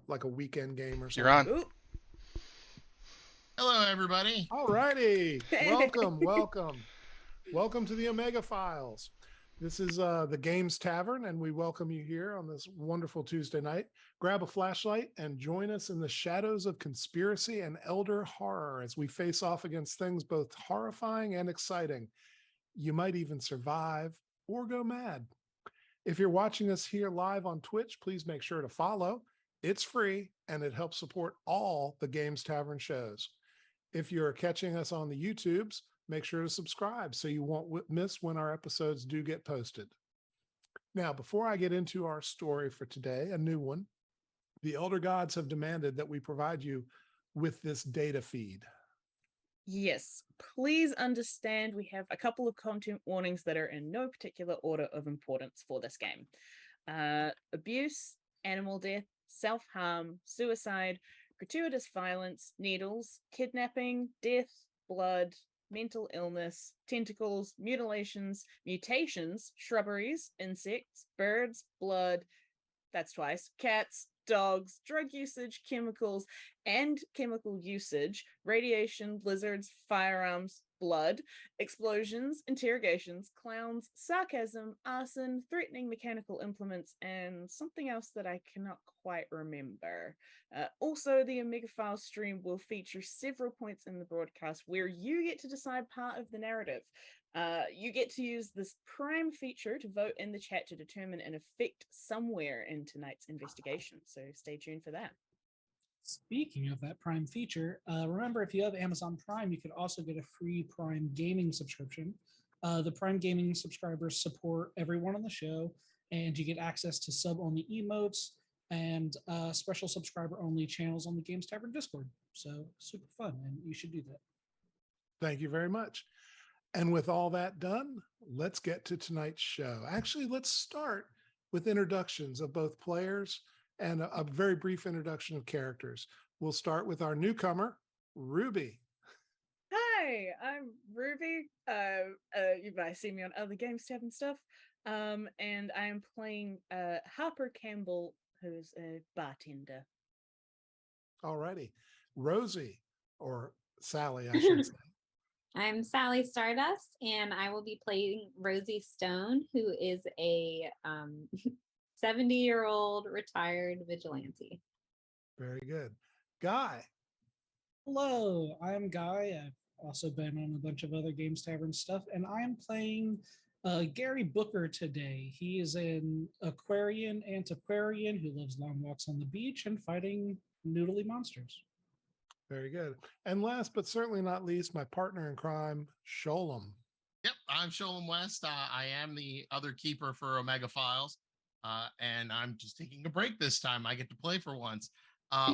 like a weekend game or something. You're on. Ooh. Hello, everybody. All righty. Welcome to the Omega Files. This is the Games Tavern, and we welcome you here on this wonderful Tuesday night. Grab a flashlight and join us in the shadows of conspiracy and elder horror as we face off against things both horrifying and exciting. You might even survive or go mad. If you're watching us here live on Twitch, please make sure to follow. It's free, and it helps support all the Games Tavern shows. If you're catching us on the YouTubes, make sure to subscribe so you won't miss when our episodes do get posted. Now, before I get into our story for today, a new one, the Elder Gods have demanded that we provide you with this data feed. Yes, please understand we have a couple of content warnings that are in no particular order of importance for this game. Abuse, animal death, self-harm, suicide, gratuitous violence, needles, kidnapping, death, blood, mental illness, tentacles, mutilations, mutations, shrubberies, insects, birds, blood, that's twice, cats, dogs, drug usage, chemicals, and chemical usage, radiation, blizzards, firearms, blood, explosions, interrogations, clowns, sarcasm, arson, threatening mechanical implements, and something else that I cannot quite remember. Also, the Omega Files stream will feature several points in the broadcast where you get to decide part of the narrative. You get to use this prime feature to vote in the chat to determine an effect somewhere in tonight's investigation. So stay tuned for that. Speaking of that Prime feature, remember if you have Amazon Prime, you could also get a free Prime Gaming subscription. The Prime Gaming subscribers support everyone on the show, and you get access to sub-only emotes and special subscriber-only channels on the Games Tavern Discord. So super fun, and you should do that. Thank you very much. And with all that done, let's get to tonight's show. Actually, let's start with introductions of both players and a very brief introduction of characters. We'll start with our newcomer, Ruby. Hi, I'm Ruby. You might see me on other Games Tab and stuff. And I am playing Harper Campbell, who's a bartender. Alrighty. Rosie, or Sally, I should say. I'm Sally Stardust, and I will be playing Rosie Stone, who is a 70-year-old retired vigilante. Very good. Guy. Hello, I'm Guy. I've also been on a bunch of other Games Tavern stuff, and I am playing Gary Booker today. He is an Aquarian antiquarian who loves long walks on the beach and fighting noodly monsters. Very good. And last but certainly not least, my partner in crime, Sholem. Yep, I'm Sholem West. I am the other keeper for Omega Files, and I'm just taking a break this time. I get to play for once.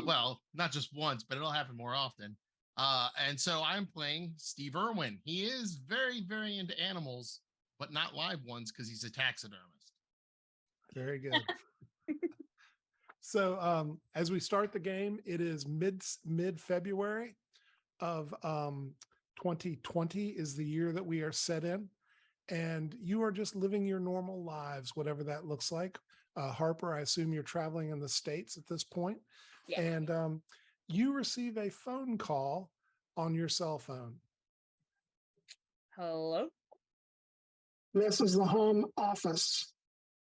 Well, not just once, but it'll happen more often. And so I'm playing Steve Irwin. He is very, very into animals, but not live ones because he's a taxidermist. Very good. So as we start the game, it is mid-February of 2020 is the year that we are set in. And you are just living your normal lives, whatever that looks like. Harper, I assume you're traveling in the States at this point. Yeah. And you receive a phone call on your cell phone. Hello? This is the home office.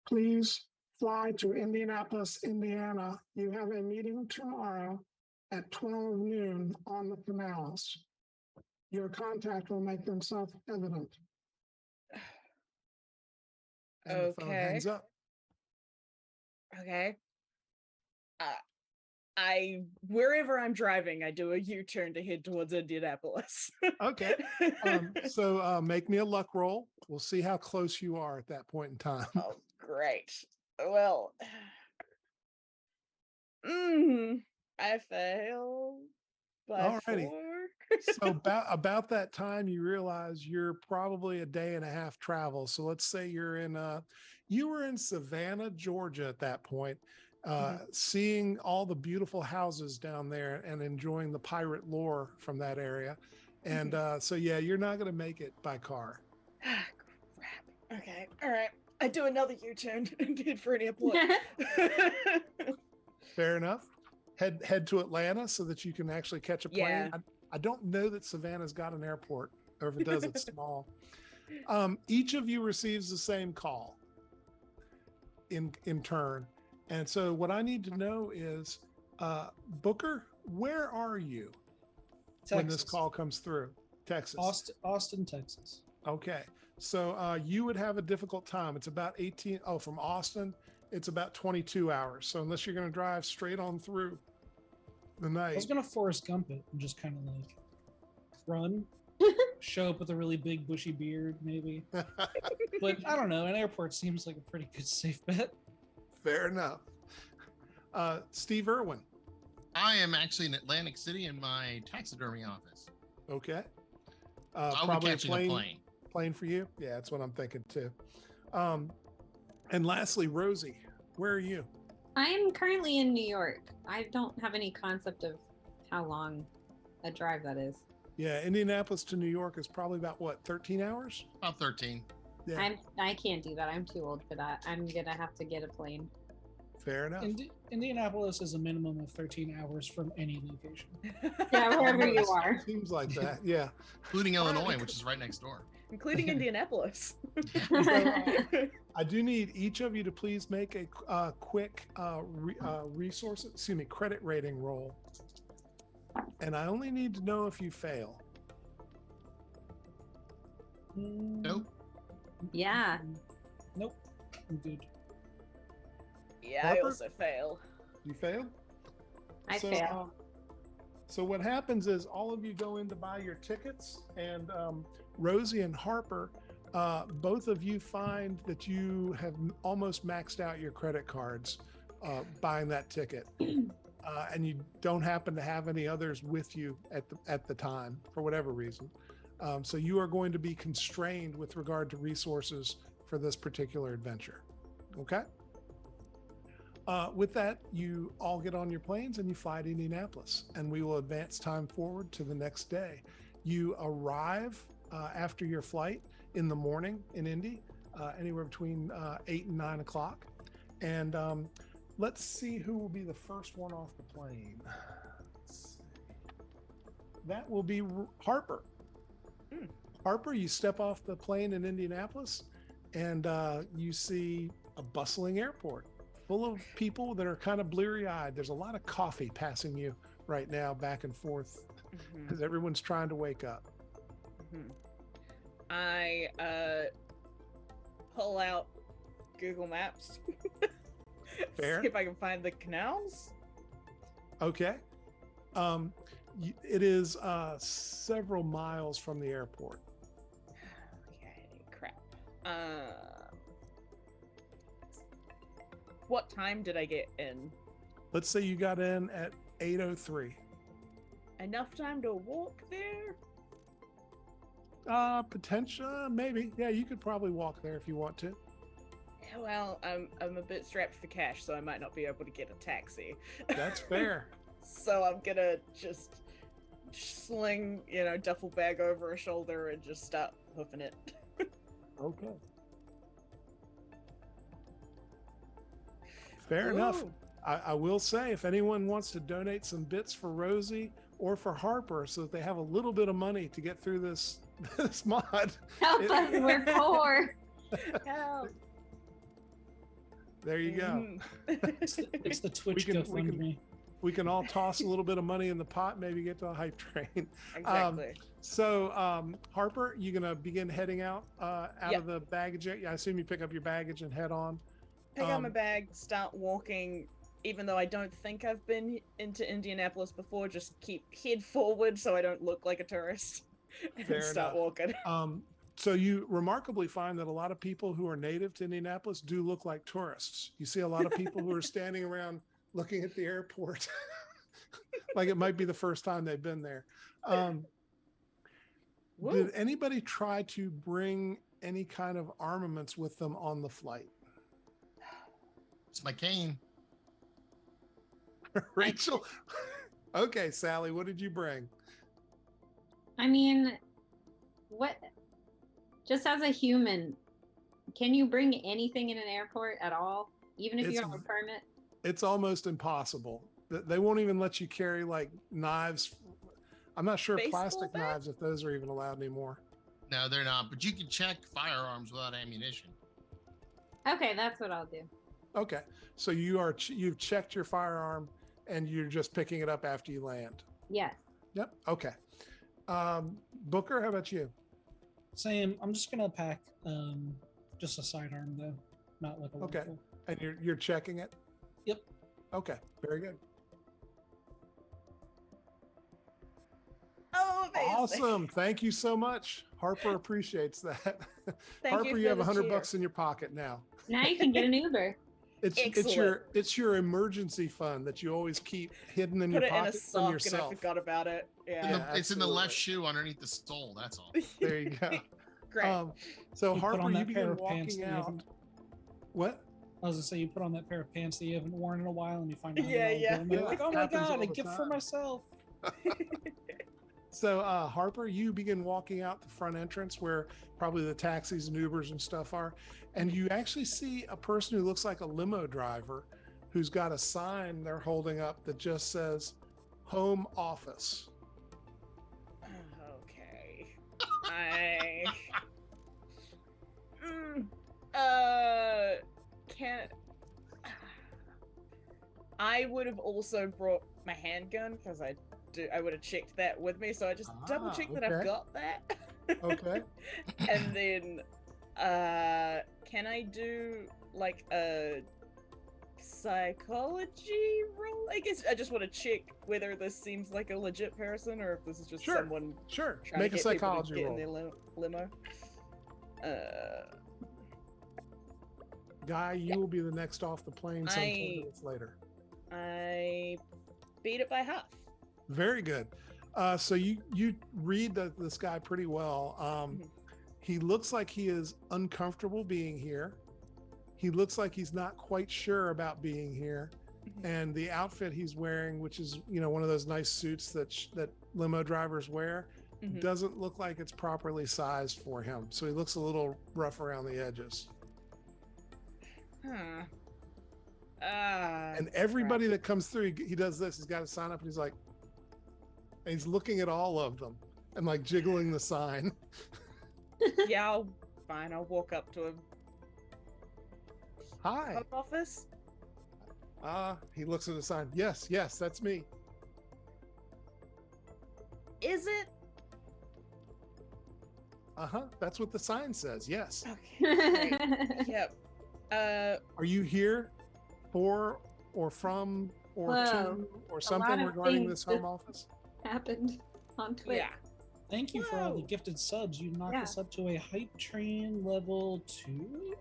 Please fly to Indianapolis, Indiana. You have a meeting tomorrow at 12 noon on the canals. Your contact will make themselves evident. And the phone hangs up. Okay. Wherever I'm driving, I do a U-turn to head towards Indianapolis. Okay. So make me a luck roll. We'll see how close you are at that point in time. Oh, great. Well, I failed by Alrighty. 4. So about that time, you realize you're probably a day and a half travel. So let's say you were in Savannah, Georgia at that point, seeing all the beautiful houses down there and enjoying the pirate lore from that area. And so, yeah, you're not going to make it by car. Ah, crap. Okay. All right. I do another U-turn and head for an airport. Fair enough. head to Atlanta so that you can actually catch a plane. Yeah. I don't know that Savannah's got an airport, or if it does, it's small. Each of you receives the same call in turn. And so what I need to know is, Booker, where are you when this Texas. call comes through? Texas. Austin, Texas. Okay. So you would have a difficult time. It's about 18. Oh, from Austin, it's about 22 hours. So unless you're going to drive straight on through the I night. was gonna Forrest Gump it and just kind of like run, show up with a really big bushy beard, maybe. But I don't know. An airport seems like a pretty good safe bet. Fair enough. Steve Irwin. I am actually in Atlantic City in my taxidermy office. Okay. I'll be Probably catching a plane. Plane for you. Yeah, that's what I'm thinking too. And lastly, Rosie, where are you? I'm currently in New York. I don't have any concept of how long a drive that is. Yeah, Indianapolis to New York is probably about what, 13 hours? About 13. Yeah, I can't do that. I'm too old for that. I'm gonna have to get a plane. fair enough. Indianapolis is a minimum of 13 hours from any location. Yeah, wherever you are. Seems like that. Yeah. Including Illinois, which is right next door. Including Indianapolis. I do need each of you to please make a quick credit rating roll. And I only need to know if you fail. Nope. Yeah. Nope. I'm good. Yeah, I Harper? also fail. You fail? I So, fail. So what happens is all of you go in to buy your tickets, and Rosie and Harper, both of you find that you have almost maxed out your credit cards buying that ticket, and you don't happen to have any others with you at the time for whatever reason. So you are going to be constrained with regard to resources for this particular adventure. Okay. With that, you all get on your planes and you fly to Indianapolis, and we will advance time forward to the next day. You arrive after your flight in the morning in Indy, anywhere between 8 and 9 o'clock. And let's see who will be the first one off the plane. Let's see. That will be Harper. Harper, you step off the plane in Indianapolis, and you see a bustling airport full of people that are kind of bleary-eyed. There's a lot of coffee passing you right now back and forth because everyone's trying to wake up. I pull out Google Maps. Fair. See if I can find the canals. Okay. It is several miles from the airport. Okay, crap. What time did I get in? Let's say you got in at 8:03. Enough time to walk there? Potential, maybe. Yeah, you could probably walk there if you want to. Yeah, well, I'm a bit strapped for cash, so I might not be able to get a taxi. That's fair. So I'm gonna just sling, duffel bag over a shoulder and just start hoofing it. Okay. Fair enough. Ooh. I will say, if anyone wants to donate some bits for Rosie or for Harper so that they have a little bit of money to get through this mod. Help us, we're poor. Help. There you go. It's the Twitch we GoFundMe. We can all toss a little bit of money in the pot, maybe get to a hype train. Exactly. So Harper, you gonna begin heading out Yep. of the baggage area? I assume you pick up your baggage and head on. Pick up my bag, start walking, even though I don't think I've been into Indianapolis before, just head forward so I don't look like a tourist and Fair start enough. walking. So you remarkably find that a lot of people who are native to Indianapolis do look like tourists. You see a lot of people who are standing around looking at the airport like it might be the first time they've been there. Did anybody try to bring any kind of armaments with them on the flight? It's my cane. Rachel? Okay, Sally, what did you bring? I mean, what? Just as a human, can you bring anything in an airport at all? Even if you It's don't have a permit? It's almost impossible. They won't even let you carry like knives. I'm not sure Baseball plastic bat? knives if those are even allowed anymore. No, they're not. But you can check firearms without ammunition. Okay, that's what I'll do. Okay, so you've checked your firearm and you're just picking it up after you land. Yes. Yep. Okay. Booker, how about you? Same. I'm just gonna pack just a sidearm though, not like a Okay. rifle. And you're checking it? Yep. Okay, very good. Oh, amazing. Awesome. Thank you so much. Harper appreciates that. Thank Harper, you you for have the $100 cheer. in your pocket now. Now you can get an Uber. It's your emergency fund that you always keep hidden in Put your it in a pocket from sock and I yourself. forgot about it. Yeah. It's in the left absolutely. shoe underneath the sole. That's all. There you go. Great. So You put Harper, on you that pair begin of pants walking that you out. haven't- What? I was gonna say you put on that pair of pants that you haven't worn in a while, and you find out Yeah, yeah. and you're like, oh my Happens god, all a the gift for time. myself. So Harper, you begin walking out the front entrance where probably the taxis and Ubers and stuff are, and you actually see a person who looks like a limo driver who's got a sign they're holding up that just says home office. Okay. Can't. I would have also brought my handgun because I would have checked that with me, so I just double checked that I've okay. got that. Okay. And then can I do like a psychology roll? I guess I just want to check whether this seems like a legit person or if this is just Sure. someone Sure. trying Make to a get people to psychology get roll. in their limo. Guy, you will be the next off the plane some 10 minutes later. I beat it by half. Very good. So you read this guy pretty well. Mhm. He looks like he is uncomfortable being here. He looks like he's not quite sure about being here. Mhm. And the outfit he's wearing, which is one of those nice suits that limo drivers wear, Mhm. doesn't look like it's properly sized for him. So he looks a little rough around the edges. Huh. And everybody that comes through, he does this. He's got to sign up, and he's like, and he's looking at all of them and like jiggling the sign. Yeah, fine. I'll walk up to him. Hi. Home office? He looks at the sign. Yes, that's me. Is it? That's what the sign says. Yes. Okay. Great. Yep. Are you here for or from or Whoa. to or lot something of regarding things this home just- office? Happened on Twitch. Yeah. Thank you for all the Whoa. gifted subs. You knocked Yeah. us up to a hype train level 2.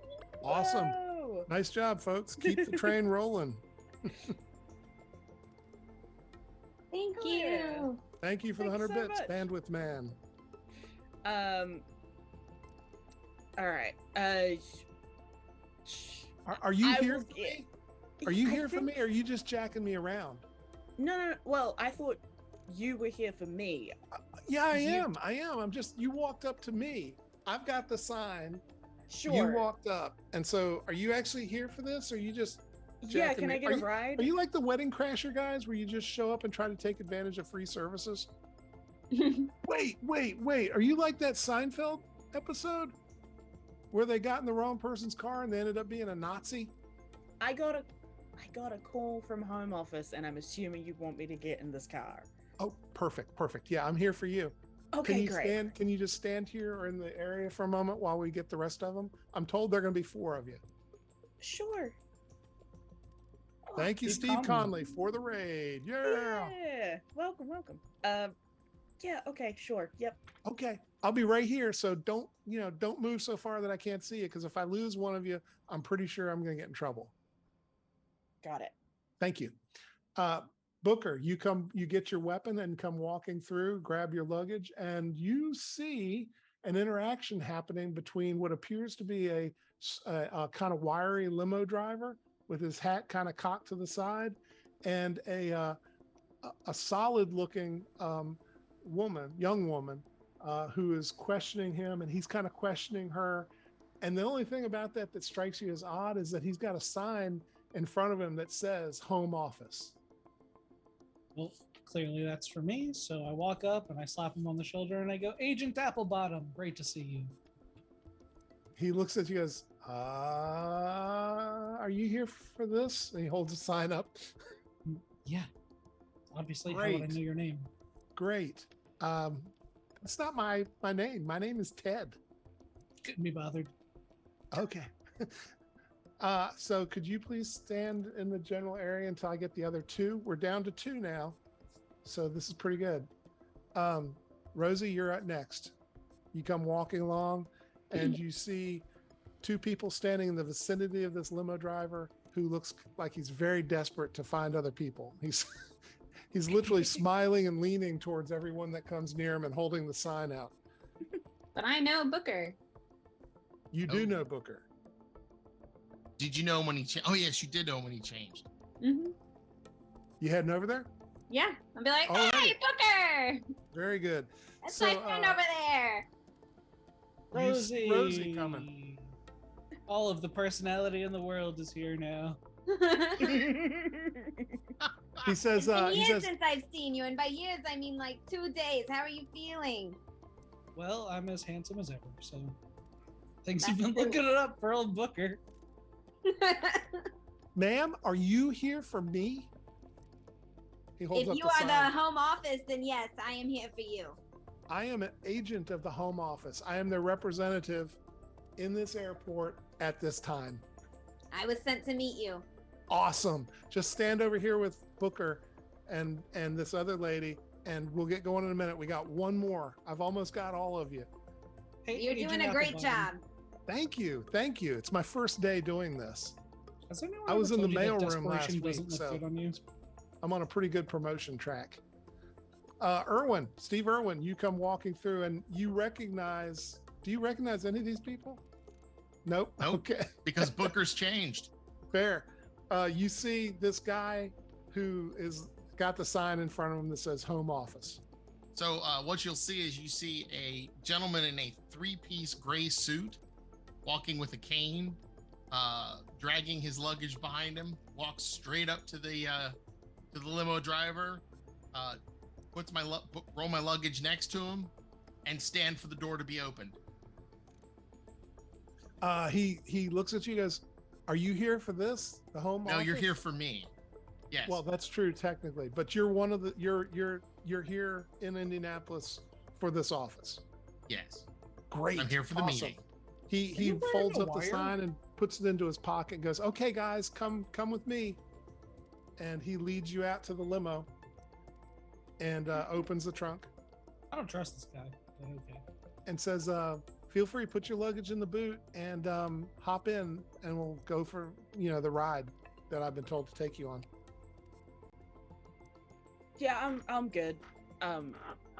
Awesome. Whoa. Nice job, folks. Keep the train rolling. Thank Oh, you. yeah. Thank you for the Thanks 100 so bits, much. Bandwidth Man. All right. Are you I here will for get- me? Are you I here for me? think- Or are you just jacking me around? No. Well, I thought you were here for me. Yeah, I You- am. I'm just, you walked up to me. I've got the sign. Sure. You walked up. And so are you actually here for this? Or are you just Yeah. jacking Can me? I get a ride? Are you like the Wedding Crasher guys where you just show up and try to take advantage of free services? Wait. Are you like that Seinfeld episode where they got in the wrong person's car and they ended up being a Nazi? I got a call from home office, and I'm assuming you want me to get in this car. Oh, perfect. Yeah, I'm here for you. Okay, great. Can you just stand here or in the area for a moment while we get the rest of them? I'm told there are going to be 4 of you. Sure. Thank you, Steve Steve Conley. Conley, for the raid. Yeah. Yeah. Welcome. Yeah. Okay. Sure. Yep. Okay. I'll be right here. So don't move so far that I can't see you. Because if I lose one of you, I'm pretty sure I'm going to get in trouble. Got it. Thank you. Booker, you get your weapon and come walking through, grab your luggage, and you see an interaction happening between what appears to be a kind of wiry limo driver with his hat kind of cocked to the side, and a solid looking young woman, who is questioning him, and he's kind of questioning her. And the only thing about that strikes you as odd is that he's got a sign in front of him that says home office. Well, clearly that's for me. So I walk up and I slap him on the shoulder and I go, Agent Applebottom, great to see you. He looks at you and goes, are you here for this? And he holds a sign up. Yeah. Obviously, how would I Great. know your name? Great. It's not my name. My name is Ted. Couldn't be bothered. Okay. So could you please stand in the general area until I get the other two? We're down to two now. So this is pretty good. Rosie, you're up next. You come walking along and you see two people standing in the vicinity of this limo driver who looks like he's very desperate to find other people. He's literally smiling and leaning towards everyone that comes near him and holding the sign out. But I know Booker. You do know Booker. Did you know when he changed? Oh, yes, you did know when he changed. Mm-hmm. You heading over there? Yeah, I'll be like, All hey, right. Booker! Very good. That's So, my friend over there. Rosie coming. All of the personality in the world is here now. He says, It's been he years says, since I've seen you, and by years I mean like 2 days. How are you feeling? Well, I'm as handsome as ever, so thanks you've That's been true. looking it up for old Booker. ma'am, are you here for me? He holds If up you the are sign. the home office, then yes, I am here for you. I am an agent of the Home Office. I am their representative in this airport at this time. I was sent to meet you. Awesome. Just stand over here with Booker and this other lady, and we'll get going in a minute. We got one more. I've almost got all of you. Hey, You're Agent doing a great Applebottom, job. Thank you. Thank you. It's my first day doing this. Has anyone I was ever in the told you that mailroom last desperation week, doesn't look so- good on you? I'm on a pretty good promotion track. Steve Irwin, you come walking through and do you recognize any of these people? Nope. Nope. Okay. Because Booker's changed. Fair. You see this guy who is got the sign in front of him that says Home Office. So what you'll see is you see a gentleman in a 3-piece gray suit walking with a cane, dragging his luggage behind him, walks straight up to the limo driver, roll my luggage next to him, and stand for the door to be opened. He looks at you and goes, "Are you here for this? The Home No, Office?" you're here for me. Yes. Well, that's true technically, but you're one of the you're here in Indianapolis for this office. yes. Great. I'm here for the Awesome. meeting. He you wearing folds a up the wire? sign and puts it into his pocket and goes, "Okay, guys, come with me." And he leads you out to the limo and opens the trunk I don't trust this guy, but okay. and says, "Feel free, put your luggage in the boot and hop in, and we'll go for the ride that I've been told to take you on." Yeah, I'm good.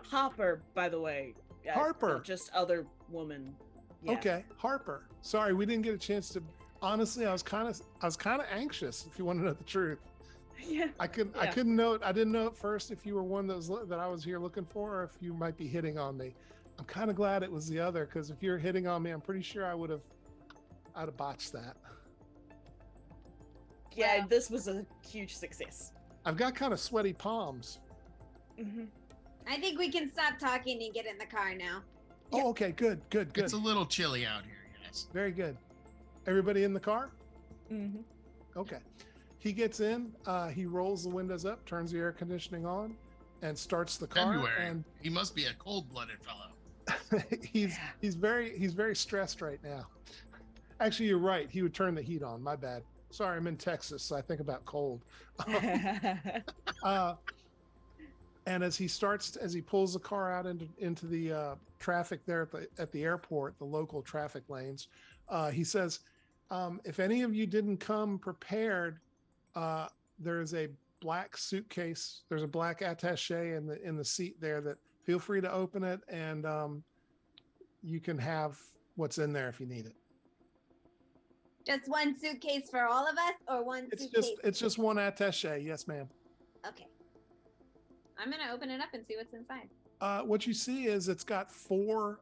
Hopper, by the way. Harper. Not just other woman. Yeah. Okay, Harper. Sorry, we didn't get a chance to. Honestly, I was kind of anxious. If you want to know the truth, Yeah. I couldn't know it. I didn't know at first if you were one that I was here looking for, or if you might be hitting on me. I'm kind of glad it was the other, because if you're hitting on me, I'm pretty sure I'd have botched that. Yeah, Well- this was a huge success. I've got kind of sweaty palms. Mhm. I think we can stop talking and get in the car now. Oh, okay, good. It's a little chilly out here, yes. Very good. Everybody in the car? Mhm. Okay. He gets in, he rolls the windows up, turns the air conditioning on, and starts the car. February. And He must be a cold-blooded fellow. he's very stressed right now. Actually, you're right. He would turn the heat on. My bad. Sorry, I'm in Texas, so I think about cold. And as he pulls the car out into the traffic there at the airport, the local traffic lanes, he says, "If any of you didn't come prepared, there's a black suitcase. There's a black attaché in the seat there. That feel free to open it, and you can have what's in there if you need it. Just one suitcase for all of us, or one suitcase? It's just one attaché. Yes, ma'am. Okay. I'm gonna open it up and see what's inside. What you see is it's got 4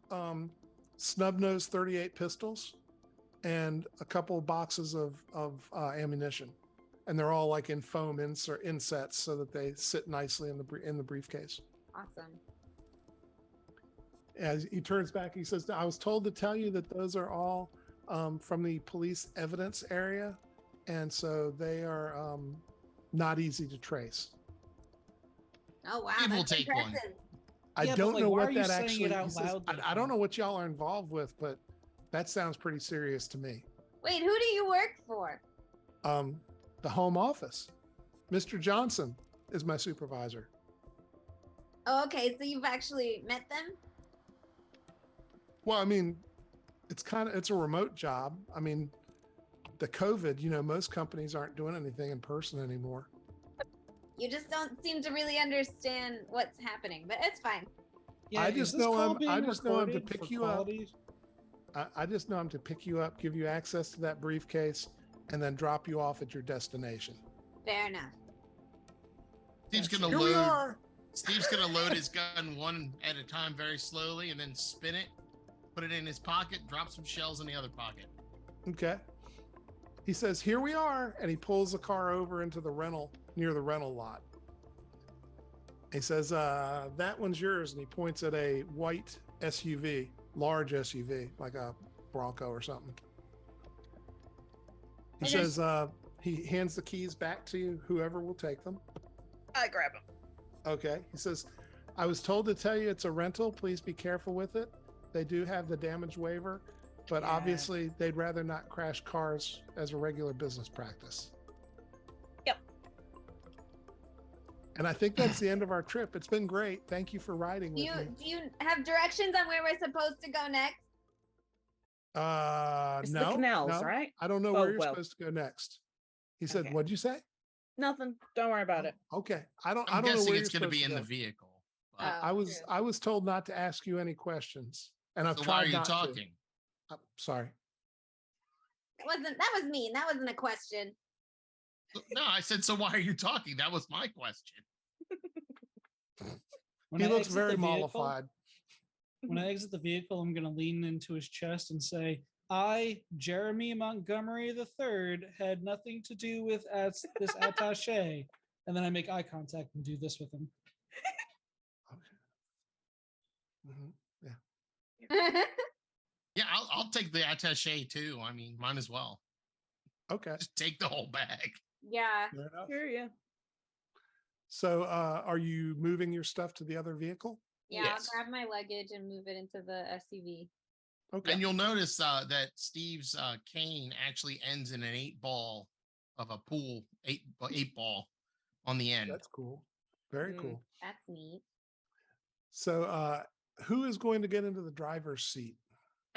snub-nosed 38 pistols and a couple of boxes of ammunition. and they're all like in foam insets so that they sit nicely in the briefcase. Awesome. As he turns back, he says, I was told to tell you that those are all from the police evidence area. And so they are not easy to trace. Oh wow, Steve will that's take one. impressive. I Yeah, but, don't like, know why what are you that saying actually it out he says, loud like I don't that? know what y'all are involved with, but that sounds pretty serious to me. Wait, who do you work for? The home office. Mr. Johnson is my supervisor. Oh, okay, so you've actually met them? Well, I mean, it's a remote job. I mean, the COVID, most companies aren't doing anything in person anymore. You just don't seem to really understand what's happening, but it's fine. Yeah, I is just this know call I'm being to recorded pick for you up. quality? I just know I'm to pick you up, give you access to that briefcase, and then drop you off at your destination. Fair enough. Steve's Gotcha. gonna Here we load. are. Steve's gonna load his gun one at a time, very slowly, and then spin it, put it in his pocket, drop some shells in the other pocket. Okay. He says, "Here we are," and he pulls the car over into near the rental lot. He says, "That one's yours," and he points at a white SUV, large SUV, like a Bronco or something. He says, he hands the keys back to you, whoever will take them. I grab him. Okay. He says, I was told to tell you it's a rental. Please be careful with it. They do have the damage waiver, but Yeah. obviously they'd rather not crash cars as a regular business practice. Yep. And I think that's the end of our trip. It's been great. Thank you for riding with me. Do you have directions on where we're supposed to go next? It's No, the canals, no. right? I don't know Oh, where you're well. supposed to go next. He said, Okay. what'd you say? Nothing. Don't worry about it. Okay. I don't I'm know guessing where it's you're going to be supposed in the go. vehicle. But, Oh. I was told not to ask you any questions, and I've so tried why are you not to. talking? Sorry. That was mean. That wasn't a question. No, I said, so why are you talking? That was my question. When He I looks exit very the vehicle- mollified. When I exit the vehicle, I'm going to lean into his chest and say, I, Jeremy Montgomery III, had nothing to do with this attaché. And then I make eye contact and do this with him. Mhm. Yeah, I'll take the attaché too. I mean, might as well. Okay. Just take the whole bag. Yeah. Fair enough. Sure, yeah. So, are you moving your stuff to the other vehicle? Yeah, Yes. I'll grab my luggage and move it into the SUV. Okay. And you'll notice that Steve's cane actually ends in an 8-ball of a pool, eight ball on the end. That's cool. Very cool. That's neat. So, who is going to get into the driver's seat?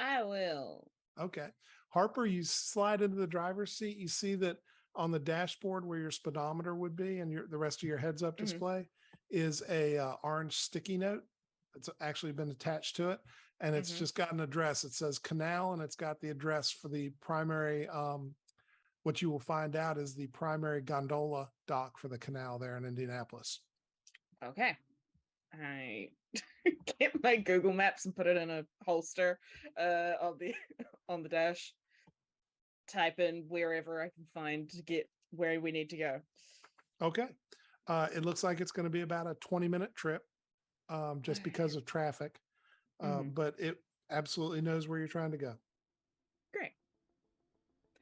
I will. Okay. Harper, you slide into the driver's seat. You see that on the dashboard where your speedometer would be and the rest of your heads up display is a orange sticky note. It's actually been attached to it. And it's just got an address. It says Canal, and it's got the address for the primary. What you will find out is the primary gondola dock for the canal there in Indianapolis. Okay. I get my Google Maps and put it in a holster on the dash. Type in wherever I can find to get where we need to go. Okay. It looks like it's going to be about a 20-minute trip, just because of traffic. But it absolutely knows where you're trying to go. Great.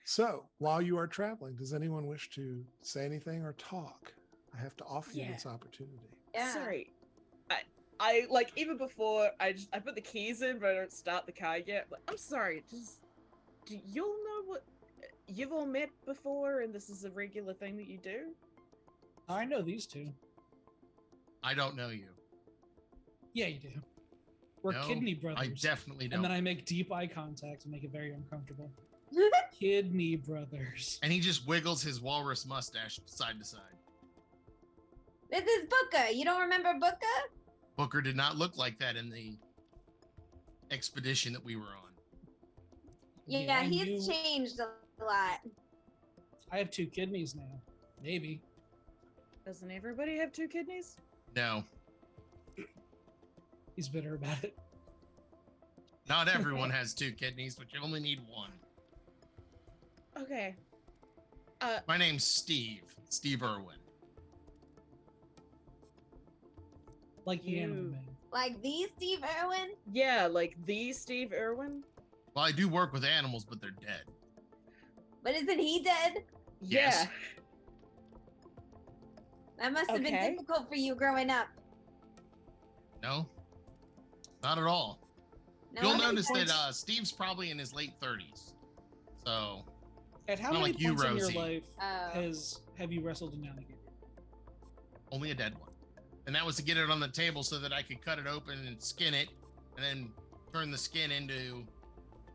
So while you are traveling, does anyone wish to say anything or talk? I have to offer you this opportunity. Yeah. Sorry. I like even before I put the keys in, but I don't start the car yet. But I'm sorry. Do you'll know what you've all met before, and this is a regular thing that you do? I know these two. I don't know you. Yeah, you do. We're No, kidney brothers. I definitely don't. And then I make deep eye contact and make it very uncomfortable. Kidney brothers. And he just wiggles his walrus mustache side to side. This is Booker. You don't remember Booker? Booker did not look like that in the expedition that we were on. Yeah, and he's changed a lot. I have 2 kidneys now. Maybe. Doesn't everybody have 2 kidneys? No, He's bitter about it. not everyone has 2 kidneys, but you only need 1. Okay. My name's Steve Irwin. Like the animal You- man. Like the Steve Irwin? Yeah, like the Steve Irwin. Well, I do work with animals, but they're dead. But isn't he dead? Yes. Yeah. That must have Okay. been difficult for you growing up. No, not at all. No, You'll that notice makes that sense. Steve's probably in his late 30s. So At how Not many like you, points in your Rosie. life Oh. have you wrestled an alligator? only a dead one. And that was to get it on the table so that I could cut it open and skin it and then turn the skin into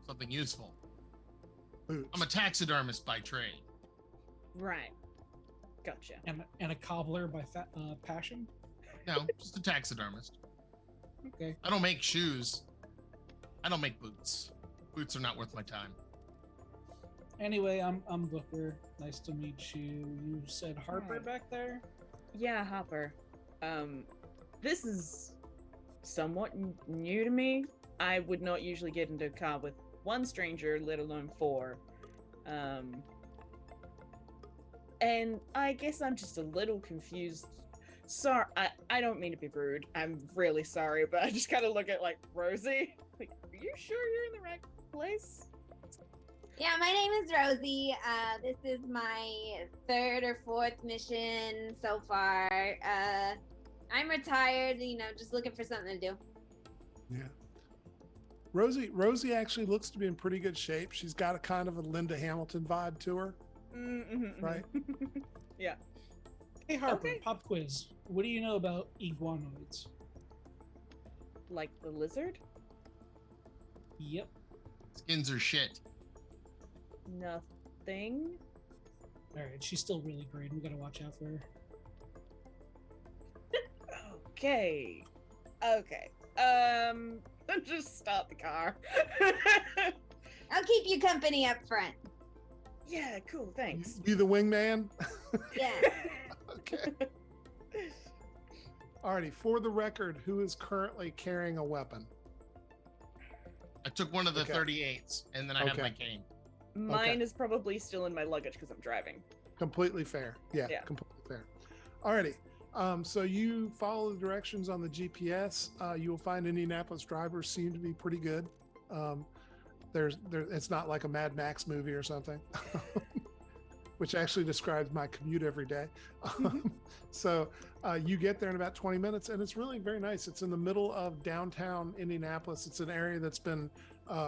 something useful. Boots. I'm a taxidermist by trade. Right. Gotcha. And a cobbler by passion? No, just a taxidermist. Okay. I don't make shoes. I don't make boots. Boots are not worth my time. Anyway, I'm Booker. Nice to meet you. You said Harper Hi. back there? Yeah, Hopper. This is somewhat new to me. I would not usually get into a car with one stranger, let alone four. And I guess I'm just a little confused. Sorry, I don't mean to be rude. I'm really sorry, but I just kind of look at like Rosie. Like, are you sure you're in the right place? Yeah, my name is Rosie. This is my third or fourth mission so far. I'm retired, just looking for something to do. Yeah. Rosie actually looks to be in pretty good shape. She's got a kind of a Linda Hamilton vibe to her. Mm-hmm, Right. Yeah. Hey Harper, Okay. pop quiz. What do you know about iguanoids? Like the lizard? Yep. Skins are shit. Nothing. Alright, she's still really great. We gotta watch out for her. Okay. Just start the car. I'll keep you company up front. Yeah, cool, thanks. You the wingman? Yeah. Okay. Alrighty, for the record, who is currently carrying a weapon? I took one of the Okay. 38s and then I have Okay. my cane. Mine is probably still in my luggage because I'm driving. Completely fair. Yeah, Yeah. completely fair. Alrighty. So you follow the directions on the GPS. You will find Indianapolis drivers seem to be pretty good. It's not like a Mad Max movie or something, which actually describes my commute every day. So you get there in about 20 minutes, and it's really very nice. It's in the middle of downtown Indianapolis. It's an area that's been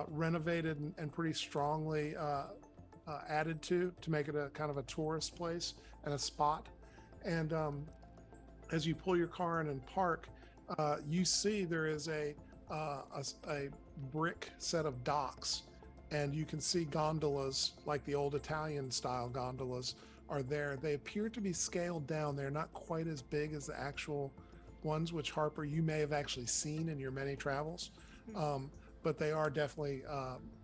renovated and pretty strongly added to make it a kind of a tourist place and a spot. And as you pull your car in and park, you see there is a brick set of docks, and you can see gondolas like the old Italian style gondolas are there. They appear to be scaled down. They're not quite as big as the actual ones, which Harper, you may have actually seen in your many travels. But they are definitely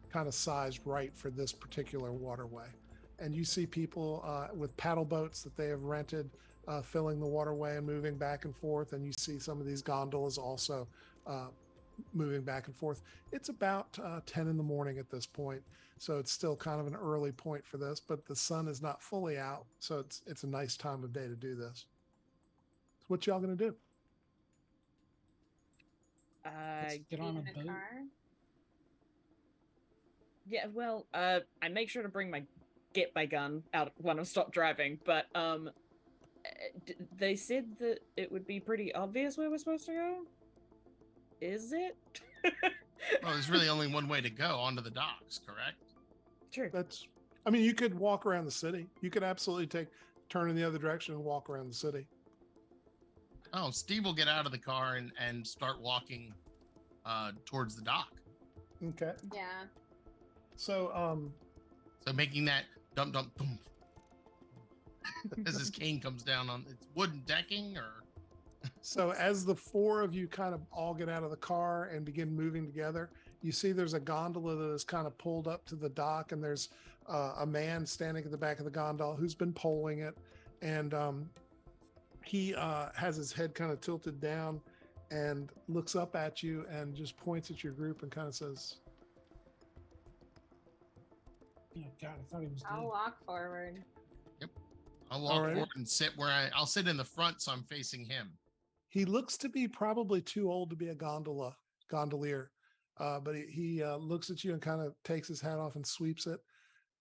kind of sized right for this particular waterway. And you see people with paddle boats that they have rented, filling the waterway and moving back and forth. And you see some of these gondolas also moving back and forth. It's about 10 in the morning at this point. So it's still kind of an early point for this, but the sun is not fully out. So it's a nice time of day to do this. So what y'all going to do? Let's get on In a a boat. car. Yeah, well, I make sure to bring get my gun out when I stop driving, but they said that it would be pretty obvious where we're supposed to go. Is it? Well, there's really only one way to go, onto the docks, correct? True. You could walk around the city. You could absolutely turn in the other direction and walk around the city. Oh, Steve will get out of the car and start walking towards the dock. Okay. Yeah. So, So making that dump dump boom as his cane comes down on its wooden decking, or So as the four of you kind of all get out of the car and begin moving together, you see there's a gondola that is kind of pulled up to the dock, and there's a man standing at the back of the gondola who's been poling it, and he has his head kind of tilted down and looks up at you and just points at your group and kind of says, Oh God, I thought he was dead. I'll walk forward. I'll walk Alright. forward and sit where I'll sit in the front so I'm facing him. He looks to be probably too old to be a gondolier, but he looks at you and kind of takes his hat off and sweeps it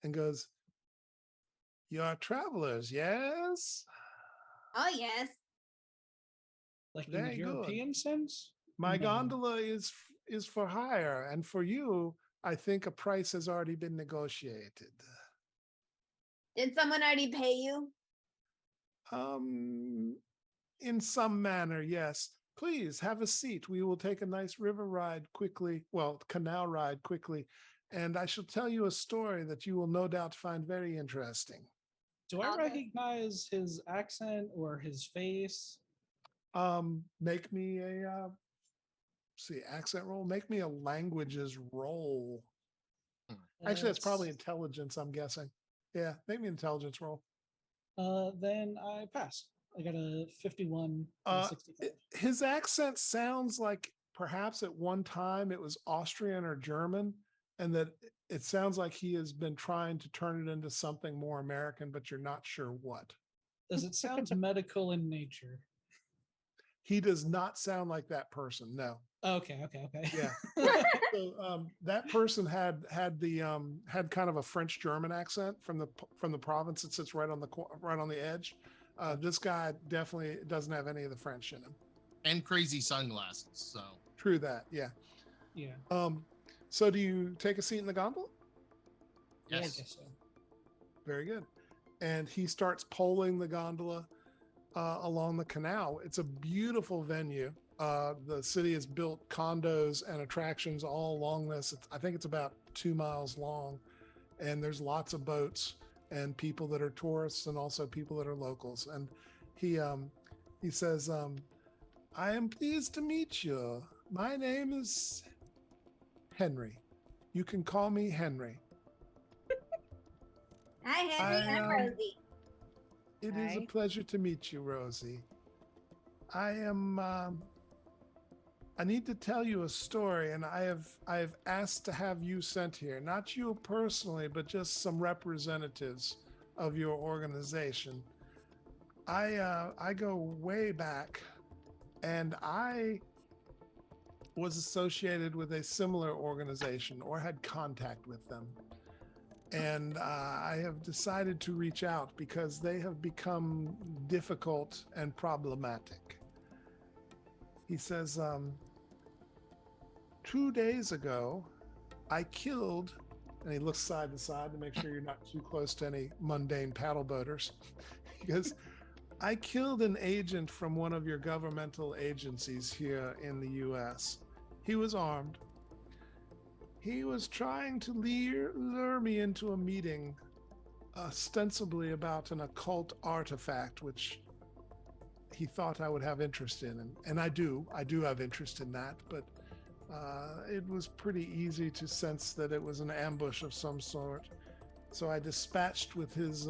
and goes, "You're travelers, yes? Oh yes. Like in the Very good. European sense? My No. gondola is for hire, and for you, I think a price has already been negotiated." Did someone already pay you? In some manner, yes. Please have a seat. We will take a nice river ride quickly. Well, canal ride quickly. And I shall tell you a story that you will no doubt find very interesting. Do I Okay. recognize his accent or his face? Make me a accent roll. Make me a languages roll. Actually, that's probably intelligence, I'm guessing. Yeah, make me an intelligence roll. Then I pass. I got a 51 and a 65. His accent sounds like perhaps at one time it was Austrian or German, and that it sounds like he has been trying to turn it into something more American, but you're not sure what. Does it sound medical in nature? He does not sound like that person. No. Okay. Yeah. So that person had kind of a French German accent from the province that sits right on the edge. This guy definitely doesn't have any of the French in him. And crazy sunglasses. So True that. Yeah. Yeah. So do you take a seat in the gondola? Yeah, I yes. guess so. Very good. And he starts poling the gondola along the canal. It's a beautiful venue. The city has built condos and attractions all along this. I think it's about 2 miles long, and there's lots of boats and people that are tourists and also people that are locals. And he says, "I am pleased to meet you. My name is Henry. You can call me Henry. Hi, Henry. I'm Rosie. It is a Hi. pleasure to meet you, Rosie. I need to tell you a story, and I have asked to have you sent here. Not you personally, but just some representatives of your organization. I go way back, and I was associated with a similar organization or had contact with them. And I have decided to reach out because they have become difficult and problematic." He says, 2 days ago, I killed, and he looks side to side to make sure you're not too close to any mundane paddle boaters. He goes, "I killed an agent from one of your governmental agencies here in the US. He was armed. He was trying to lure me into a meeting, ostensibly about an occult artifact, which he thought I would have interest in. And I do have interest in that, but it was pretty easy to sense that it was an ambush of some sort. So I dispatched with his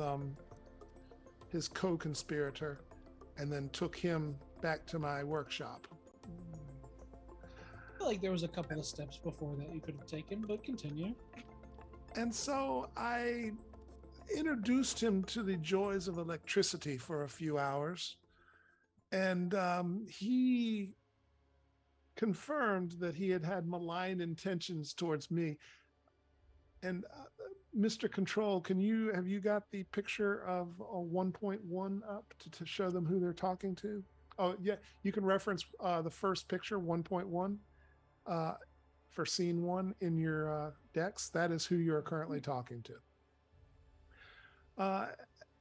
co-conspirator and then took him back to my workshop." I feel like there was a couple of steps before that you could have taken, but continue. And so I introduced him to the joys of electricity for a few hours. And he confirmed that he had malign intentions towards me. And Mr. Control, have you got the picture of a 1.1 up to show them who they're talking to? Oh, yeah, you can reference the first picture, 1.1, for scene 1 in your decks. That is who you're currently talking to.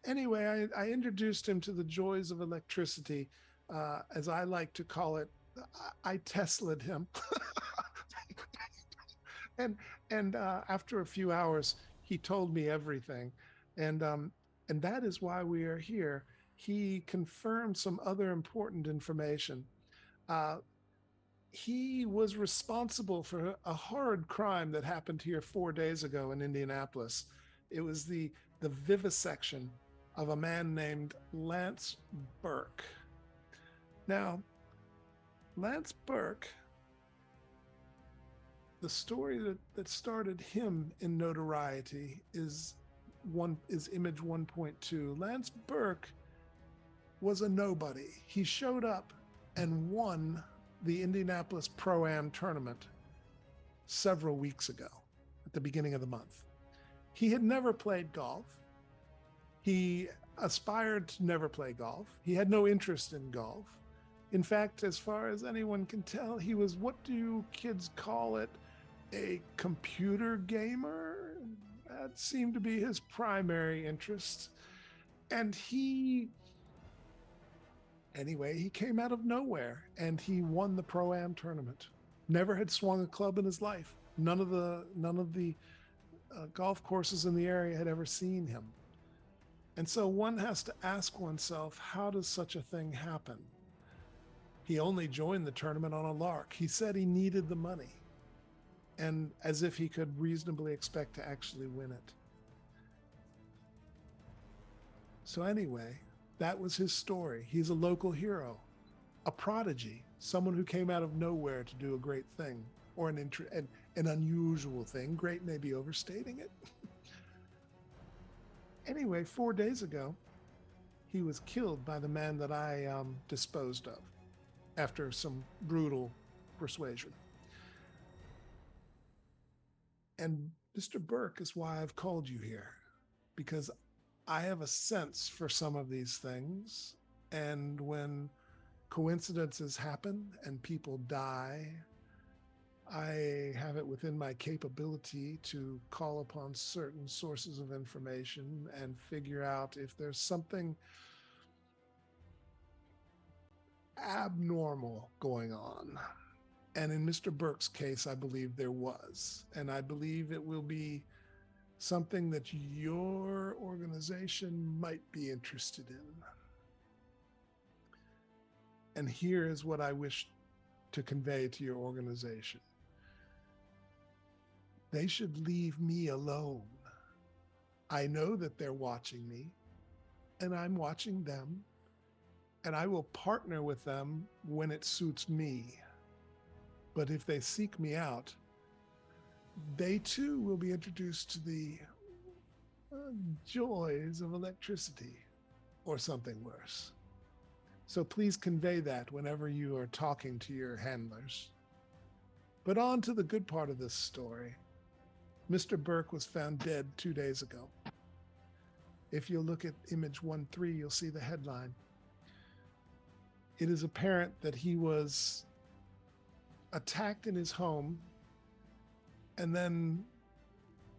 Anyway, I introduced him to the joys of electricity, as I like to call it. I Tesla'd him. and after a few hours, he told me everything. And that is why we are here. He confirmed some other important information. He was responsible for a horrid crime that happened here 4 days ago in Indianapolis. It was the vivisection of a man named Lance Burke. Now, Lance Burke, the story that started him in notoriety is image 1.2. Lance Burke was a nobody. He showed up and won the Indianapolis Pro-Am tournament several weeks ago at the beginning of the month. He had never played golf. He aspired to never play golf. He had no interest in golf. In fact, as far as anyone can tell, he was, what do kids call it, a computer gamer? That seemed to be his primary interest. And he came out of nowhere and he won the Pro-Am tournament. Never had swung a club in his life. None of the golf courses in the area had ever seen him. And so one has to ask oneself, how does such a thing happen? He only joined the tournament on a lark. He said he needed the money, and as if he could reasonably expect to actually win it. So anyway, that was his story. He's a local hero, a prodigy, someone who came out of nowhere to do a great thing, or an unusual thing. Great may be overstating it. Anyway, 4 days ago, he was killed by the man that I disposed of after some brutal persuasion. And Mr. Burke is why I've called you here, because I have a sense for some of these things. And when coincidences happen and people die, I have it within my capability to call upon certain sources of information and figure out if there's something abnormal going on. And in Mr. Burke's case, I believe there was. And I believe it will be something that your organization might be interested in. And here is what I wish to convey to your organization. They should leave me alone. I know that they're watching me, and I'm watching them, and I will partner with them when it suits me. But if they seek me out, they too will be introduced to the joys of electricity or something worse. So please convey that whenever you are talking to your handlers. But on to the good part of this story. Mr. Burke was found dead 2 days ago. If you look at image 1.3, you'll see the headline. It is apparent that he was attacked in his home, and then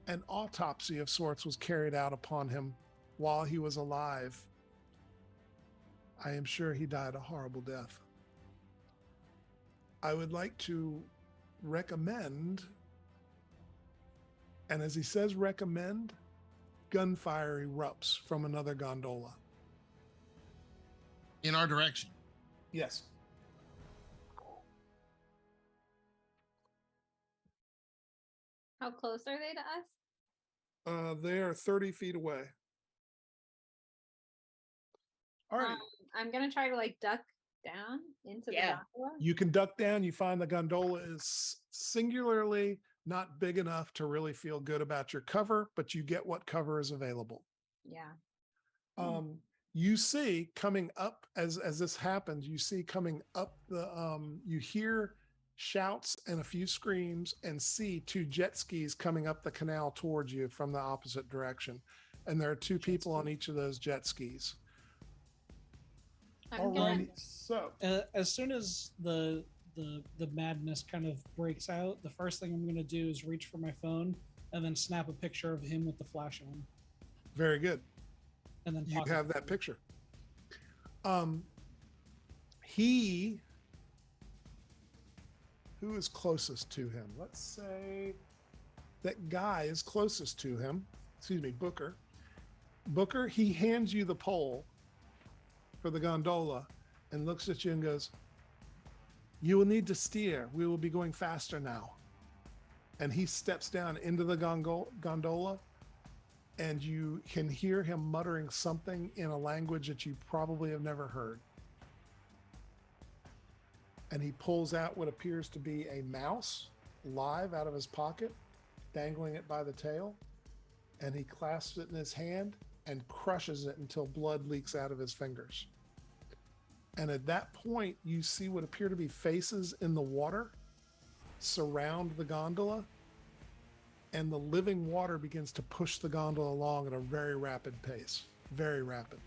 an autopsy of sorts was carried out upon him while he was alive. I am sure he died a horrible death. I would like to recommend, and as he says recommend, gunfire erupts from another gondola. In our direction. Yes. How close are they to us? They are 30 feet away. All right. I'm gonna try to duck down into the gondola. You can duck down. You find the gondola is singularly not big enough to really feel good about your cover, but you get what cover is available. Yeah. You see coming up as this happens, you see coming up you hear shouts and a few screams and see 2 jet skis coming up the canal towards you from the opposite direction. And there are 2 people on each of those jet skis. Alrighty, so as soon as the madness kind of breaks out, the first thing I'm going to do is reach for my phone and then snap a picture of him with the flash on. Very good. And then you have that picture. Who is closest to him? Let's say that guy is closest to him. Excuse me, Booker. Booker, he hands you the pole for the gondola and looks at you and goes, "You will need to steer. We will be going faster now." And he steps down into the gondola, and you can hear him muttering something in a language that you probably have never heard. And he pulls out what appears to be a mouse live out of his pocket, dangling it by the tail. and he clasps it in his hand and crushes it until blood leaks out of his fingers. And at that point, you see what appear to be faces in the water surround the gondola, and the living water begins to push the gondola along at a very rapid pace. Very rapid.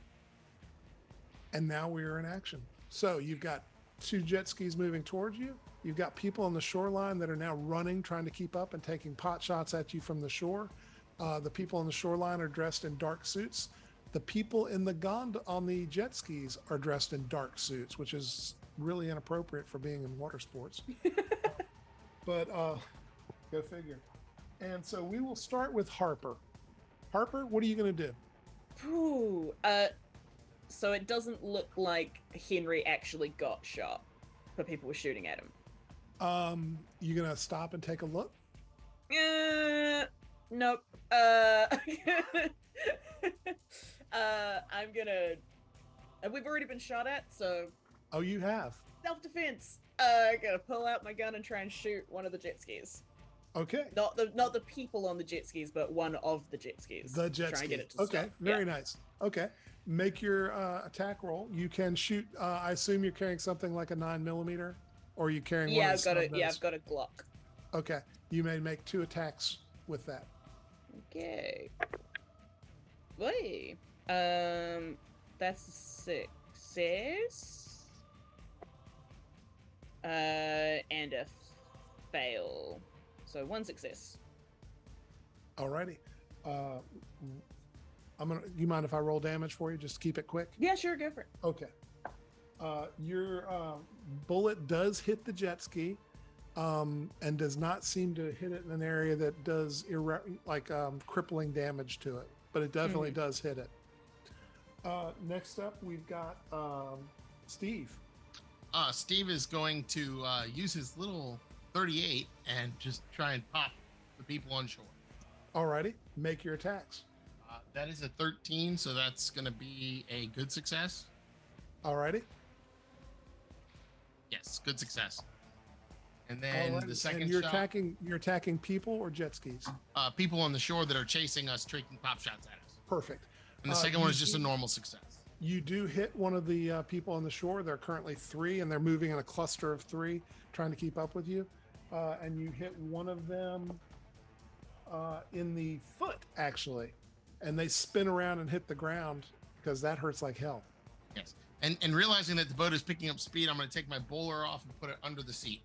And now we are in action. So you've got 2 jet skis moving towards you. You've got people on the shoreline that are now running, trying to keep up and taking pot shots at you from the shore. The people on the shoreline are dressed in dark suits. The people in the on the jet skis are dressed in dark suits, which is really inappropriate for being in water sports. But go figure. And so we will start with Harper. Harper, what are you going to do? Ooh, so it doesn't look like Henry actually got shot, but people were shooting at him. You going to stop and take a look? Nope. I'm gonna. We've already been shot at, so. Oh, you have. Self-defense. Gonna pull out my gun and try and shoot one of the jet skis. Okay. Not the people on the jet skis, but one of the jet skis. The jet try ski. And get it to Okay. stop. Very nice. Okay. Make your attack roll. You can shoot. I assume you're carrying something like a 9mm, or are you carrying? Yeah, one I've got a Glock. Okay. You may make 2 attacks with that. Okay. Wait. That's a success. And a fail. So 1 success. Alrighty. You mind if I roll damage for you? Just keep it quick. Yeah, sure, go for it. Okay. Your bullet does hit the jet ski, and does not seem to hit it in an area that does crippling damage to it, but it definitely does hit it. Next up, we've got Steve. Steve is going to use his little 38 and just try and pop the people on shore. Alrighty, make your attacks. That is a 13, so that's going to be a good success. Alrighty. Yes, good success. And then Alrighty. the second and you're shot, you're attacking people or jet skis? people on the shore that are chasing us, taking pop shots at us. Perfect. And the second one is just a normal success. You do hit one of the people on the shore. There are currently 3, and they're moving in a cluster of 3, trying to keep up with you. And you hit one of them in the foot, actually. And they spin around and hit the ground because that hurts like hell. Yes. And realizing that the boat is picking up speed, I'm going to take my bowler off and put it under the seat.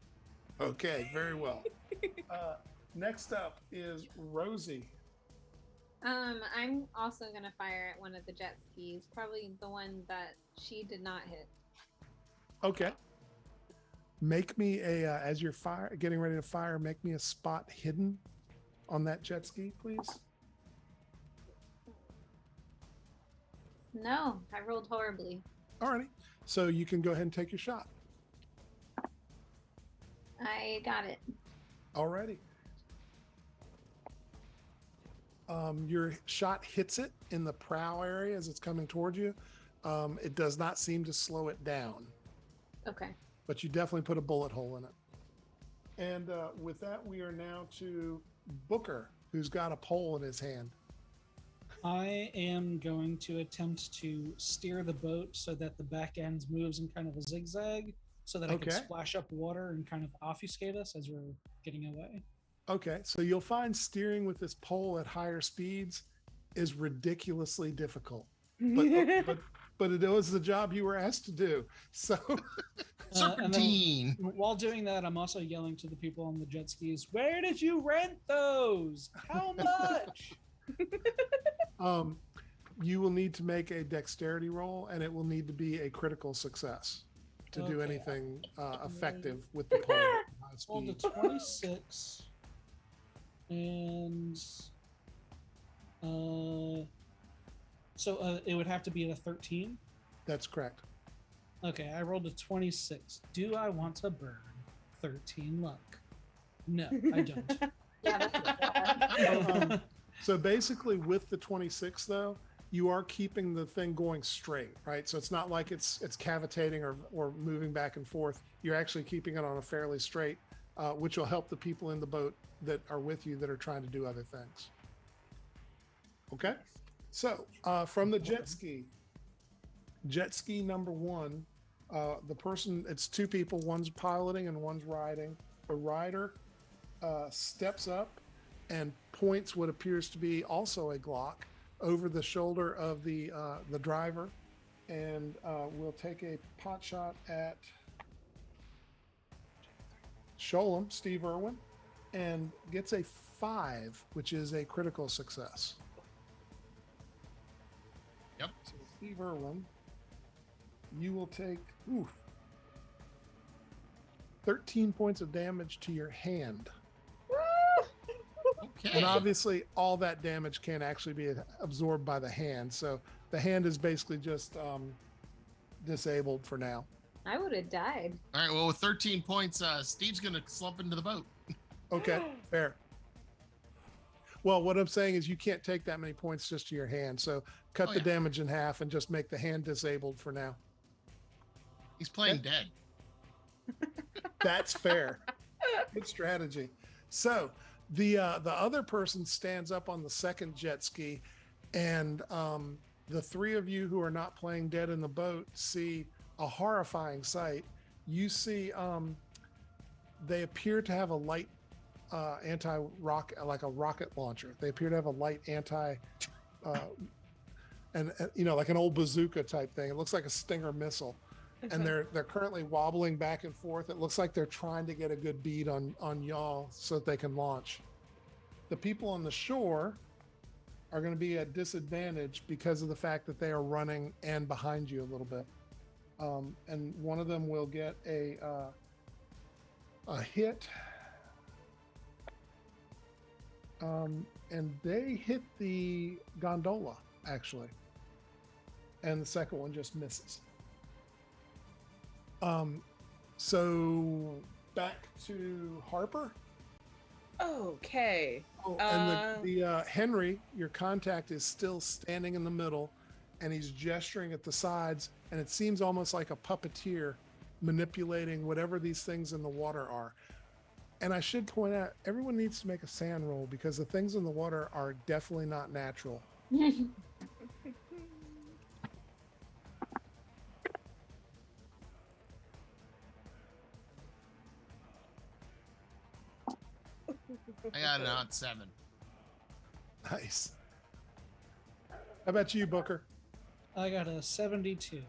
Okay, very well. Next up is Rosie. I'm also gonna fire at one of the jet skis, probably the one that she did not hit. Okay. Make me as you're getting ready to fire, make me a spot hidden on that jet ski, please. No, I rolled horribly. Alrighty. So you can go ahead and take your shot. I got it. Alrighty. Your shot hits it in the prow area as it's coming towards you. It does not seem to slow it down, Okay. but you definitely put a bullet hole in it. And with that, we are now to Booker, who's got a pole in his hand. I am going to attempt to steer the boat so that the back end moves in kind of a zigzag so that I can splash up water and kind of obfuscate us as we're getting away. Okay, so you'll find steering with this pole at higher speeds is ridiculously difficult. But it was the job you were asked to do. So Serpentine. While doing that, I'm also yelling to the people on the jet skis, "Where did you rent those? How much?" You will need to make a dexterity roll, and it will need to be a critical success to do anything effective with the pole. Rolled a 26, and so it would have to be at a 13. That's correct. Okay, I rolled a 26. Do I want to burn 13 luck? No, I don't. Yeah, that's So basically, with the 26, though, you are keeping the thing going straight, right? So it's not like it's cavitating or moving back and forth. You're actually keeping it on a fairly straight, which will help the people in the boat that are with you that are trying to do other things. Okay. So from the jet ski number one, the person, it's two people, one's piloting and one's riding. The rider steps up and points what appears to be also a Glock over the shoulder of the driver, and we'll take a pot shot at Sholem, Steve Irwin, and gets a 5, which is a critical success. Yep. So Steve Irwin, you will take 13 points of damage to your hand. Okay. And obviously all that damage can't actually be absorbed by the hand. So the hand is basically just disabled for now. I would have died. All right. Well, with 13 points, Steve's going to slump into the boat. Okay, fair. Well, what I'm saying is you can't take that many points just to your hand. So cut the damage in half and just make the hand disabled for now. He's playing dead. That's fair. Good strategy. So the other person stands up on the second jet ski, and the three of you who are not playing dead in the boat see a horrifying sight. You see they appear to have a light anti-rocket, like a rocket launcher. They appear to have a light anti and like an old bazooka type thing. It looks like a Stinger missile. And they're currently wobbling back and forth. It looks like they're trying to get a good bead on y'all so that they can launch. The people on the shore are going to be at disadvantage because of the fact that they are running and behind you a little bit. And one of them will get a hit. And they hit the gondola, actually. And the second one just misses. So back to Harper. Okay. Oh, and the Henry, your contact, is still standing in the middle, and he's gesturing at the sides, and it seems almost like a puppeteer manipulating whatever these things in the water are. And I should point out, everyone needs to make a sand roll because the things in the water are definitely not natural. I got an odd 7. Nice. How about you, Booker? I got a 72.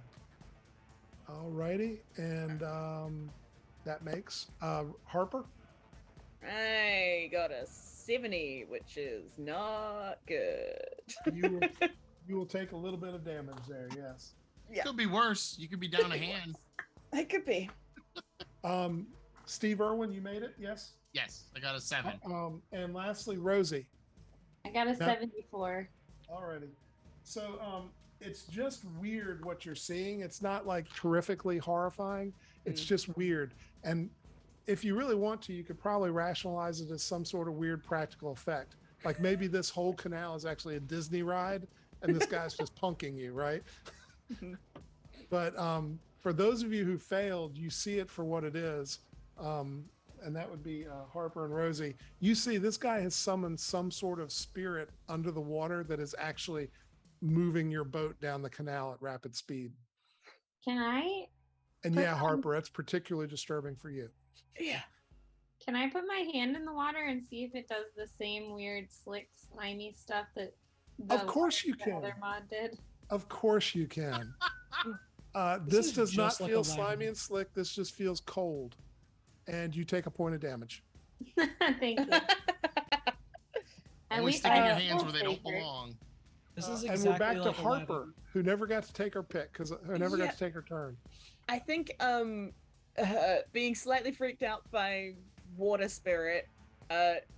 All righty. And that makes Harper? I got a 70, which is not good. You will take a little bit of damage there, yes. Yeah. Could be worse. You could be down a hand. It could be. Steve Irwin, you made it, yes? Yes, I got a 7. And lastly, Rosie. I got a 74. Alrighty. So it's just weird what you're seeing. It's not like terrifically horrifying. It's just weird. And if you really want to, you could probably rationalize it as some sort of weird practical effect. Like maybe this whole canal is actually a Disney ride and this guy's just punking you, right? But for those of you who failed, you see it for what it is. And that would be Harper and Rosie. You see this guy has summoned some sort of spirit under the water that is actually moving your boat down the canal at rapid speed. Can I? And yeah, Harper, that's particularly disturbing for you. Yeah. Can I put my hand in the water and see if it does the same weird, slick, slimy stuff that Of course you the can. other mod did? Of course you can. This does not just like feel a slimy lemon. and slick. This just feels cold. And you take a point of damage. Thank you. At Always least stick in I your have hands full where they don't favor. belong. This is And exactly we're back like to a Harper, lemon. who never got to take her pick who never Yeah. got to take her turn. I think being slightly freaked out by water spirit,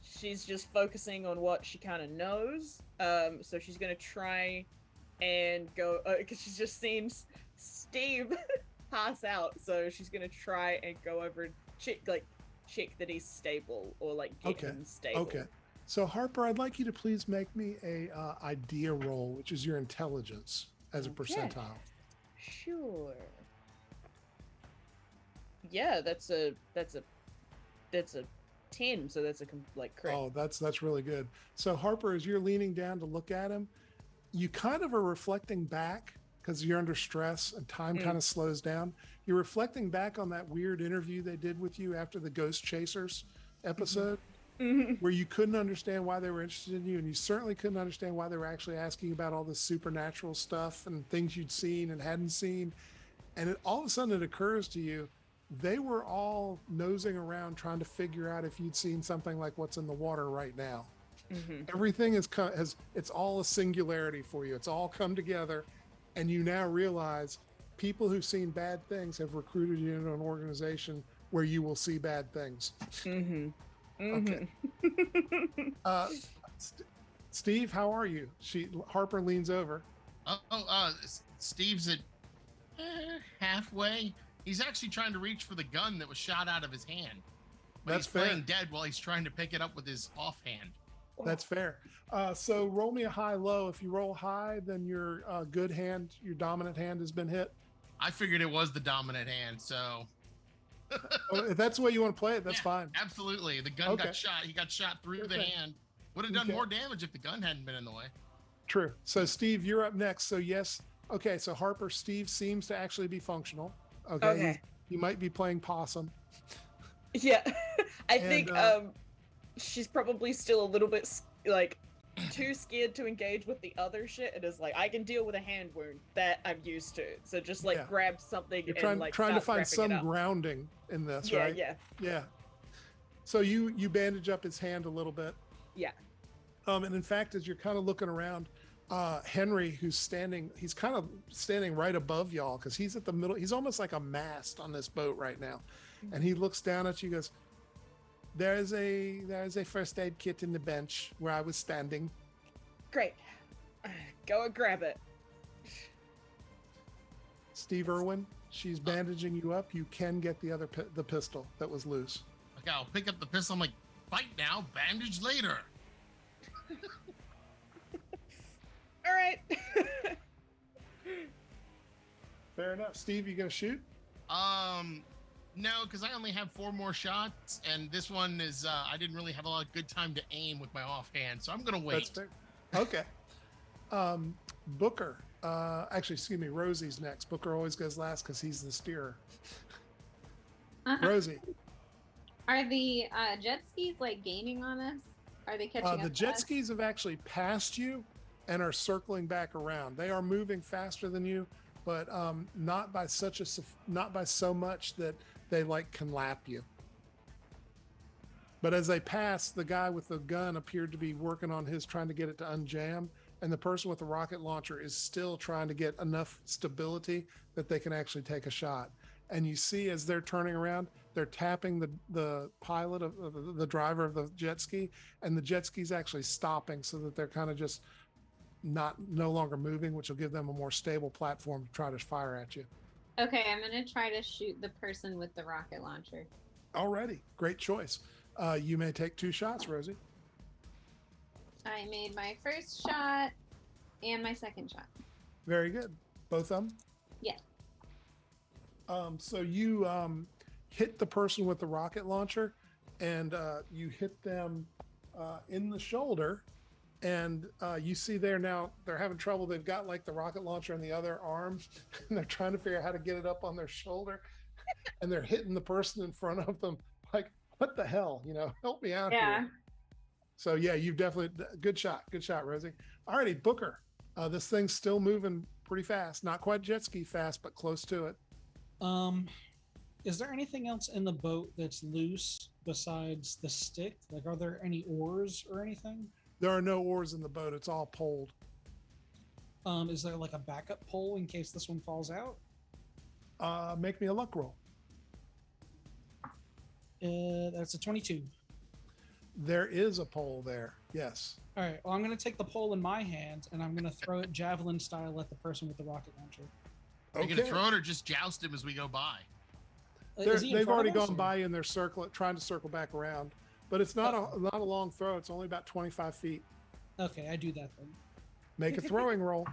she's just focusing on what she kind of knows. So she's gonna try and go because she just seems Steve pass out. So she's gonna try and go over and check that he's stable or get him stable. Okay. So Harper, I'd like you to please make me a idea roll, which is your intelligence as a Okay. percentile. Sure. Yeah, that's a 10, so that's a crit. Oh, that's really good. So Harper, as you're leaning down to look at him, you kind of are reflecting back because you're under stress and time kind of slows down. You're reflecting back on that weird interview they did with you after the Ghost Chasers episode, where you couldn't understand why they were interested in you, and you certainly couldn't understand why they were actually asking about all this supernatural stuff and things you'd seen and hadn't seen. And all of a sudden it occurs to you, they were all nosing around trying to figure out if you'd seen something like what's in the water right now. Everything it's all a singularity for you. It's all come together, and you now realize people who've seen bad things have recruited you into an organization where you will see bad things. Okay. Steve, how are you? Harper leans over. Steve's at halfway. He's actually trying to reach for the gun that was shot out of his hand. But That's he's fair. playing dead while he's trying to pick it up with his offhand. That's fair. So roll me a high-low. If you roll high, then your good hand, your dominant hand has been hit. I figured it was the dominant hand, so... If that's the way you want to play it, that's fine. Absolutely. The gun got shot. He got shot through the hand. Would have done more damage if the gun hadn't been in the way. True. So Steve, you're up next. So yes. Okay. So Harper, Steve seems to actually be functional. Okay. He might be playing possum. Yeah. I think she's probably still a little bit too scared to engage with the other shit. It is I can deal with a hand wound that I'm used to. So just grab something. You're and trying to find some grounding in this, right? Yeah. So you bandage up his hand a little bit. Yeah. And in fact, as you're kind of looking around, Henry, he's kind of standing right above y'all because he's at the middle. He's almost like a mast on this boat right now. And he looks down at you, goes, There's a first aid kit in the bench where I was standing. Great. Go and grab it. Steve Irwin, she's bandaging you up. You can get the pistol that was loose. Okay, I'll pick up the pistol. I'm like, fight now, bandage later. All right. Fair enough. Steve, you gonna shoot? No, because I only have 4 more shots, and this one is I didn't really have a lot of good time to aim with my offhand, so I'm gonna wait. That's fair. Okay. Booker. Actually, excuse me. Rosie's next. Booker always goes last because he's the steerer. Rosie. Are the jet skis gaining on us? Are they catching up? The jet skis have actually passed you and are circling back around. They are moving faster than you, but not by so much that they can lap you. But as they pass, the guy with the gun appeared to be working on trying to get it to unjam, and the person with the rocket launcher is still trying to get enough stability that they can actually take a shot. And you see as they're turning around, they're tapping the pilot of the driver of the jet ski, and the jet ski's actually stopping so that they're kind of just no longer moving, which will give them a more stable platform to try to fire at you. Okay, I'm gonna try to shoot the person with the rocket launcher. Alrighty, great choice. You may take 2 shots, Rosie. I made my first shot and my second shot. Very good. Both of them? Yes. So you hit the person with the rocket launcher, and you hit them in the shoulder, and you see they're having trouble. They've got the rocket launcher in the other arm, and they're trying to figure out how to get it up on their shoulder, and they're hitting the person in front of them what the hell, help me out here. So yeah, you've definitely good shot, Rosie. Alrighty, Booker. This thing's still moving pretty fast, not quite jet ski fast, but close to it. Is there anything else in the boat that's loose besides the stick? Are there any oars or anything? There are no oars in the boat. It's all poled. Is there a backup pole in case this one falls out? Make me a luck roll. That's a 22. There is a pole there. Yes. All right. Well, I'm going to take the pole in my hand and I'm going to throw it javelin style at the person with the rocket launcher. Are you going to throw it or just joust him as we go by? They've already gone by and they're trying to circle back around, but it's not a long throw. It's only about 25 feet. Okay, I do that then. Make a throwing roll.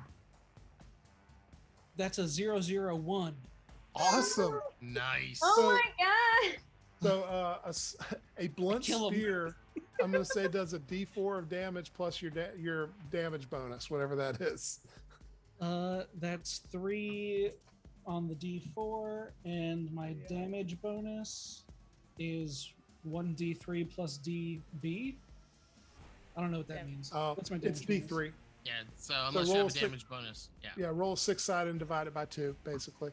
That's a 001. Awesome. Nice. Oh my god. So a blunt kill 'em. spear, I'm going to say does a D4 of damage plus your damage bonus, whatever that is. That's 3 on the D4, and my damage bonus is 1d3 plus DB. I don't know what that means. What's my damage It's D3. bonus? Yeah, so unless you roll have a damage bonus. Yeah. Yeah, roll a 6-sided and divide it by 2, basically.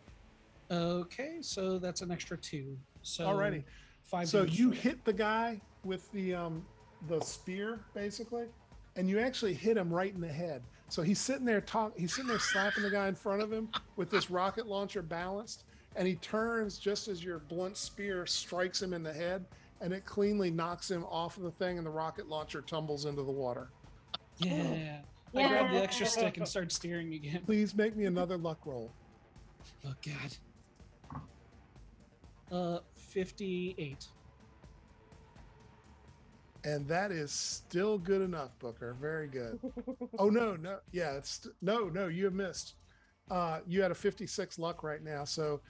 Okay, so that's an extra 2. So Alrighty. 5 So damage you total. hit the guy with the spear, basically, and you actually hit him right in the head. So he's sitting there slapping the guy in front of him with this rocket launcher balanced, and he turns just as your blunt spear strikes him in the head, and it cleanly knocks him off of the thing, and the rocket launcher tumbles into the water. Yeah. I grabbed the extra stick and started steering again. Please make me another luck roll. Oh God. 58. And that is still good enough, Booker. Very good. Oh no, yeah, no, you have missed. You had a 56 luck right now, so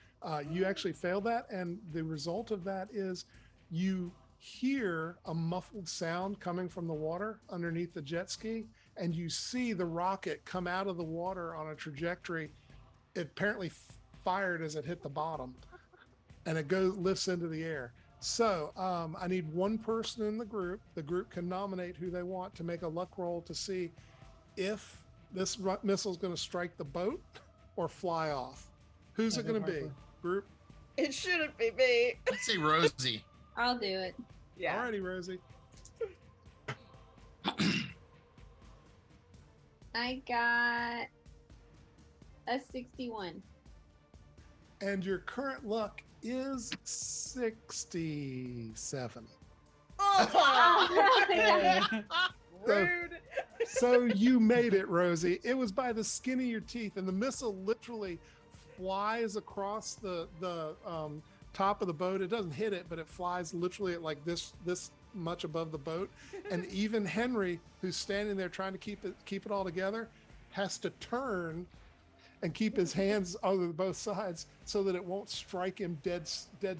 you actually failed that, and the result of that is you hear a muffled sound coming from the water underneath the jet ski, and you see the rocket come out of the water on a trajectory. It apparently fired as it hit the bottom, and it lifts into the air. So I need one person in the group. The group can nominate who they want to make a luck roll to see if this missile is going to strike the boat or fly off. Who's it going to be? Group? It shouldn't be me. Let's say Rosie. I'll do it. Yeah. Alrighty, Rosie. I got a 61. And your current luck is 67. Oh, So- rude. So you made it, Rosie. It was by the skin of your teeth, and the missile literally flies across the top of the boat. It doesn't hit it, but it flies literally at like this much above the boat. And even Henry, who's standing there trying to keep it all together, has to turn and keep his hands on both sides so that it won't strike him dead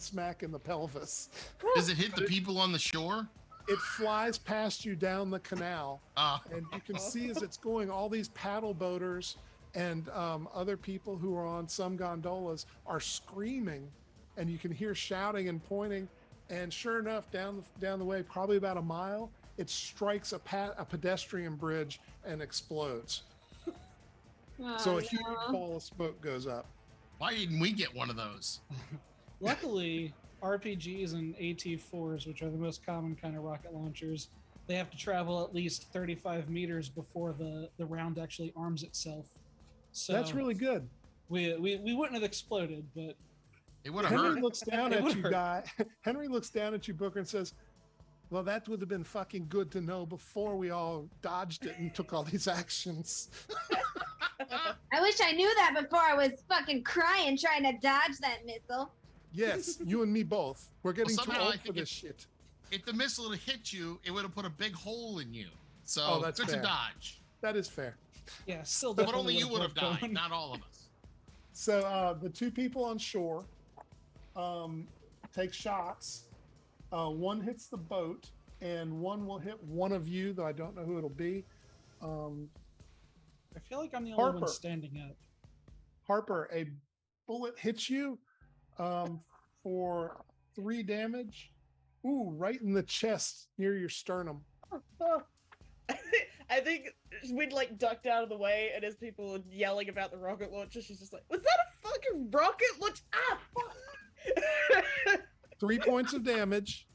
smack in the pelvis. Does it hit the people on the shore? It flies past you down the canal, and you can see as it's going, all these paddle boaters and other people who are on some gondolas are screaming, and you can hear shouting and pointing. And sure enough, down the way, probably about a mile, it strikes a pedestrian bridge and explodes. So a huge ball of smoke goes up. Why didn't we get one of those? Luckily, RPGs and AT-4s, which are the most common kind of rocket launchers, they have to travel at least 35 meters before the round actually arms itself. So That's really good. we wouldn't have exploded, but It would have Henry hurt. looks down It at would you, hurt. guy. Henry looks down at you, Booker, and says, "Well, that would have been fucking good to know before we all dodged it and took all these actions." I wish I knew that before I was fucking crying trying to dodge that missile. Yes, you and me both. We're getting too somehow I old for think this shit. If the missile had hit you, it would have put a big hole in you. So Oh, that's good fair. to dodge. That is fair. yeah, still But definitely only you would have worked died, on. not all of us. So the two people on shore take shots. One hits the boat, and one will hit one of you, though I don't know who it'll be. I feel like I'm the only Harper. one standing up. Harper, a bullet hits you for 3 damage. Ooh, right in the chest near your sternum. I think we'd like ducked out of the way, and as people were yelling about the rocket launcher, she's just like, "Was that a fucking rocket launch?" Ah, fuck! 3 points of damage.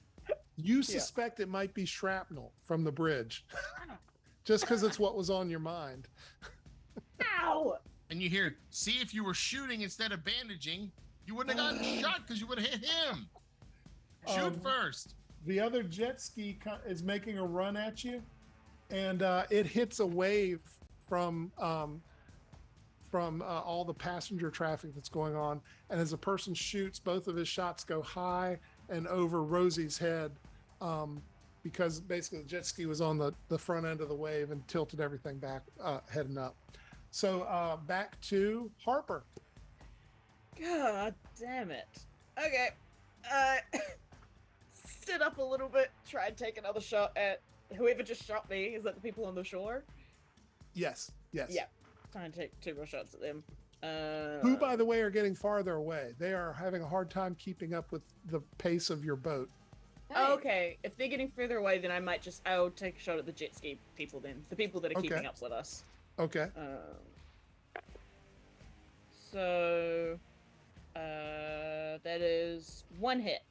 You suspect it might be shrapnel from the bridge, just because it's what was on your mind. Ow! And you hear, see, if you were shooting instead of bandaging, you wouldn't have gotten shot because you would have hit him. Shoot first. The other jet ski is making a run at you, and it hits a wave from all the passenger traffic that's going on. And as a person shoots, both of his shots go high and over Rosie's head, because basically the jet ski was on the front end of the wave and tilted everything back, heading up. So back to Harper. God damn it. Okay. up a little bit, try and take another shot at whoever just shot me. Is that the people on the shore? Yes. Yeah. Try and take 2 more shots at them. Who, by the way, are getting farther away. They are having a hard time keeping up with the pace of your boat. Oh, okay. If they're getting further away, then I'll take a shot at the jet ski people then. The people that are keeping up with us. Okay. So, that is 1 hit.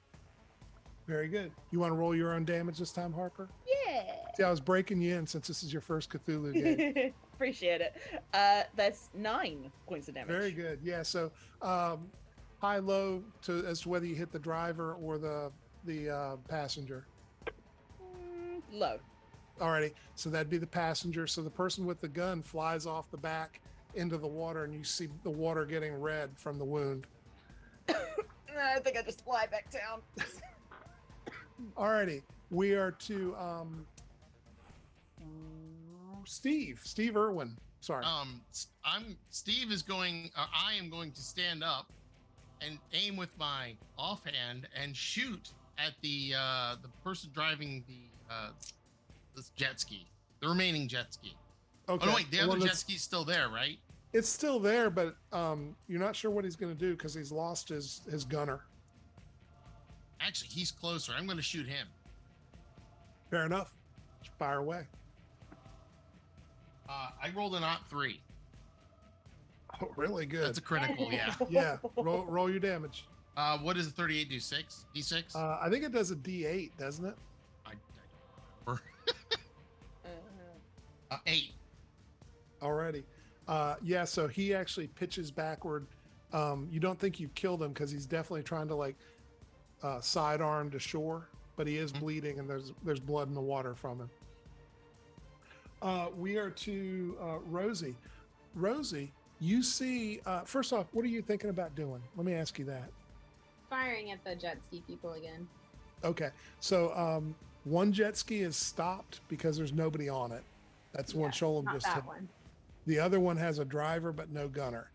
Very good. You want to roll your own damage this time, Harper? Yeah. See, I was breaking you in since this is your first Cthulhu game. Appreciate it. That's 9 points of damage. Very good. Yeah. So, high, low as to whether you hit the driver or the passenger. Low. Alrighty. So that'd be the passenger. So the person with the gun flies off the back into the water, and you see the water getting red from the wound. I think I just fly back down. Alrighty. We are to Steve Irwin. Sorry. Steve is going. I am going to stand up and aim with my offhand and shoot at the person driving this jet ski, the remaining jet ski. Okay. Oh no, wait, the other jet ski's still there, right? It's still there, but you're not sure what he's going to do because he's lost his gunner. Actually, he's closer. I'm going to shoot him. Fair enough. Fire away. I rolled an +3. Oh, really good. That's a critical, yeah. Yeah. Roll your damage. What does a 38 do? D6? I think it does a D8, doesn't it? I don't remember. 8. Alrighty. Yeah, so he actually pitches backward. You don't think you've killed him because he's definitely trying to sidearm to shore, but he is bleeding and there's blood in the water from him. We are to Rosie. Rosie, you see, first off, what are you thinking about doing? Let me ask you that. Firing at the jet ski people again. Okay, so one jet ski is stopped because there's nobody on it. That's one Sholem just hit. One. The other one has a driver but no gunner.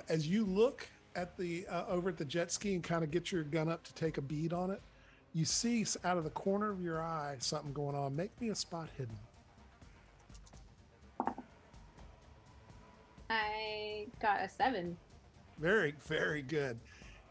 As you look at the over at the jet ski and kind of get your gun up to take a bead on it, you see out of the corner of your eye something going on. Make me a spot hidden. I got a 7. Very, very good.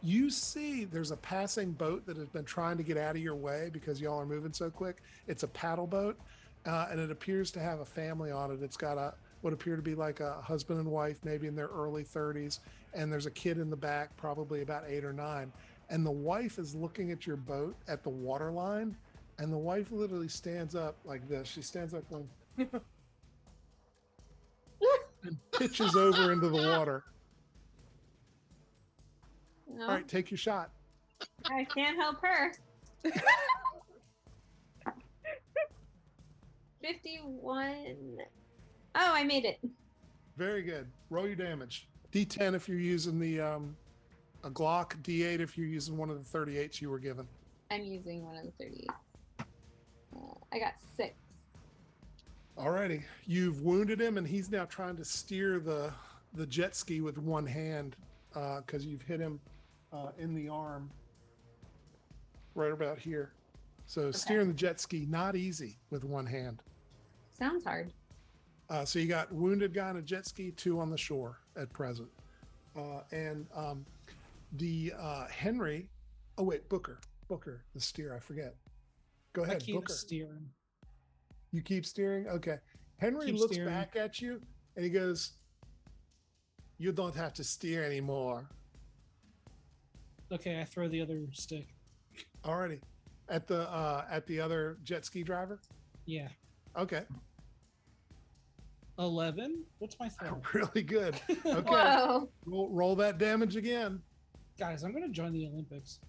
You see there's a passing boat that has been trying to get out of your way because y'all are moving so quick. It's a paddle boat, and it appears to have a family on it. It's got what appear to be like a husband and wife, maybe in their early 30s, and there's a kid in the back, probably about 8 or 9. And the wife is looking at your boat at the water line, and the wife literally stands up like this. She stands up going and pitches over into the water. No, All right, take your shot. I can't help her. 51. Oh, I made it. Very good. Roll your damage. D10 if you're using the a Glock. D8 if you're using one of the 38s you were given. I'm using one of the 38. I got 6. Alrighty. You've wounded him, and he's now trying to steer the jet ski with one hand because you've hit him in the arm right about here. So steering the jet ski, not easy with one hand. Sounds hard. So you got wounded guy on a jet ski, 2 on the shore at present. And the Henry, oh wait, Booker, the steer, I forget. Go ahead, I keep Booker. steering. You keep steering? Okay. Henry Keep looks steering. back at you and he goes, "You don't have to steer anymore." Okay, I throw the other stick. Alrighty. At the other jet ski driver? Yeah. Okay. 11. What's my throw? Really good. Okay. Whoa. Roll that damage again. Guys, I'm going to join the Olympics.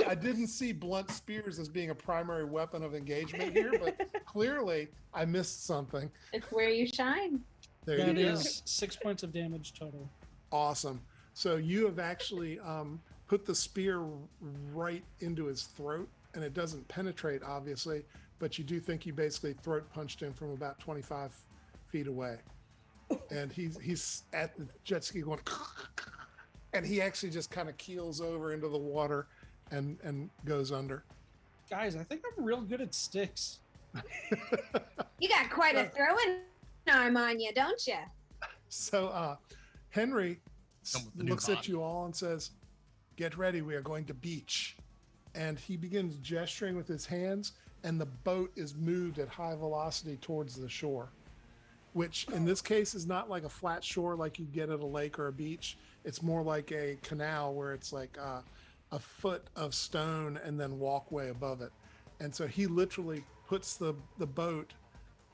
I didn't see blunt spears as being a primary weapon of engagement here, but clearly I missed something. It's where you shine. There That you go. is 6 points of damage total. Awesome. So you have actually put the spear right into his throat, and it doesn't penetrate, obviously, but you do think you basically throat punched him from about 25 feet away. And he's at the jet ski going, and he actually just kind of keels over into the water and goes under. Guys, I think I'm real good at sticks. You got quite a throwing arm on you, don't you? So Henry Come with the new looks at body. you all and says, "Get ready, we are going to beach." And he begins gesturing with his hands, and the boat is moved at high velocity towards the shore, which in this case is not like a flat shore like you get at a lake or a beach. It's more like a canal where it's like a foot of stone and then walkway above it. And so he literally puts the boat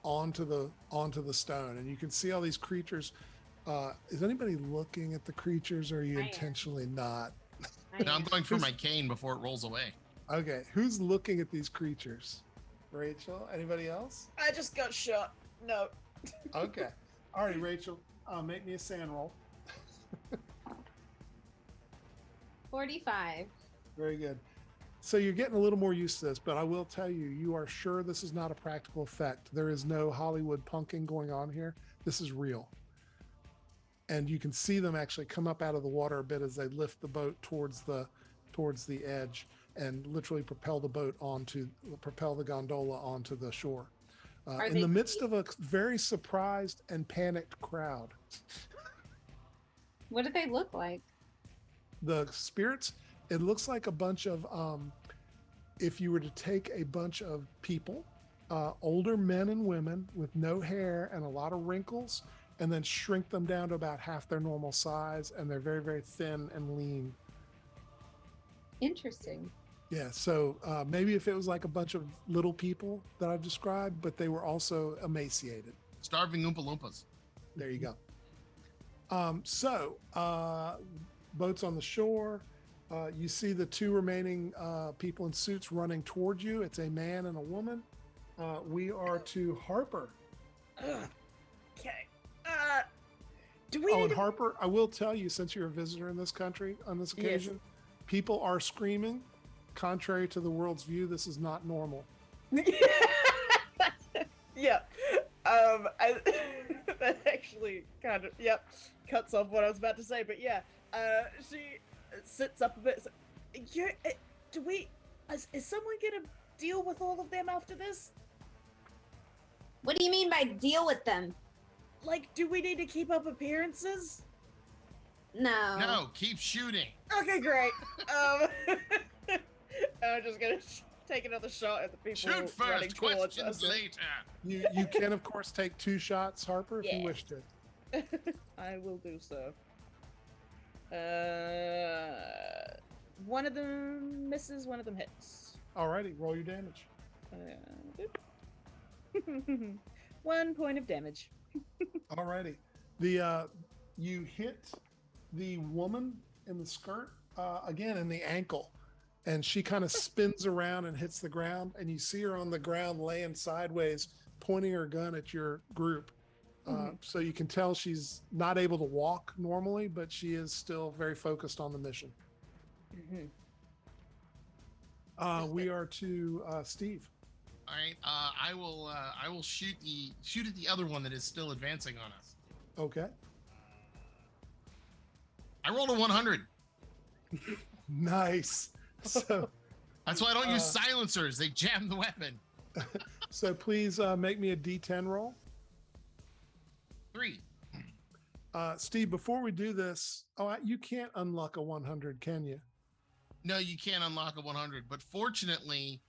onto the stone, and you can see all these creatures. Is anybody looking at the creatures, or are you I am. intentionally not? And I'm going for my cane before it rolls away. Okay, who's looking at these creatures? Rachel? Anybody else? I just got shot. No. Okay. All right, Rachel, make me a sand roll. 45. Very good. So you're getting a little more used to this, but I will tell you, you are sure this is not a practical effect. There is no Hollywood punking going on here. This is real. And you can see them actually come up out of the water a bit as they lift the boat towards the edge and literally propel the gondola onto the shore. In the midst of a very surprised and panicked crowd. What do they look like? The spirits, it looks like a bunch of, if you were to take a bunch of people, older men and women with no hair and a lot of wrinkles, and then shrink them down to about half their normal size, and they're very, very thin and lean. Interesting. Yeah, so maybe if it was like a bunch of little people that I've described, but they were also emaciated. Starving Oompa Loompas. There you go. Boats on the shore. You see the two remaining people in suits running towards you. It's a man and a woman. We are to Harper. Okay. Do we Oh, need and to... Harper, I will tell you, since you're a visitor in this country on this Yes. occasion, people are screaming. Contrary to the world's view, this is not normal. Yeah. That actually kind of, yep, cuts off what I was about to say, but yeah. She sits up a bit. So, is someone gonna deal with all of them after this? What do you mean by deal with them? Like, do we need to keep up appearances? No. No, keep shooting. Okay, great. I'm just gonna take another shot at the people Shoot running first, towards questions us. later. You can, of course, take 2 shots, Harper, if you Yeah. wish to. I will do so. One of them misses, one of them hits. Alrighty, roll your damage. Boop. 1 point of damage. Alrighty. You hit the woman in the skirt, again in the ankle, and she kind of spins around and hits the ground, and you see her on the ground laying sideways, pointing her gun at your group. So you can tell she's not able to walk normally, but she is still very focused on the mission. We are to Steve. All right. I will shoot at the other one that is still advancing on us. Okay. I rolled a 100. Nice. So That's why I don't use silencers. They jam the weapon. so please make me a D10 roll. 3. Steve, before we do this, you can't unlock a 100, can you? No, you can't unlock a 100, but fortunately,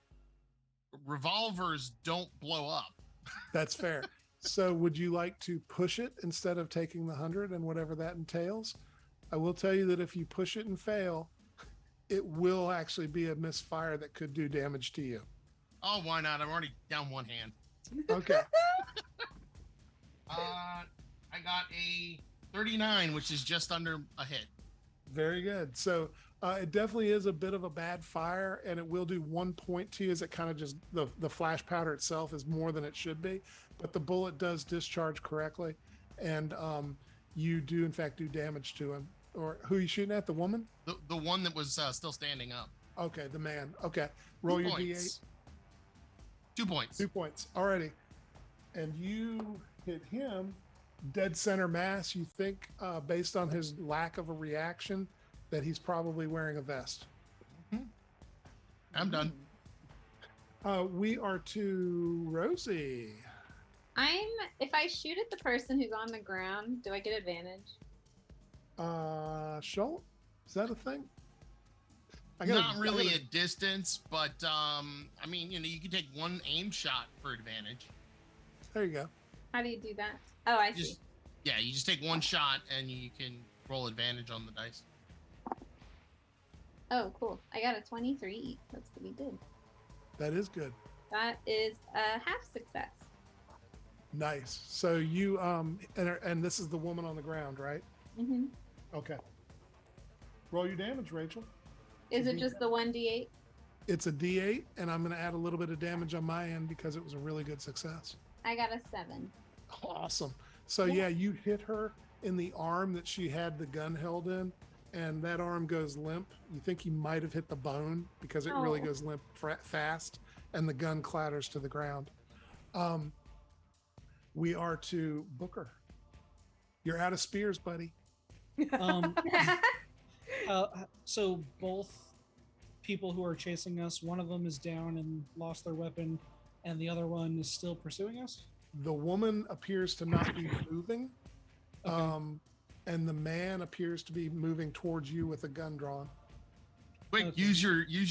revolvers don't blow up. That's fair. So would you like to push it instead of taking the 100 and whatever that entails? I will tell you that if you push it and fail, it will actually be a misfire that could do damage to you. Oh, why not? I'm already down one hand. Okay. I got a 39, which is just under a hit. Very good. So it definitely is a bit of a bad fire, and it will do 1 point to you as it kind of just, the flash powder itself is more than it should be, but the bullet does discharge correctly, and you do in fact do damage to him. Or who are you shooting at? The woman? The one that was still standing up. Okay, the man. Okay. Roll your D8. 2 points. 2 points. Alrighty. And you hit him dead center mass. You think, based on his lack of a reaction, that he's probably wearing a vest. I'm done. We are to Rosie. If I shoot at the person who's on the ground, do I get advantage? Schultz, is that a thing? Not really a distance, but I mean, you can take one aim shot for advantage. There you go. How do you do that? Oh, I see. You just take one shot and you can roll advantage on the dice. Oh, cool. I got a 23. That's pretty good. That is good. That is a half success. Nice. So you and this is the woman on the ground, right? Mm-hmm. Okay. Roll your damage, Rachel. Is it just the 1d8? It's a D8, and I'm going to add a little bit of damage on my end because it was a really good success. I got a 7. Awesome. So yeah, you hit her in the arm that she had the gun held in, and that arm goes limp. You think you might have hit the bone because it really goes limp fast, and the gun clatters to the ground. We are to Booker. You're out of spears, buddy. So both people who are chasing us, one of them is down and lost their weapon, and the other one is still pursuing us? The woman appears to not be moving, Okay. and the man appears to be moving towards you with a gun drawn. Quick, Okay. use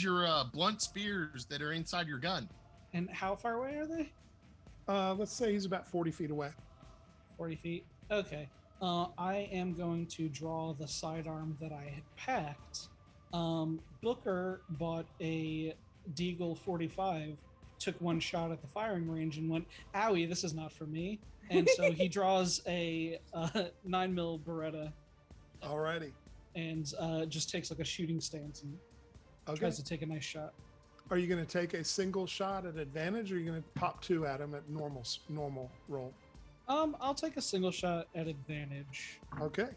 your blunt spears that are inside your gun. And how far away are they? Let's say he's about 40 feet away. 40 feet. Okay. I am going to draw the sidearm that I had packed. Booker bought a Deagle 45, took one shot at the firing range and went, "Owie, this is not for me." And so he draws a 9mm Beretta Alrighty. and just takes like a shooting stance and Okay. tries to take a nice shot. Are you going to take a single shot at advantage, or are you going to pop 2 at him at normal roll? I'll take a single shot at advantage, Okay.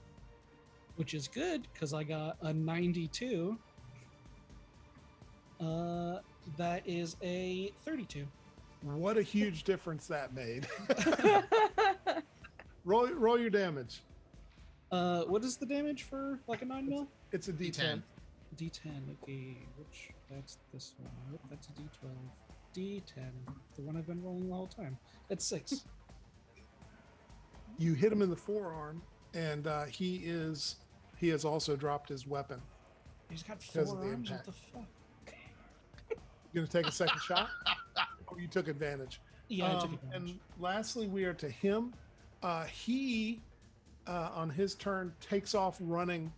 which is good because I got a 92. That is a 32. What a huge difference that made. roll your damage. What is the damage for like a 9mm? It's a D10. D10. Okay, that's this one. Nope, that's a D12. D10, the one I've been rolling the whole time. That's 6. You hit him in the forearm, and he has also dropped his weapon. He's got Because 4 of the arms. What impact. the fuck? You going to take a second shot? Or you took advantage? Yeah, I took advantage. And lastly, we are to him. He, on his turn, takes off running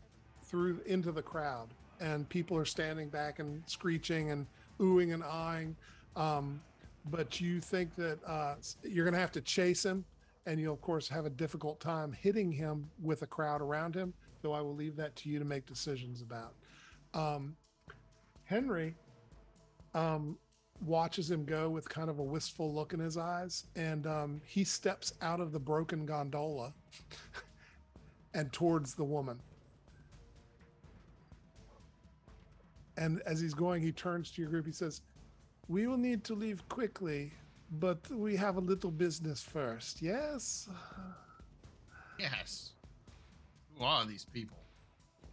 into the crowd, and people are standing back and screeching and oohing and eyeing. But you think that you're going to have to chase him, and you'll, of course, have a difficult time hitting him with a crowd around him, though I will leave that to you to make decisions about. Henry watches him go with kind of a wistful look in his eyes, and he steps out of the broken gondola and towards the woman. And as he's going, he turns to your group. He says, "We will need to leave quickly, but we have a little business first. Yes?" Yes. Who are these people?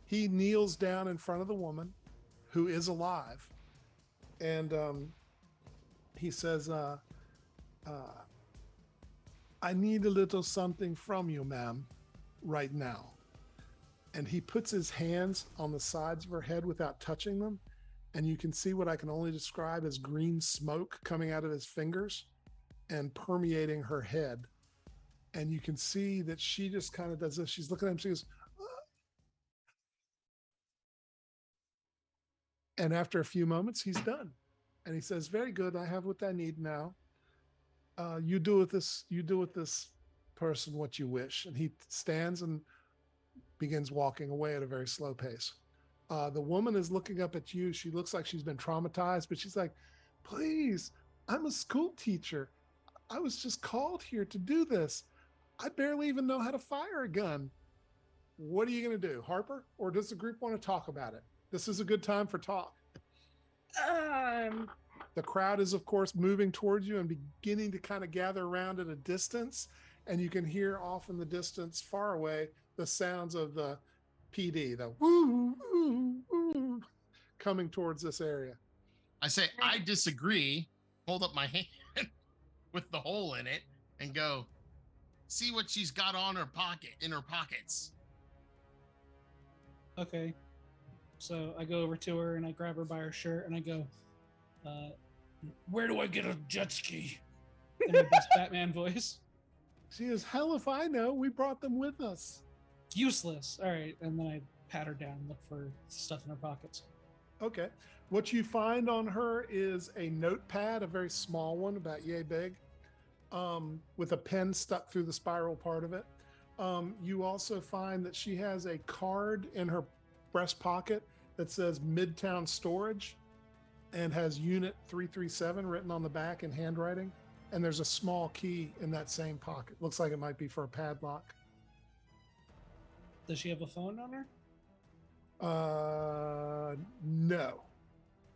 He kneels down in front of the woman, who is alive, and he says, "I need a little something from you, ma'am, right now." And he puts his hands on the sides of her head without touching them, and you can see what I can only describe as green smoke coming out of his fingers and permeating her head. And you can see that she just kind of does this. She's looking at him. She goes, and after a few moments, he's done. And he says, "Very good. I have what I need now. You do with this person what you wish." And he stands and begins walking away at a very slow pace. The woman is looking up at you. She looks like she's been traumatized, but she's like, "Please, I'm a school teacher. I was just called here to do this. I barely even know how to fire a gun. What are you going to do, Harper? Or does the group want to talk about it? This is a good time for talk." The crowd is, of course, moving towards you and beginning to kind of gather around at a distance. And you can hear off in the distance, far away, the sounds of the PD, the woo, woo, woo, coming towards this area. I say, I disagree. Hold up my hand with the hole in it and go, see what she's got on her in her pockets. Okay. So I go over to her and I grab her by her shirt and I go, where do I get a jet ski? In my best Batman voice. She is, hell if I know. We brought them with us. Useless. All right. And then I pat her down and look for stuff in her pockets. Okay. What you find on her is a notepad, a very small one, about yay big, with a pen stuck through the spiral part of it. You also find that she has a card in her breast pocket that says Midtown Storage and has Unit 337 written on the back in handwriting. And there's a small key in that same pocket. Looks like it might be for a padlock. Does she have a phone on her? No.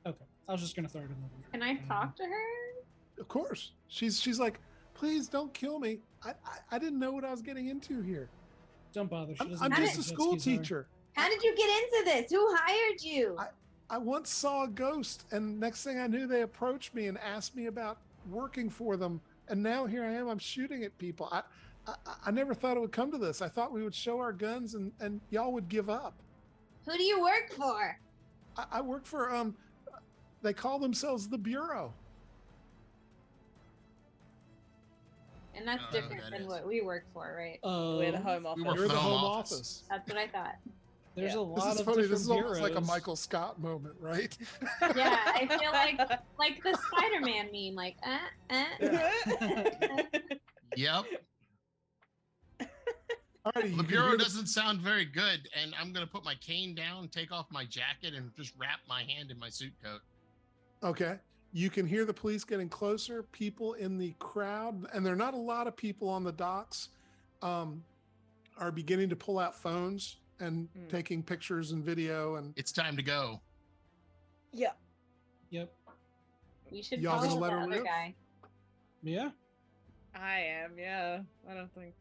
Okay. I was just going to throw it in the window. Can I talk to her? Of course. She's like, please don't kill me. I didn't know what I was getting into here. Don't bother. She doesn't I'm know just a what jet school skis are. teacher. How did you get into this? Who hired you? I once saw a ghost, and next thing I knew, they approached me and asked me about working for them. And now here I am. I'm shooting at people. I never thought it would come to this. I thought we would show our guns and y'all would give up. Who do you work for? I work for they call themselves the Bureau. And that's I don't know different who that than is. what we work for, right? We're the home We office. work You're the the home home office. That's what I thought. There's Yeah. a This lot is of funny. different This is almost like a bureaus. Michael Scott moment, right? Yeah, I feel like the Spider-Man meme, like Yep. All right, The bureau doesn't sound very good, and I'm gonna put my cane down, take off my jacket, and just wrap my hand in my suit coat. Okay. You can hear the police getting closer. People in the crowd, and there are not a lot of people on the docks, are beginning to pull out phones and taking pictures and video. And It's time to go. Yeah. Yep. we should Y'all gonna follow let the her other live? guy. Yeah. I am, yeah. I don't think.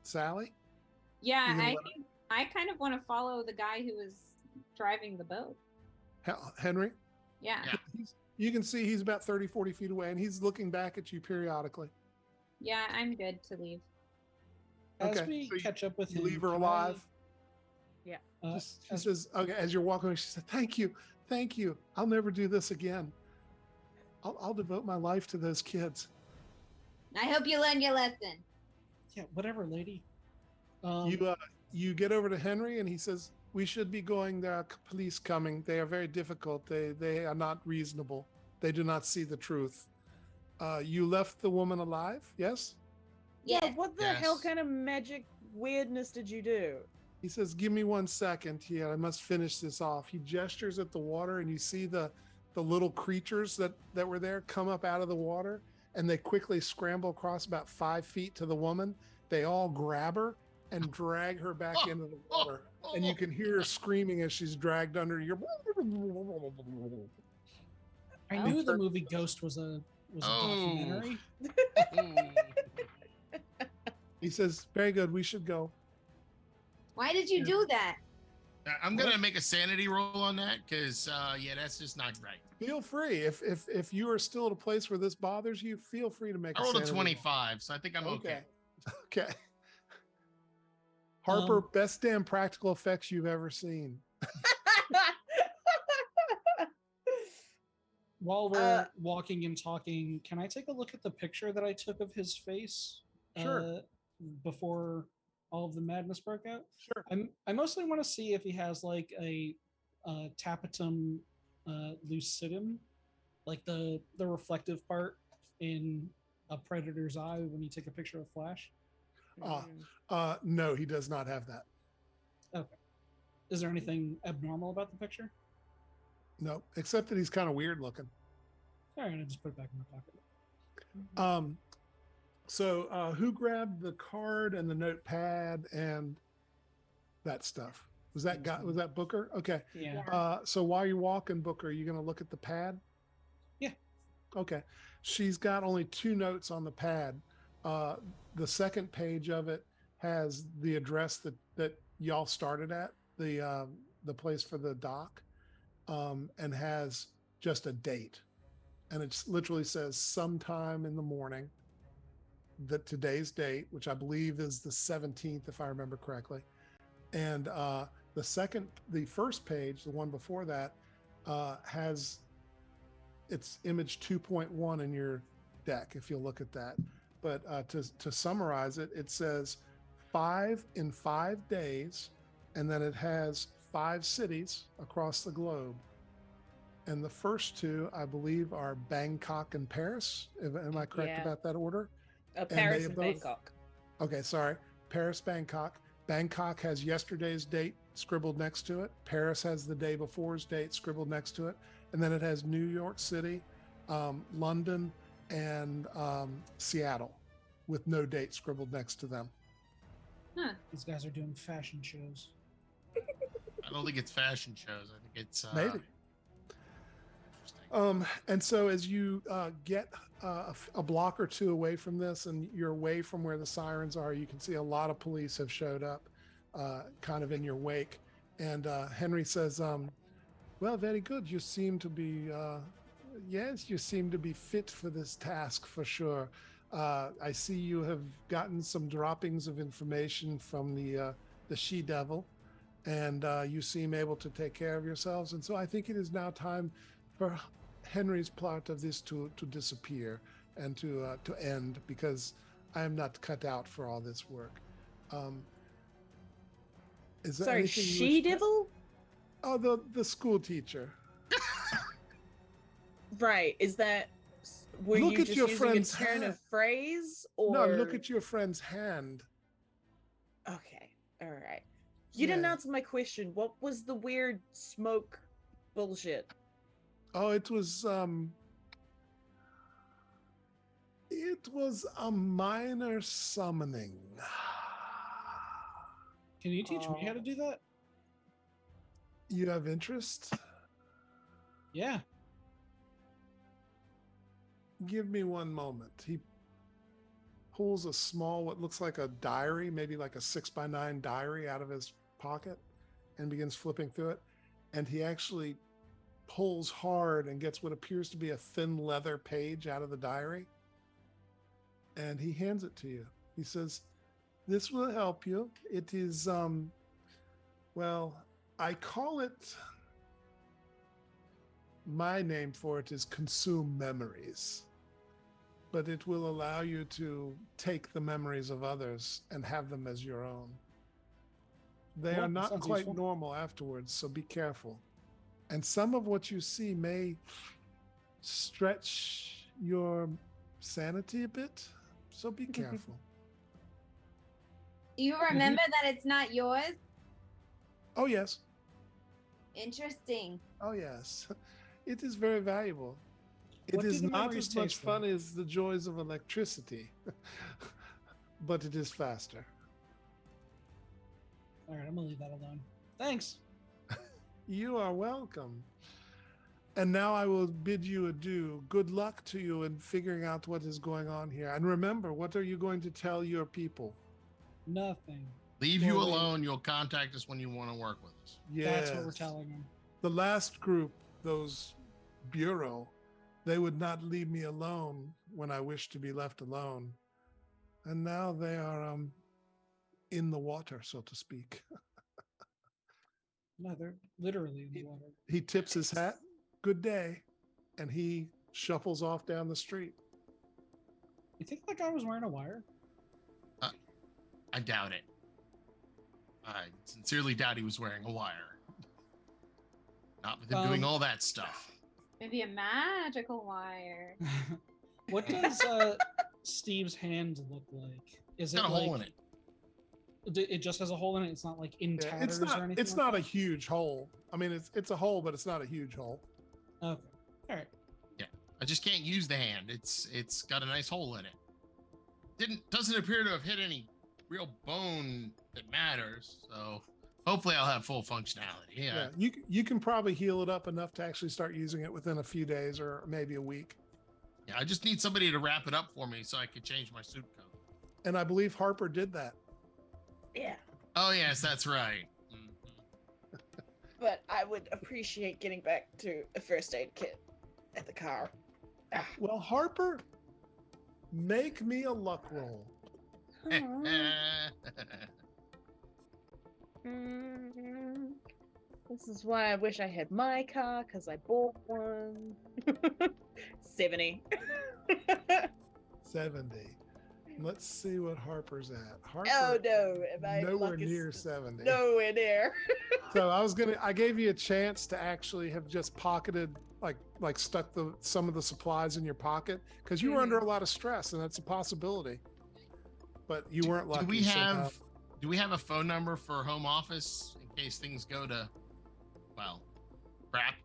Sally, Yeah, You gonna I let- think I kind of want to follow the guy who was driving the boat. Henry, Yeah. Yeah. you can see he's about 30, 40 feet away, and he's looking back at you periodically. Yeah, I'm good to leave. As Okay, we so catch up with You him, leave her can alive. I, She says, okay, as you're walking away, she said, thank you. I'll never do this again. I'll devote my life to those kids. I hope you learn your lesson. yeah, whatever, lady. You get over to Henry, and he says, we should be going. There are police coming. They are very difficult. They are not reasonable. They do not see the truth. You left the woman alive, yes? Yeah. Yes. What the hell Yes. kind of magic weirdness did you do? He says, give me 1 second here. I must finish this off. He gestures at the water, and you see the little creatures that were there come up out of the water, and they quickly scramble across about 5 feet to the woman. They all grab her and drag her back into the water. And you can hear her screaming as she's dragged under your. I knew the movie Ghost was a documentary. He says, very good. We should go. Why did you do that? I'm gonna make a sanity roll on that because that's just not right. Feel free. If you are still at a place where this bothers you, feel free to make I rolled a sanity roll. 25, so I think I'm okay. Okay. Harper, best damn practical effects you've ever seen. While we're walking and talking, can I take a look at the picture that I took of his face? Sure. Before all of the madness broke out. Sure. I mostly want to see if he has like a tapetum lucidum, like the reflective part in a predator's eye when you take a picture of Flash. No, he does not have that. Okay. Is there anything abnormal about the picture? No, except that he's kind of weird looking. All right, I just put it back in my pocket. So who grabbed the card and the notepad and that stuff? Was that guy? Was that Booker? Okay. Yeah. So while you're walking, Booker, are you going to look at the pad? Yeah. Okay. She's got only 2 notes on the pad. The second page of it has the address that y'all started at, the place for the dock. and has just a date. And it literally says sometime in the morning, that today's date, which I believe is the 17th, if I remember correctly. And the first page, the one before that, has its image 2.1 in your deck, if you'll look at that. But to summarize it, it says 5 in 5 days, and then it has 5 cities across the globe. And the first 2, I believe, are Bangkok and Paris. Am I correct about that order? Paris and Bangkok. Okay, sorry. Paris, Bangkok. Bangkok has yesterday's date scribbled next to it. Paris has the day before's date scribbled next to it. And then it has New York City, London, and Seattle with no date scribbled next to them. Huh. These guys are doing fashion shows. I don't think it's fashion shows. I think it's maybe. And so as you get a block or 2 away from this, and you're away from where the sirens are, you can see a lot of police have showed up kind of in your wake. And Henry says, well, very good. You seem to be, yes, you seem to be fit for this task for sure. I see you have gotten some droppings of information from the she-devil, and you seem able to take care of yourselves. And so I think it is now time for Henry's part of this to disappear and to end, because I am not cut out for all this work. Is there Sorry, she-devil? Oh, the school teacher. Right. Is that... Were look you at just your using friend's a turn hand. of phrase? Or... No, look at your friend's hand. Okay. All right. You didn't answer my question. What was the weird smoke bullshit? Oh, it was a minor summoning. Can you teach me how to do that? You have interest? Yeah. Give me one moment. He pulls a small, what looks like a diary, maybe like a 6x9 diary out of his pocket, and begins flipping through it. And he actually pulls hard and gets what appears to be a thin leather page out of the diary. And he hands it to you. He says, this will help you. It is, well, I call it, my name for it is consume memories. But it will allow you to take the memories of others and have them as your own. They are not quite normal afterwards, so be careful. And some of what you see may stretch your sanity a bit, so be careful. You remember that it's not yours? Oh, yes. Interesting. Oh, yes. It is very valuable. It What is do the not memories as much taste fun like? as the joys of electricity, but it is faster. All right, I'm gonna leave that alone. Thanks. You are welcome. And now I will bid you adieu. Good luck to you in figuring out what is going on here. And remember, what are you going to tell your people? Nothing. Leave you alone. You'll contact us when you want to work with us. Yes. That's what we're telling them. The last group, those Bureau, they would not leave me alone when I wished to be left alone. And now they are in the water, so to speak. No, they're literally in the water. He tips his hat, good day, and he shuffles off down the street. You think that guy was wearing a wire? I doubt it. I sincerely doubt he was wearing a wire. Not with him doing all that stuff. Maybe a magical wire. What does Steve's hand look like? Is It's got a hole in it. It just has a hole in it. It's not like in tatters or anything. It's not a huge hole. I mean, it's a hole, but it's not a huge hole. Okay. All right. Yeah, I just can't use the hand. It's got a nice hole in it. Doesn't appear to have hit any real bone that matters. So hopefully I'll have full functionality. Yeah. You can probably heal it up enough to actually start using it within a few days or maybe a week. Yeah, I just need somebody to wrap it up for me so I can change my suit coat. And I believe Harper did that. Yeah. Oh yes, that's right. Mm-hmm. but I would appreciate getting back to a first aid kit at the car. Well, Harper, make me a luck roll. This is why I wish I had my car, because I bought one. 70. 70. Let's see what Harper's at. Harper, Oh no, my nowhere luck is near 70. nowhere near. So I gave you a chance to actually have just pocketed, like stuck some of the supplies in your pocket because you were under a lot of stress, and that's a possibility. But you weren't lucky. Do we have a phone number for home office in case things go to, well, crap?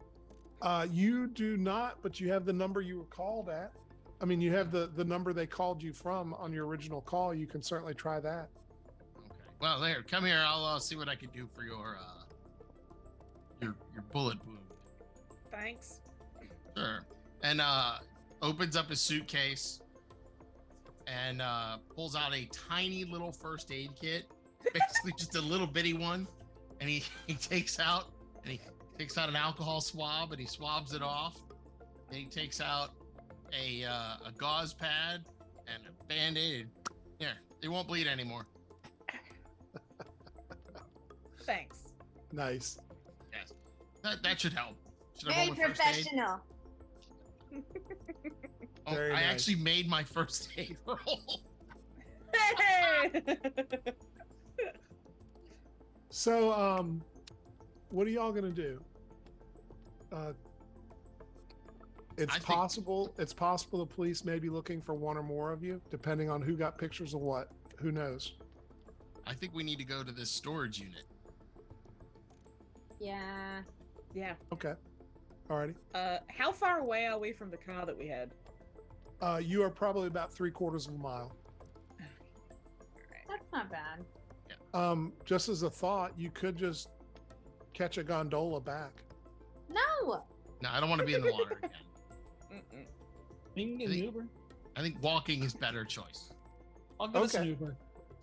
You do not, but you have the number you were called at. I mean, you have the number they called you from on your original call. You can certainly try that. Okay. Well, there, come here. I'll see what I can do for your bullet wound. Thanks. Sure. And opens up his suitcase and pulls out a tiny little first aid kit, basically just a little bitty one. And he takes out an alcohol swab and he swabs it off. And he takes out a gauze pad and a band-aid. Here, it won't bleed anymore. Thanks. Nice. Yes, that should help. Should I Very roll my first aid? professional. Oh, Very I nice. actually made my first aid roll. Hey! So, what are y'all gonna do? It's possible the police may be looking for one or more of you, depending on who got pictures of what. Who knows? I think we need to go to this storage unit. Yeah. Yeah. Okay. Alrighty. How far away are we from the car that we had? You are probably about 3/4 of a mile. That's not bad. Just as a thought, you could just catch a gondola back. No. No, I don't want to be in the water again. Mm-mm. We can get an Uber. I think walking is better choice. I'll get us an Okay. Uber.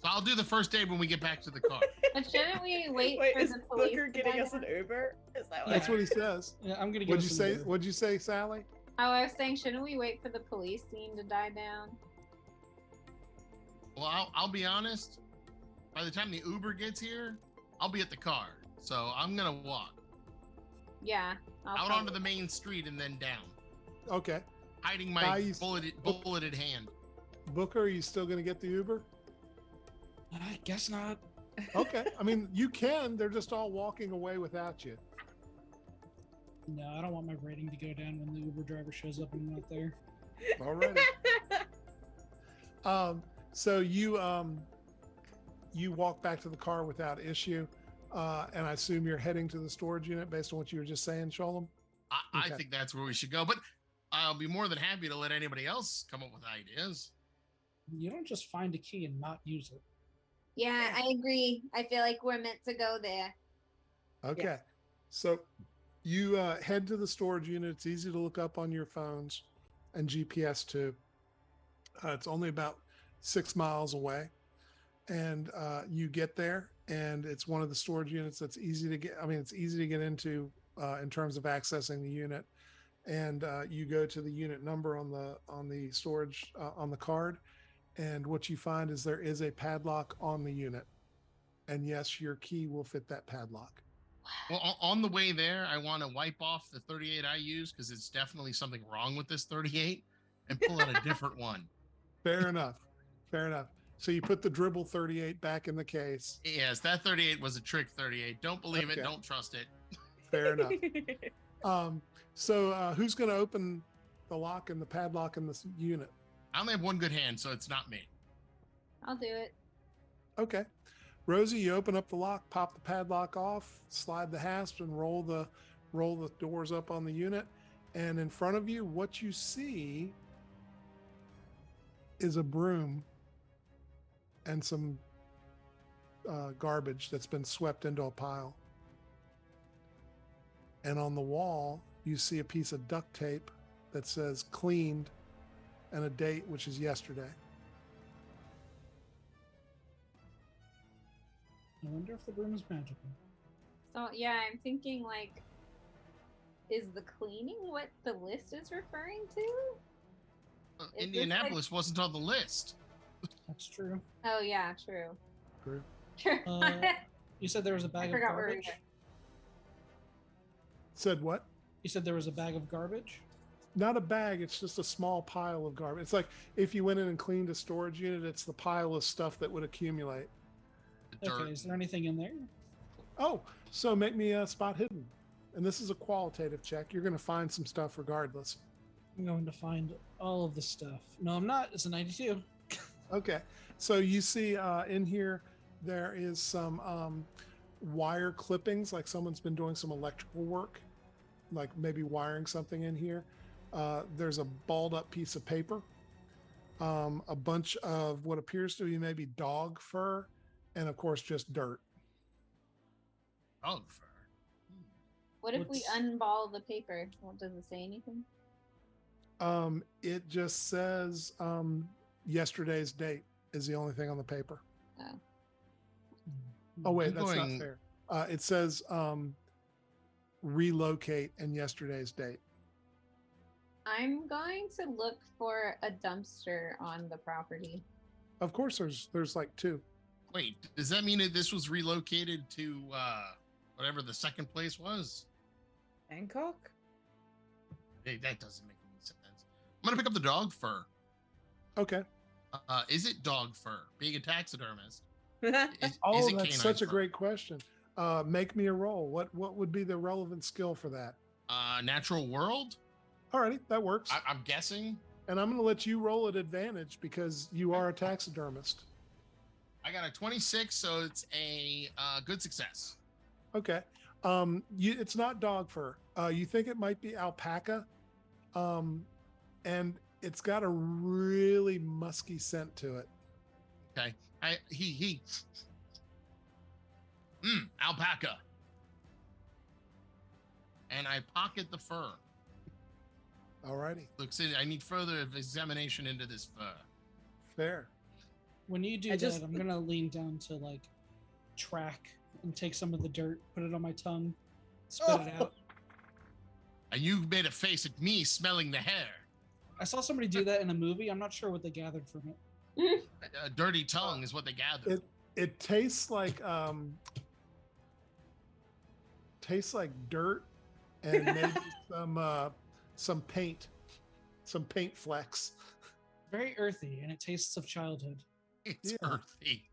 So I'll do the first aid when we get back to the car. But shouldn't we wait Wait, for is the police? Booker to getting die us an down? Uber? Is that what That's what he says. Yeah, I'm gonna get What'd you us an say? Uber. What'd you say, Sally? Oh, I was saying, shouldn't we wait for the police scene to die down? Well, I'll be honest. By the time the Uber gets here, I'll be at the car. So I'm gonna walk Yeah. out onto the main street and then down, Okay. hiding Now my you- bulleted hand. Booker, are you still going to get the Uber? I guess not. Okay. I mean, you can. They're just all walking away without you. No, I don't want my rating to go down when the Uber driver shows up and I'm not there. Alrighty. So you walk back to the car without issue, and I assume you're heading to the storage unit based on what you were just saying, Sholem. I Okay. think that's where we should go. But I'll be more than happy to let anybody else come up with ideas. You don't just find a key and not use it. Yeah, I agree. I feel like we're meant to go there. Okay. So you head to the storage unit. It's easy to look up on your phones and GPS too. It's only about 6 miles away. And you get there, and it's one of the storage units that's easy to get. I mean, it's easy to get into in terms of accessing the unit. And you go to the unit number on the storage on the card. And what you find is there is a padlock on the unit. And yes, your key will fit that padlock. Well, on the way there, I want to wipe off the 38 I use because it's definitely something wrong with this 38 and pull out a different one. Fair enough. Fair enough. So you put the dribble 38 back in the case. Yes, that 38 was a trick 38. Don't believe Okay. it. Don't trust it. Fair enough. So who's going to open the lock and the padlock in this unit? I only have one good hand, so it's not me. I'll do it. Okay. Rosie, you open up the lock, pop the padlock off, slide the hasp, and roll the doors up on the unit. And in front of you, what you see is a broom and some garbage that's been swept into a pile. And on the wall, you see a piece of duct tape that says cleaned and a date, which is yesterday. I wonder if the broom is magical. So yeah, I'm thinking like, is the cleaning what the list is referring to? Is this, Indianapolis wasn't on the list. That's true. Oh yeah, true. True. True. You said there was a bag of forgot where we garbage? were. Said what? You said there was a bag of garbage? Not a bag. It's just a small pile of garbage. It's like if you went in and cleaned a storage unit, it's the pile of stuff that would accumulate. The dirt. Okay, is there anything in there? Oh, so make me a spot hidden. And this is a qualitative check. You're going to find some stuff regardless. I'm going to find all of the stuff. No, I'm not. It's a 92. Okay. So you see in here, there is some wire clippings, like someone's been doing some electrical work, like maybe wiring something in here. There's a balled up piece of paper, a bunch of what appears to be maybe dog fur, and of course just dirt. Dog fur. What if we What's- unball the paper? Well, does it say anything? It just says yesterday's date is the only thing on the paper. Oh wait, I'm that's going- not fair. It says relocate and yesterday's date. I'm going to look for a dumpster on the property. Of course, there's like two. Wait, does that mean that this was relocated to whatever the second place was? Bangkok? Hey, that doesn't make any sense. I'm gonna pick up the dog fur. Okay. Is it dog fur? Being a taxidermist. That's Is Oh, it that's canine such a fur? great question. Make me a roll. What would be the relevant skill for that? Natural world? Alrighty, that works. I'm guessing. And I'm going to let you roll at advantage because you are a taxidermist. I got a 26, so it's a good success. Okay. It's not dog fur. You think it might be alpaca, and it's got a really musky scent to it. Okay. Alpaca. And I pocket the fur. Alrighty, Looks in. I need further examination into this fur. fair. When you do I that, just- I'm going to lean down to like track and take some of the dirt, put it on my tongue, spit it out. And you made a face at me smelling the hair. I saw somebody do that in a movie. I'm not sure what they gathered from it. A dirty tongue is what they gathered. It tastes like dirt and maybe some paint flecks. Very earthy, and it tastes of childhood. It's Yeah. earthy.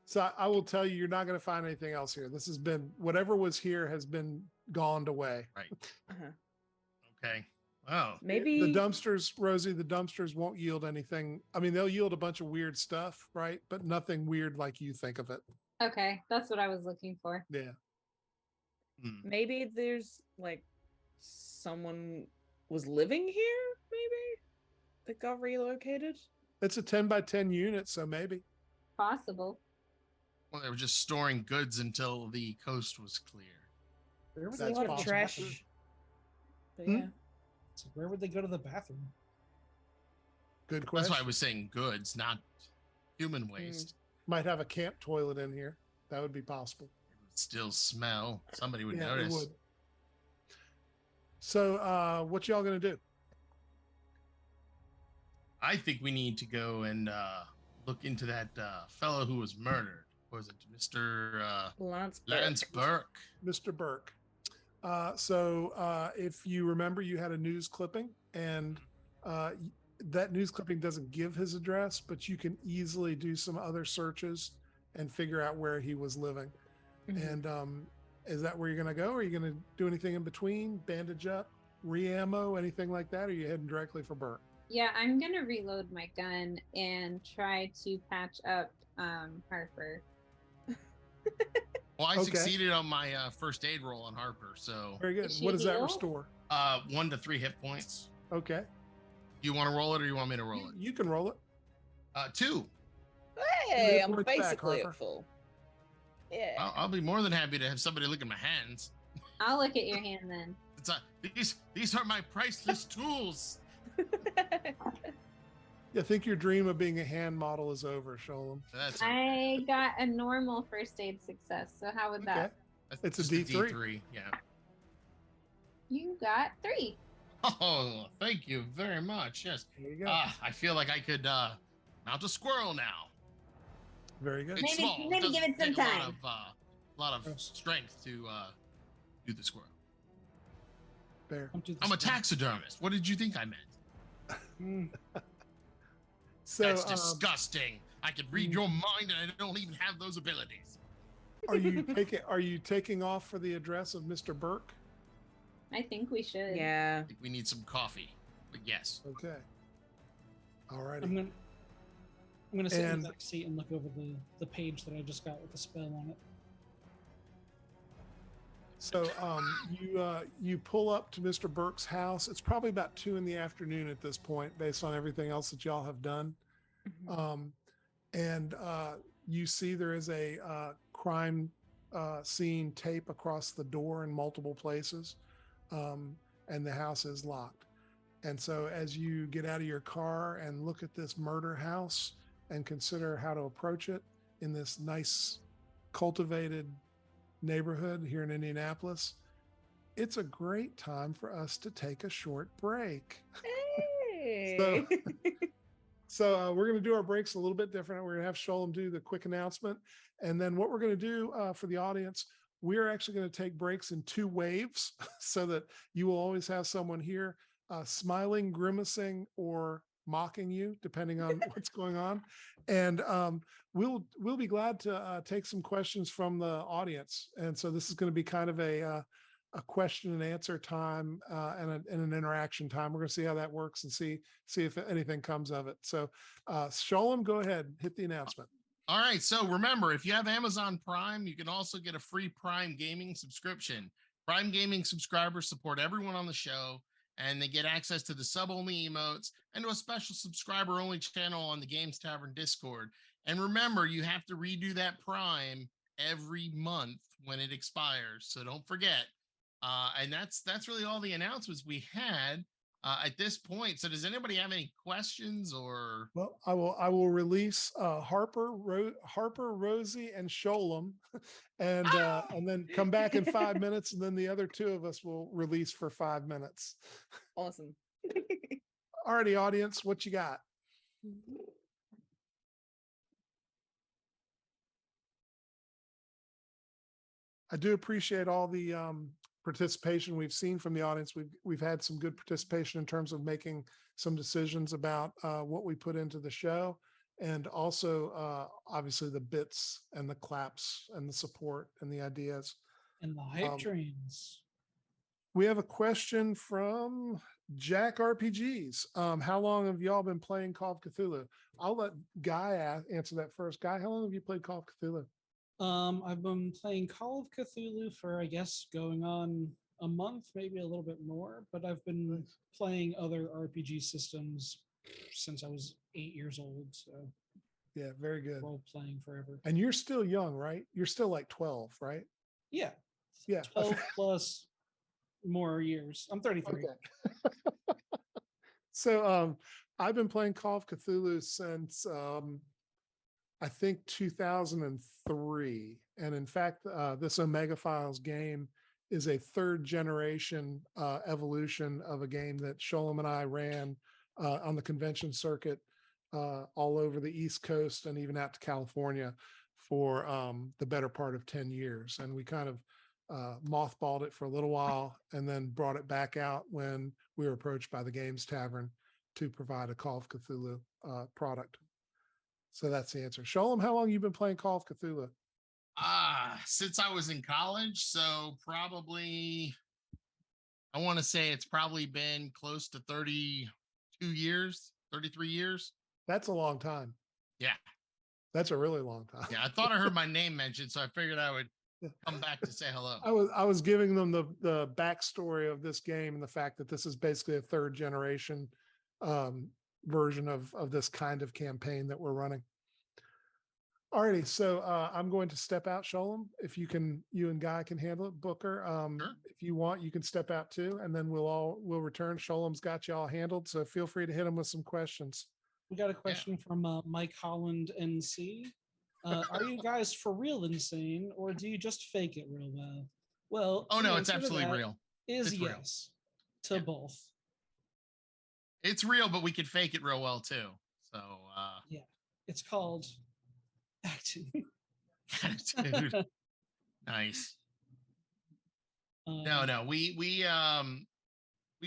So I will tell you, you're not going to find anything else here. This has been whatever was here has been gone away. Uh-huh. Okay. Oh. Maybe The dumpsters, Rosie, the dumpsters won't yield anything. I mean, they'll yield a bunch of weird stuff, right? But nothing weird like you think of it. Okay, that's what I was looking for. Yeah. maybe there's like someone was living here, maybe that got relocated. It's a 10 by 10 unit, so maybe. Possible. Well, they were just storing goods until the coast was clear. Where would There's a they That's lot go of to the possible. trash. bathroom? But Hmm? yeah. It's like, where would they go to the bathroom? Good That's question. why I was saying goods, not human waste. Might have a camp toilet in here. That would be possible. It would still smell. Somebody would Yeah, it notice. would. So, what y'all gonna do? I think we need to go and look into that fellow who was murdered. Was it Mr. Lance Lance Burke? Mr. Burke. If you remember, you had a news clipping, and that news clipping doesn't give his address, but you can easily do some other searches and figure out where he was living. Mhm. And is that where you're going to go? Are you going to do anything in between? Bandage up, re-ammo, anything like that? Or are you heading directly for Burke? Yeah, I'm gonna reload my gun and try to patch up Harper. Well, I Okay. succeeded on my first aid roll on Harper, so Very good. Is she What does that healed? restore? 1 to 3 hit points. Okay. You want to roll it, or you want me to roll it? You can roll it. 2. Hey, Hit I'm points back, basically Harper. at full. Yeah. I'll be more than happy to have somebody look at my hands. I'll look at your hand then. It's these are my priceless tools. I think your dream of being a hand model is over, Sholem. That's I got a normal first aid success. So how would that? It's a just D3. D3. Yeah. You got 3. Oh, thank you very much. Yes. There you go. I feel like I could mount a squirrel now. Very good. It's Maybe- small. maybe give it some doesn't take time. A lot of strength to do the squirrel. Fair. I'm a taxidermist. What did you think I meant? So, That's disgusting. I could read your mind, and I don't even have those abilities. are you taking off for the address of Mr. Burke? I think we should. Yeah. I think we need some coffee. But yes. Okay. All righty. I'm gonna sit in And- the back seat and look over the page that I just got with the spell on it. So you pull up to Mr. Burke's house. It's probably about 2 p.m. at this point, based on everything else that y'all have done. Mhm. And you see there is a crime scene tape across the door in multiple places, and the house is locked. And so as you get out of your car and look at this murder house and consider how to approach it in this nice cultivated neighborhood here in Indianapolis, it's a great time for us to take a short break. Hey. So we're going to do our breaks a little bit different. We're going to have Sholem do the quick announcement. And then what we're going to do for the audience, we're actually going to take breaks in 2 waves so that you will always have someone here smiling, grimacing, or mocking you, depending on what's going on. And we'll be glad to take some questions from the audience. And so this is going to be kind of a question and answer time and an interaction time. We're going to see how that works and see if anything comes of it. So Sholem, go ahead, hit the announcement. All right. So remember, if you have Amazon Prime, you can also get a free Prime Gaming subscription. Prime Gaming subscribers support everyone on the show, and they get access to the sub-only emotes and to a special subscriber-only channel on the Games Tavern Discord. And remember, you have to redo that Prime every month when it expires. So don't forget. And that's really all the announcements we had at this point. So does anybody have any questions or? Well, I will release Harper, Rosie, and Sholem, and then come back in 5 minutes, and then the other 2 of us will release for 5 minutes. Awesome. Alrighty, audience, what you got? I do appreciate all the participation we've seen from the audience. We've had some good participation in terms of making some decisions about what we put into the show, and also obviously the bits and the claps and the support and the ideas. And the hype trains. We have a question from Jack RPGs. How long have y'all been playing Call of Cthulhu? I'll let Guy answer that first. Guy, how long have you played Call of Cthulhu? I've been playing Call of Cthulhu for, I guess, going on a month, maybe a little bit more, but I've been playing other RPG systems since I was 8 years old. So yeah, very good. Role playing forever. And you're still young, right? You're still like 12, right? Yeah. Yeah. 12 plus more years. I'm 33. Okay. So I've been playing Call of Cthulhu since I think 2003. And in fact, this Omega Files game is a 3rd generation evolution of a game that Sholem and I ran on the convention circuit all over the East Coast and even out to California for the better part of 10 years. And we kind of mothballed it for a little while and then brought it back out when we were approached by the Games Tavern to provide a Call of Cthulhu product. So that's the answer. Sholem, how long have you been playing Call of Cthulhu? Since I was in college, so probably, I want to say it's probably been close to 32 years, 33 years. That's a long time. Yeah. That's a really long time. Yeah, I thought I heard my name mentioned, so I figured I would come back to say hello. I was giving them the backstory of this game and the fact that this is basically a 3rd generation version of this kind of campaign that we're running. Alrighty, so I'm going to step out, Sholem. If you and Guy can handle it, Booker. Sure. If you want, you can step out too, and then we'll return. Sholem's got you all handled, so feel free to hit him with some questions. We got a question from Mike Holland NC. Are you guys for real insane, or do you just fake it real well? Well, Oh the no, it's answer to absolutely that real. Is It's real. yes to Yeah. both. It's real, but we could fake it real well too. So Yeah, it's called acting. attitude. Nice. No, we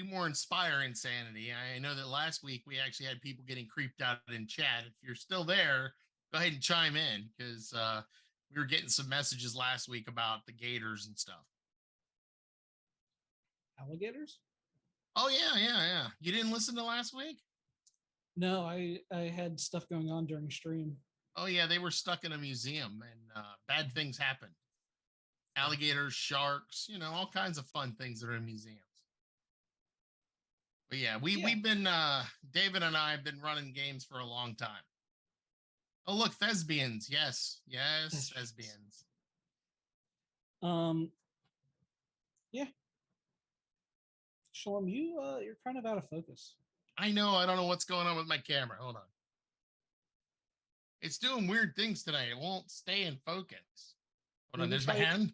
more inspire insanity. I know that last week we actually had people getting creeped out in chat. If you're still there, go ahead and chime in, because we were getting some messages last week about the gators and stuff. Alligators? Oh yeah. You didn't listen to last week? No, I had stuff going on during stream. Oh yeah, they were stuck in a museum and bad things happened. Alligators, sharks, all kinds of fun things that are in museums. But yeah, we've been David and I have been running games for a long time. Oh look, thespians. Yes, thespians. Yeah. Shalom, you're kind of out of focus. I know, I don't know what's going on with my camera. Hold on. It's doing weird things tonight. It won't stay in focus. Hold on, there's my hand.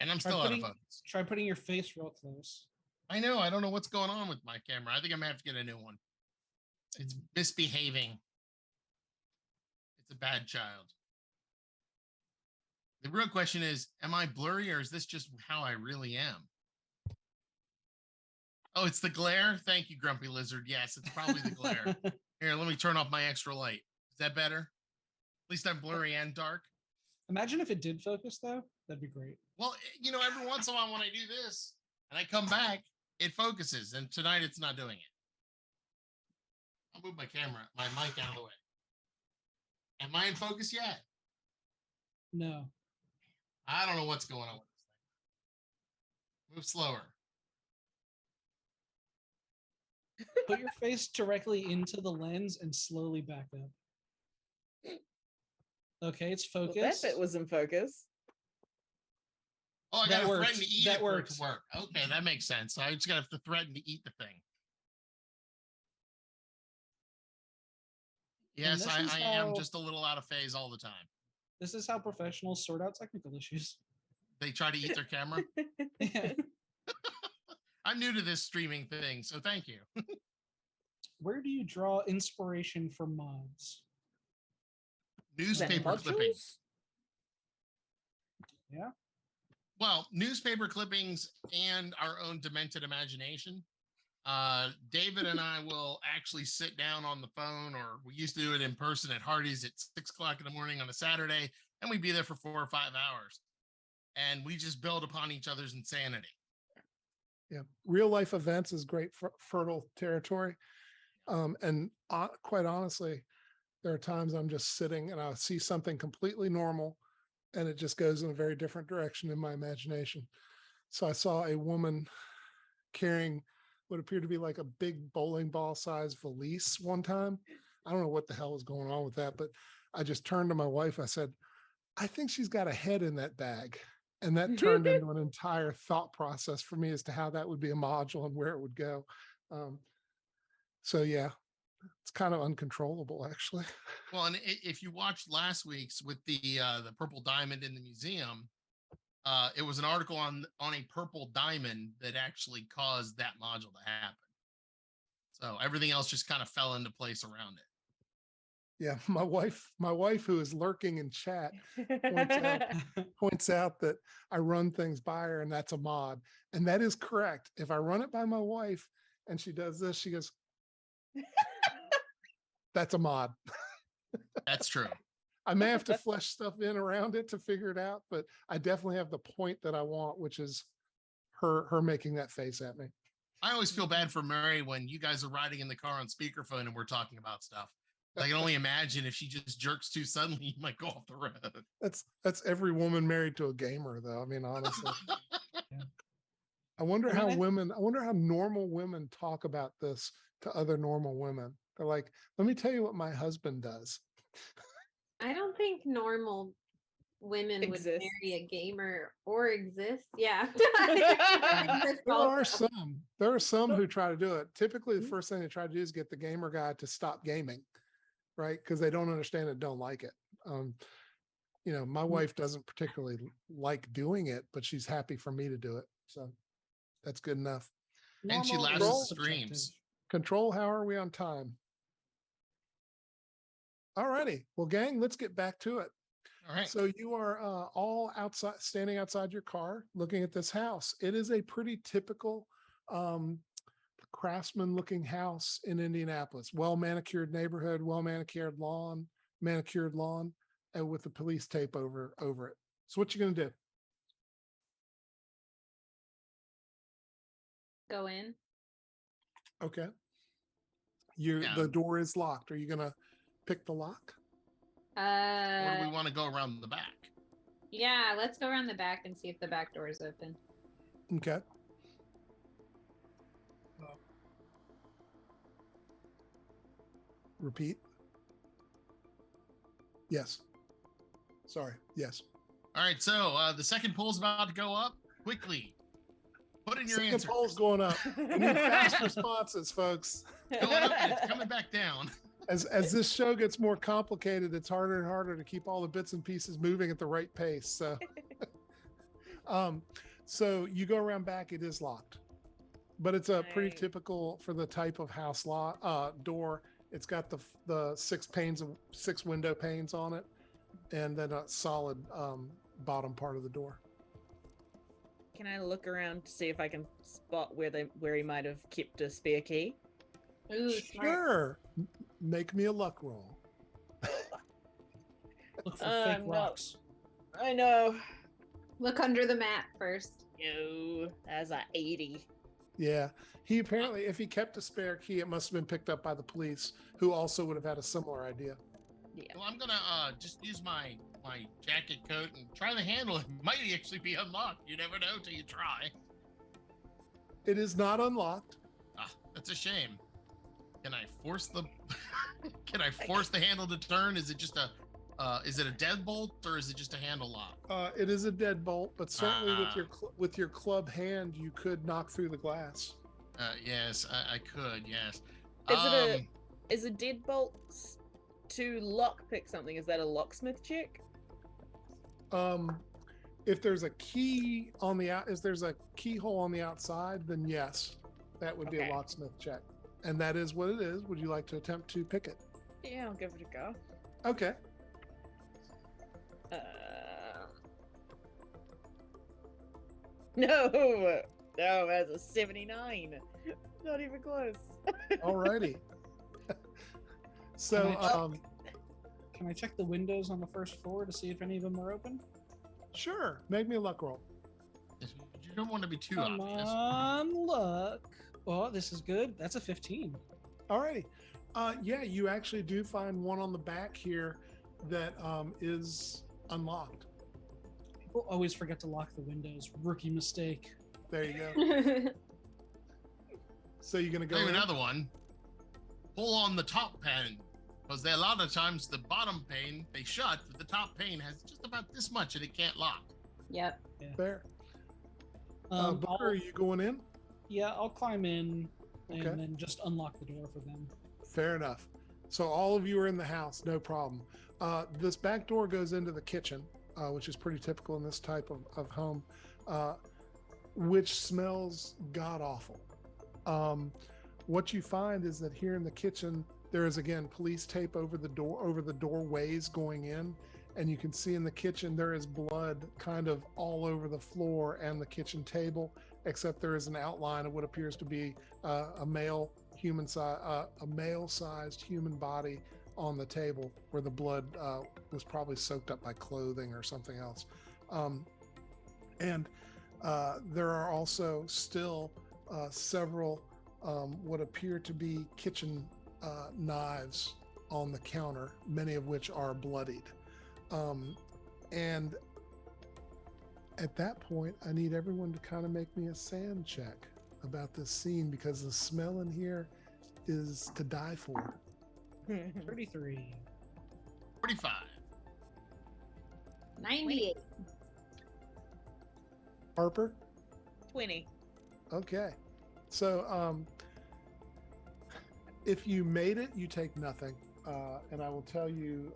And I'm still out of focus. Try putting your face real close. I know, I don't know what's going on with my camera. I think I'm gonna have to get a new one. It's misbehaving. It's a bad child. The real question is, am I blurry, or is this just how I really am? Oh, it's the glare? Thank you, Grumpy Lizard. Yes, it's probably the glare. Here, let me turn off my extra light. Is that better? At least I'm blurry and dark. Imagine if it did focus, though. That'd be great. Well, every once in a while when I do this and I come back, it focuses. And tonight it's not doing it. I'll move my mic out of the way. Am I in focus yet? No. I don't know what's going on with this thing. Move slower. Put your face directly into the lens and slowly back up. Okay, it's focused. Well, that bit was in focus. Oh, I gotta threaten to eat it for it works. to work. Okay, that makes sense. So I just gotta have to threaten to eat the thing. Yes, I am just a little out of phase all the time. This is how professionals sort out technical issues. They try to eat their camera. Yeah. I'm new to this streaming thing, so thank you. Where do you draw inspiration for mods? Newspaper clippings. Yeah. Well, newspaper clippings and our own demented imagination. David and I will actually sit down on the phone, or we used to do it in person at Hardee's at 6 o'clock in the morning on a Saturday, and we'd be there for 4 or 5 hours. And we just build upon each other's insanity. Yeah, real life events is great for fertile territory. And quite honestly, there are times I'm just sitting and I see something completely normal and it just goes in a very different direction in my imagination. So I saw a woman carrying what appeared to be like a big bowling ball size valise one time. I don't know what the hell was going on with that, but I just turned to my wife. I said, I think she's got a head in that bag. And that turned into an entire thought process for me as to how that would be a module and where it would go. So yeah, it's kind of uncontrollable, actually. Well, and if you watched last week's with the purple diamond in the museum, it was an article on a purple diamond that actually caused that module to happen. So everything else just kind of fell into place around it. Yeah, my wife who is lurking in chat points out that I run things by her, and that's a mod. And that is correct. If I run it by my wife and she does this, she goes, that's a mod. That's true. I may have to flesh stuff in around it to figure it out, but I definitely have the point that I want, which is her making that face at me. I always feel bad for Mary when you guys are riding in the car on speakerphone and we're talking about stuff. I can only imagine if she just jerks too suddenly, you might go off the road. That's every woman married to a gamer, though. I mean, honestly. Yeah. I wonder how normal women talk about this to other normal women. They're like, let me tell you what my husband does. I don't think normal women would Exist. marry a gamer or exist. Yeah. There are some who try to do it. Typically, the first thing they try to do is get the gamer guy to stop gaming. right? Because they don't understand it, don't like it. My wife doesn't particularly like doing it, but she's happy for me to do it. So that's good enough. And she Normal laughs is at streams. Control, how are we on time? All righty. Well, gang, let's get back to it. All right. So you are all outside, standing outside your car, looking at this house. It is a pretty typical craftsman-looking house in Indianapolis. Well-manicured neighborhood, well-manicured lawn, and with the police tape over it. So what you gonna do? Go in. Okay. Yeah. The door is locked. Are you gonna pick the lock? Or do we want to go around the back? Yeah, let's go around the back and see if the back door is open. Okay. Repeat. Yes. Sorry. Yes. All right. So the second poll's about to go up. Quickly, put in your Second answer. poll's going up. We need fast responses, folks. Going up and it's coming back down. As this show gets more complicated, it's harder and harder to keep all the bits and pieces moving at the right pace. So, so you go around back. It is locked, but it's a pretty Right. typical for the type of house door. It's got the 6 window panes on it, and then a solid bottom part of the door. Can I look around to see if I can spot where he might have kept a spare key? Ooh, smart. Sure. Make me a luck roll. Look for fake no. rocks. I know. Look under the mat first. No, that's a 80. Yeah. He apparently, if he kept a spare key, it must have been picked up by the police, who also would have had a similar idea. Yeah. Well, I'm gonna just use my jacket coat and try the handle. It might actually be unlocked. You never know till you try. It is not unlocked. Ah, that's a shame. Can I force the the handle to turn? Is it just is it a deadbolt or is it just a handle lock? It is a deadbolt, but certainly with your club hand, you could knock through the glass. Yes, I could. Yes. Is a deadbolt to lockpick something? Is that a locksmith check? If there's a key on if there's a keyhole on the outside, then yes, that would be a Okay. locksmith check, and that is what it is. Would you like to attempt to pick it? Yeah, I'll give it a go. Okay. No, that's a 79. Not even close. Alrighty. So, Can I check the windows on the first floor to see if any of them are open? sure. Make me a luck roll. You don't want to be too Come obvious. on, look. Oh, this is good. That's a 15. Alrighty. Yeah, you actually do find one on the back here that is unlocked. People always forget to lock the windows. Rookie mistake. There you go. So you're gonna go Maybe in? another one. Pull on the top pane, because a lot of times the bottom pane they shut, but the top pane has just about this much and it can't lock. Yep. Fair. I'll- Booker, are you going in? Yeah, I'll climb in and Okay. then just unlock the door for them. Fair enough. So all of you are in the house, no problem. This back door goes into the kitchen, which is pretty typical in this type of home, which smells god awful. What you find is that here in the kitchen, there is again police tape over the doorways going in, and you can see in the kitchen there is blood kind of all over the floor and the kitchen table, except there is an outline of what appears to be a male-sized human body on the table, where the blood was probably soaked up by clothing or something else. And there are also still several what appear to be kitchen knives on the counter, many of which are bloodied. And at that point, I need everyone to kind of make me a sand check about this scene, because the smell in here is to die for. 33. 45. 98. Harper? 20. Okay. So if you made it, you take nothing. and I will tell you,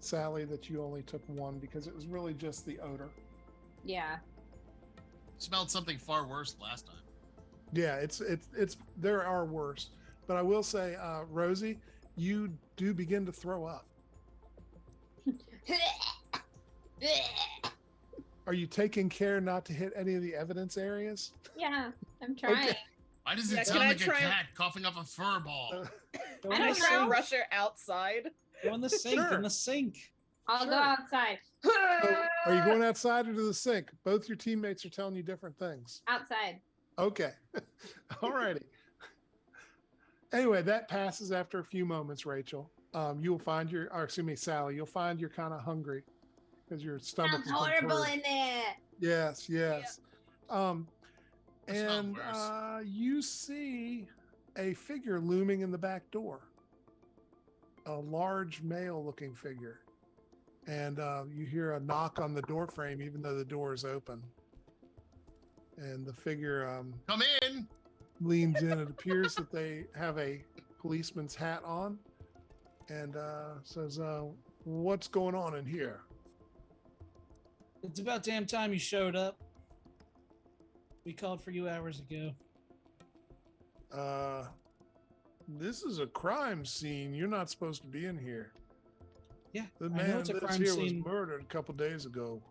Sally, that you only took one because it was really just the odor. Yeah. Smelled something far worse last time. Yeah, it's there are worse, but I will say, Rosie, you do begin to throw up. Are you taking care not to hit any of the evidence areas? Yeah, I'm trying. Okay. Why does Yeah, it can sound I like a try- cat coughing up a fur ball? Go I in Can I the don't try and know. sink. rush her outside? Go in the sink. Sure. In the sink. I'll go Sure. outside. So, are you going outside or to the sink? Both your teammates are telling you different things. outside? Okay. All righty. Anyway, that passes after a few moments, Rachel. You'll find Sally, you'll find you're kind of hungry because your stomach Sounds has been horrible purged. in there. Yes. It smelled And worse. you see a figure looming in the back door, a large male looking figure. And you hear a knock on the door frame, even though the door is open. And the figure Come in. leans in. It appears that they have a policeman's hat on and says, what's going on in here? It's about damn time you showed up. We called for you hours ago. This is a crime scene. You're not supposed to be in here. Yeah, The I know man it's a that's crime here scene. was murdered a couple days ago.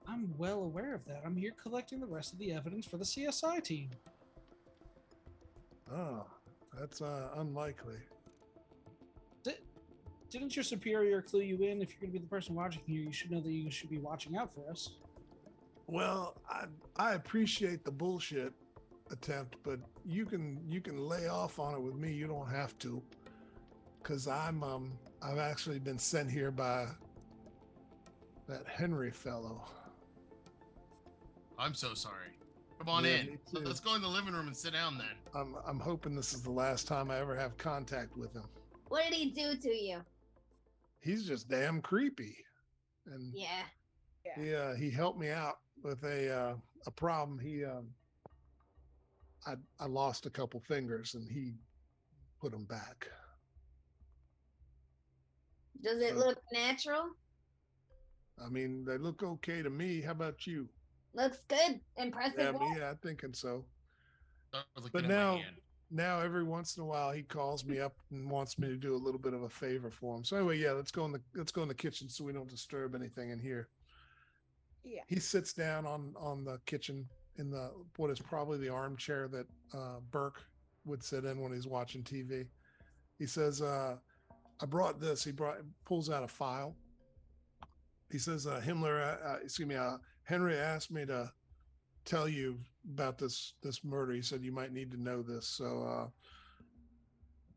I'm well aware of that. I'm here collecting the rest of the evidence for the CSI team. Oh, that's unlikely. Didn't your superior clue you in? If you're going to be the person watching here, you should know that you should be watching out for us. Well, I appreciate the bullshit attempt, but you can lay off on it with me. You don't have to, because I've actually been sent here by that Henry fellow. I'm so sorry. Come on Yeah, in. me So too. let's go in the living room and sit down then. I'm hoping this is the last time I ever have contact with him. What did he do to you? He's just damn creepy, and Yeah. he helped me out with a problem. I lost a couple fingers, and he put them back. Does it So- look natural? I mean, they look okay to me. How about you? Looks good. Impressive. Yeah, work. I'm thinking so. Start looking But at my now, hand. every once in a while, he calls me up and wants me to do a little bit of a favor for him. So anyway, yeah, let's go in the kitchen so we don't disturb anything in here. Yeah. He sits down on the kitchen in the what is probably the armchair that Burke would sit in when he's watching TV. He says, "I brought this." Pulls out a file. He says, Henry asked me to tell you about this murder. He said you might need to know this. So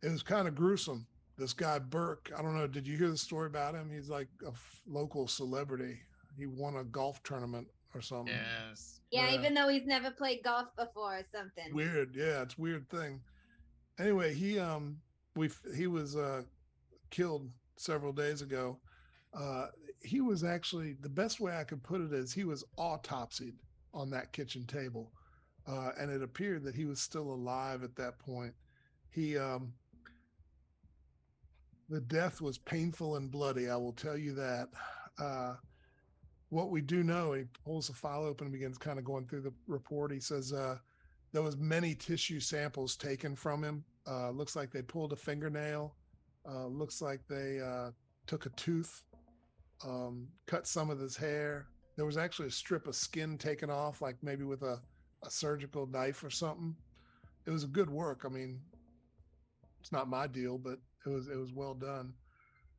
it was kind of gruesome. This guy Burke, I don't know, did you hear the story about him? He's like a local celebrity. He won a golf tournament or something. Yes. Yeah, Yeah. even though he's never played golf before or something. Weird. Yeah, it's a weird thing. Anyway, he was killed several days ago. He was actually, the best way I could put it is he was autopsied on that kitchen table. And it appeared that he was still alive at that point. The death was painful and bloody. I will tell you that. What we do know, he pulls the file open and begins kind of going through the report. He says, there was many tissue samples taken from him. Looks like they pulled a fingernail. Looks like they took a tooth, cut some of his hair. There was actually a strip of skin taken off, like maybe with a surgical knife or something. It was good work. I mean, it's not my deal, but it was well done.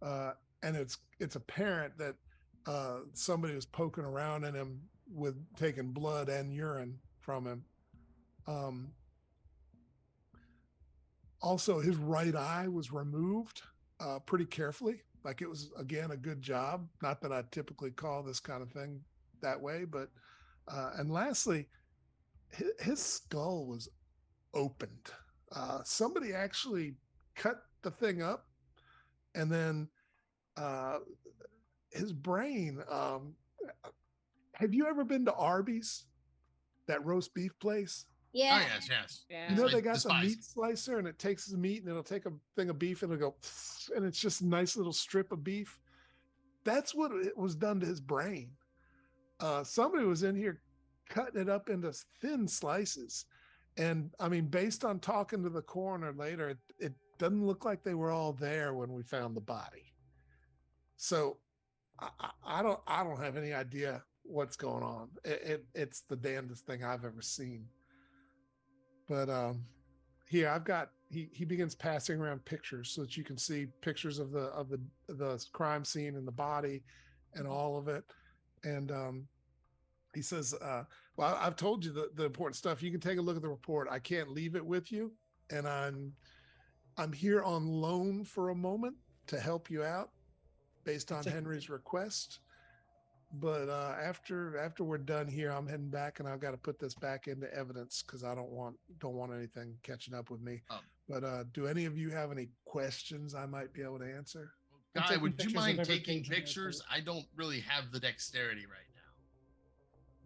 And it's apparent that somebody was poking around in him with taking blood and urine from him. Also, his right eye was removed pretty carefully. Like it was, again, a good job. Not that I typically call this kind of thing that way, but and lastly, his skull was opened. Somebody actually cut the thing up, and then his brain. Have you ever been to Arby's, that roast beef place? Yeah. Oh yes, yes. Yeah. You know, I they got the despise meat slicer and it takes the meat and it'll take a thing of beef and it'll go, and it's just a nice little strip of beef. That's what it was done to his brain. Somebody was in here cutting it up into thin slices. And I mean, based on talking to the coroner later, it doesn't look like they were all there when we found the body. So I don't have any idea what's going on. It's the damnedest thing I've ever seen. But here I've got he begins passing around pictures so that you can see pictures of the crime scene and the body and all of it. And he says, well, I've told you the important stuff. You can take a look at the report. I can't leave it with you. And I'm here on loan for a moment to help you out based on Henry's request. But after we're done here, I'm heading back and I've got to put this back into evidence because I don't want anything catching up with me. But do any of you have any questions I might be able to answer? Guy, would you mind taking pictures? I don't really have the dexterity right now.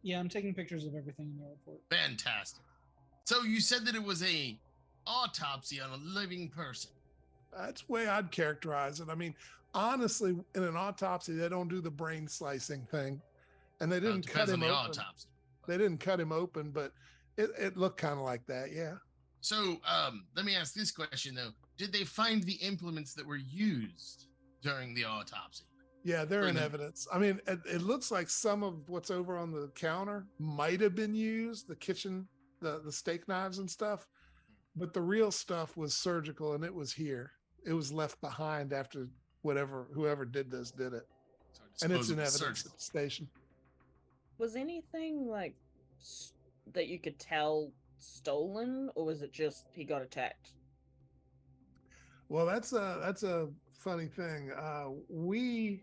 Yeah, I'm taking pictures of everything in the report. Fantastic. So you said that it was a autopsy on a living person. That's the way I'd characterize it. I mean, honestly, in an autopsy, they don't do the brain slicing thing, and they didn't cut him open. Autopsy. They didn't cut him open, but it looked kind of like that, yeah. So let me ask this question though: did they find the implements that were used during the autopsy? Yeah, they're in evidence. I mean, it looks like some of what's over on the counter might have been used, the kitchen, the steak knives and stuff, but the real stuff was surgical, and it was here. It was left behind after whoever did this did it. So and it's in evidence at the station. Was anything like that you could tell stolen, or was it just he got attacked? Well, that's a funny thing. We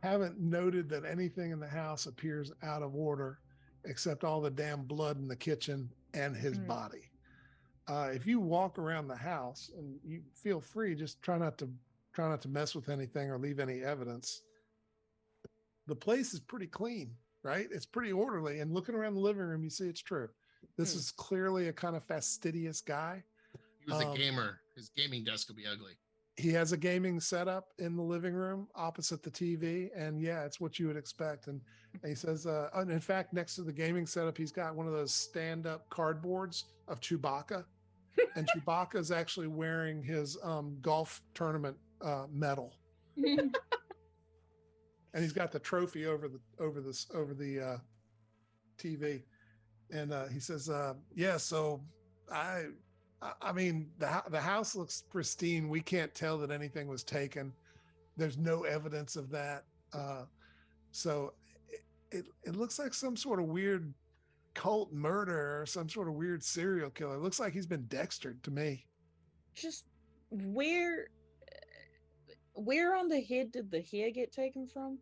haven't noted that anything in the house appears out of order, except all the damn blood in the kitchen and his body. If you walk around the house, and you feel free, just try not to mess with anything or leave any evidence. The place is pretty clean, right? It's pretty orderly. And looking around the living room, you see it's true. This is clearly a kind of fastidious guy. He was a gamer. His gaming desk will be ugly. He has a gaming setup in the living room opposite the TV. And yeah, it's what you would expect. And he says, and in fact, next to the gaming setup, he's got one of those stand-up cardboards of Chewbacca. And Chewbacca is actually wearing his golf tournament medal. And he's got the trophy over the TV. And he says, yeah, so I mean, the house looks pristine. We can't tell that anything was taken. There's no evidence of that. So it looks like some sort of weird cult murder or some sort of weird serial killer. It looks like he's been dextered to me. Just where on the head did the hair get taken from?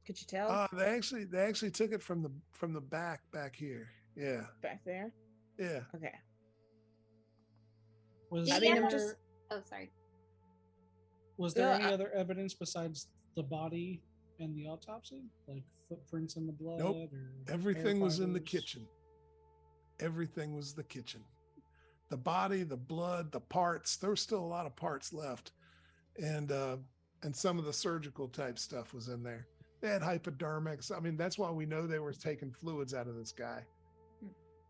Could you tell? They actually took it from the back here. Yeah. Back there? Yeah. Okay. Was I mean, sorry. Was there any other evidence besides the body and the autopsy? Like footprints in the blood? Nope. Or everything was in the kitchen. Everything was the kitchen. The body, the blood, the parts. There were still a lot of parts left. And some of the surgical type stuff was in there. They had hypodermics. I mean, that's why we know they were taking fluids out of this guy.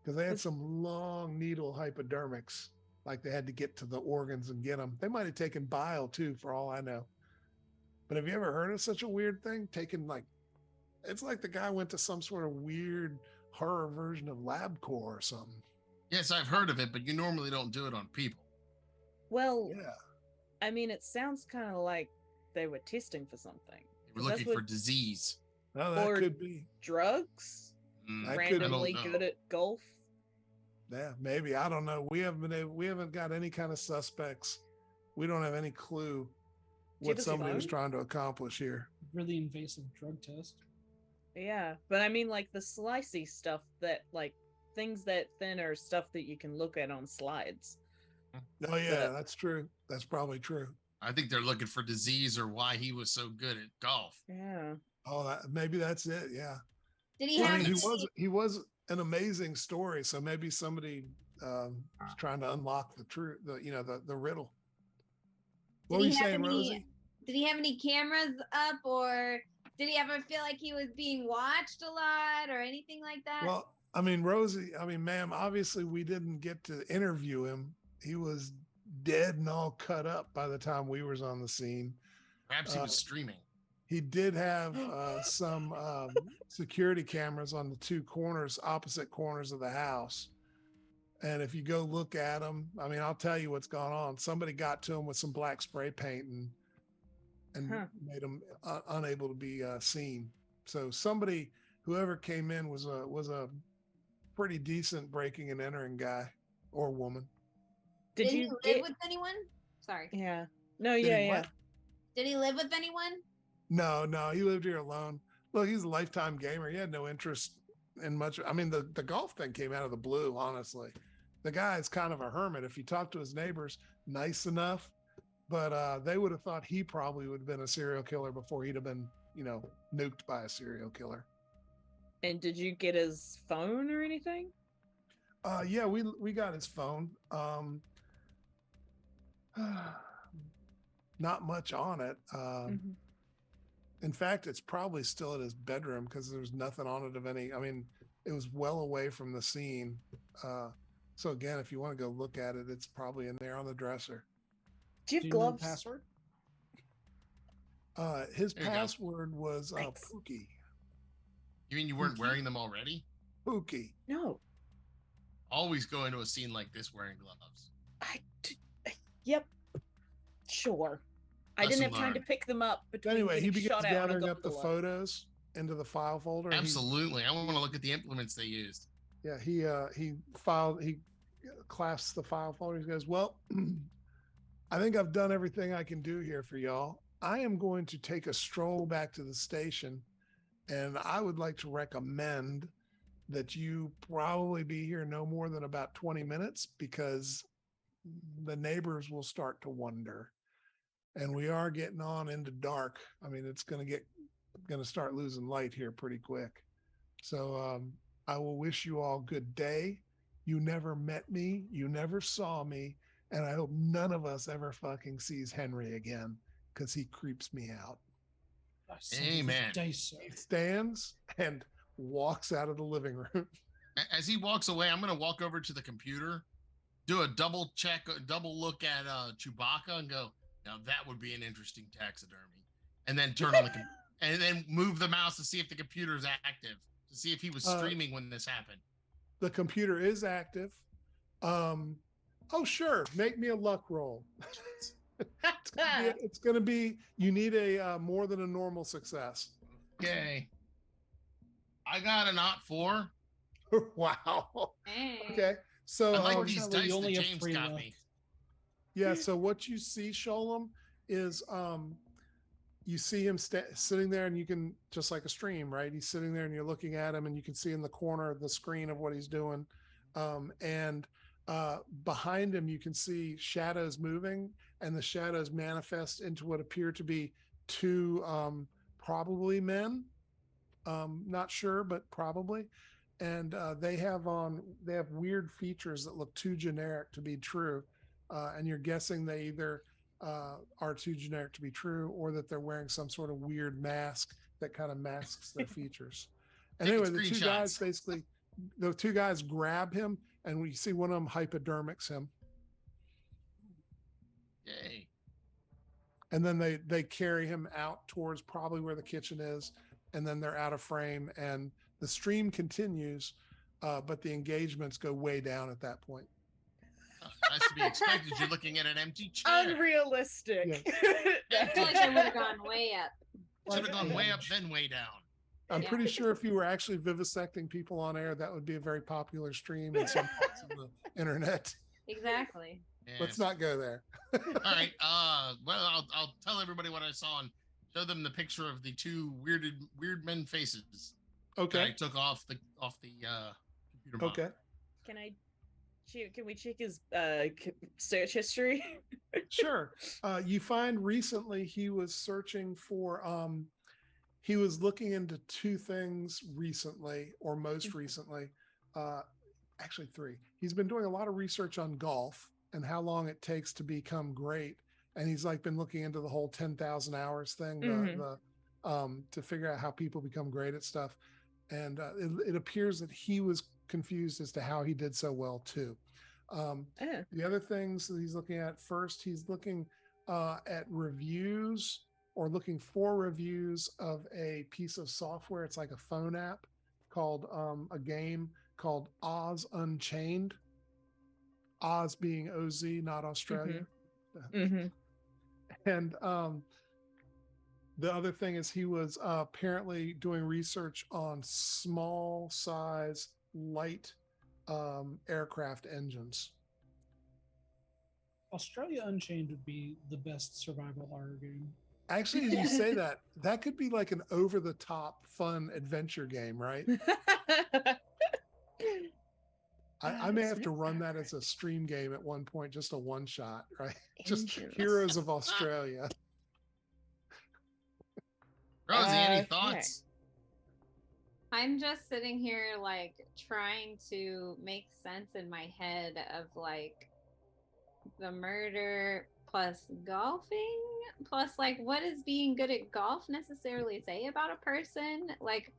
Because they had some long needle hypodermics. Like they had to get to the organs and get them. They might have taken bile too, for all I know. But have you ever heard of such a weird thing? It's like the guy went to some sort of weird horror version of LabCorp or something. Yes, I've heard of it, but you normally don't do it on people. Well, yeah. I mean, it sounds kind of like they were testing for something. They were looking for disease. Oh, that could be. Drugs? Randomly good at golf? Yeah, maybe. I don't know. We haven't got any kind of suspects. We don't have any clue what somebody was trying to accomplish here. Really invasive drug test. Yeah, but I mean, like the slicey stuff that, like, things that thin are stuff that you can look at on slides. Oh yeah, that's true. That's probably true. I think they're looking for disease or why he was so good at golf. Yeah. Oh, maybe that's it. Yeah. Did he have? He an amazing story. So maybe somebody is trying to unlock the truth, the riddle. What were you saying, Rosie? Did he have any cameras up, or did he ever feel like he was being watched a lot or anything like that? Well, Rosie, ma'am, obviously we didn't get to interview him. He was dead and all cut up by the time we was on the scene. Perhaps he was streaming. He did have some security cameras on the two opposite corners of the house. And if you go look at them, I'll tell you what's going on. Somebody got to him with some black spray paint and made him unable to be seen. So whoever came in was a pretty decent breaking and entering guy or woman. Did he live with anyone? Sorry. Yeah. No, yeah. Did he live with anyone? No, he lived here alone. Look, he's a lifetime gamer. He had no interest in much. The golf thing came out of the blue, honestly. The guy is kind of a hermit. If you talk to his neighbors, nice enough, but they would have thought he probably would have been a serial killer before he'd have been, nuked by a serial killer. And did you get his phone or anything? Yeah, we got his phone. Not much on it. In fact, it's probably still in his bedroom because there's nothing on it of any. It was well away from the scene. So again, if you want to go look at it, it's probably in there on the dresser. Do you have gloves? Password? His password was Pookie. You mean you weren't wearing them already? Pookie. No. Always go into a scene like this wearing gloves. Yep. Sure. I didn't have time to pick them up. Anyway, he begins gathering up the photos into the file folder. Absolutely. I want to look at the implements they used. Yeah, he clasps the file folder. He goes, well, I think I've done everything I can do here for y'all. I am going to take a stroll back to the station, and I would like to recommend that you probably be here no more than about 20 minutes because the neighbors will start to wonder. And we are getting on into dark. It's going to start losing light here pretty quick. So I will wish you all good day. You never met me. You never saw me. And I hope none of us ever fucking sees Henry again because he creeps me out. Amen. He stands and walks out of the living room. As he walks away, I'm going to walk over to the computer, do a double look at Chewbacca and go, now that would be an interesting taxidermy. And then turn on the and then move the mouse to see if the computer is active, to see if he was streaming when this happened. The computer is active. Oh, sure. Make me a luck roll. It's going to be, you need a more than a normal success. Okay. I got an 4. Wow. Okay. So I like these dice that James got me. Yeah. So what you see, Sholem, is you see him sitting there, and you can, just like a stream, right? He's sitting there and you're looking at him, and you can see in the corner of the screen of what he's doing. And behind him, you can see shadows moving, and the shadows manifest into what appear to be two probably men. Not sure, but probably. And they have weird features that look too generic to be true. And you're guessing they either are too generic to be true, or that they're wearing some sort of weird mask that kind of masks their features. And anyway, the two guys grab him, and we see one of them hypodermics him. Yay. And then they carry him out towards probably where the kitchen is, and then they're out of frame, and the stream continues, but the engagements go way down at that point. That's to be expected. You're looking at an empty chair. Unrealistic. I feel like I would have gone way up. Should have gone way up, then way down. I'm pretty sure if you were actually vivisecting people on air, that would be a very popular stream in some parts of the internet. Exactly. Yes. Let's not go there. All right. Well, I'll tell everybody what I saw and show them the picture of the two weird men faces. Okay. I took off the computer monitor. Okay. Can we check his search history? Sure. You find recently he was searching for he was looking into two things recently, or most recently. actually 3. He's been doing a lot of research on golf and how long it takes to become great. And he's like been looking into the whole 10,000 hours thing, to figure out how people become great at stuff. And it appears that he was confused as to how he did so well too. The other things that he's looking at first, he's looking at reviews or looking for reviews of a piece of software. It's like a phone app called a game called Oz Unchained. Oz being OZ, not Australia. And the other thing is he was apparently doing research on small size light aircraft engines. Australia Unchained would be the best survival horror game. Actually, as you say that, that could be like an over-the-top fun adventure game, right? I may have to run that as a stream game at one point, just a one-shot, right? Just Heroes of Australia. Rosie, any thoughts? I'm just sitting here like trying to make sense in my head of like the murder plus golfing plus like what does being good at golf necessarily say about a person? Like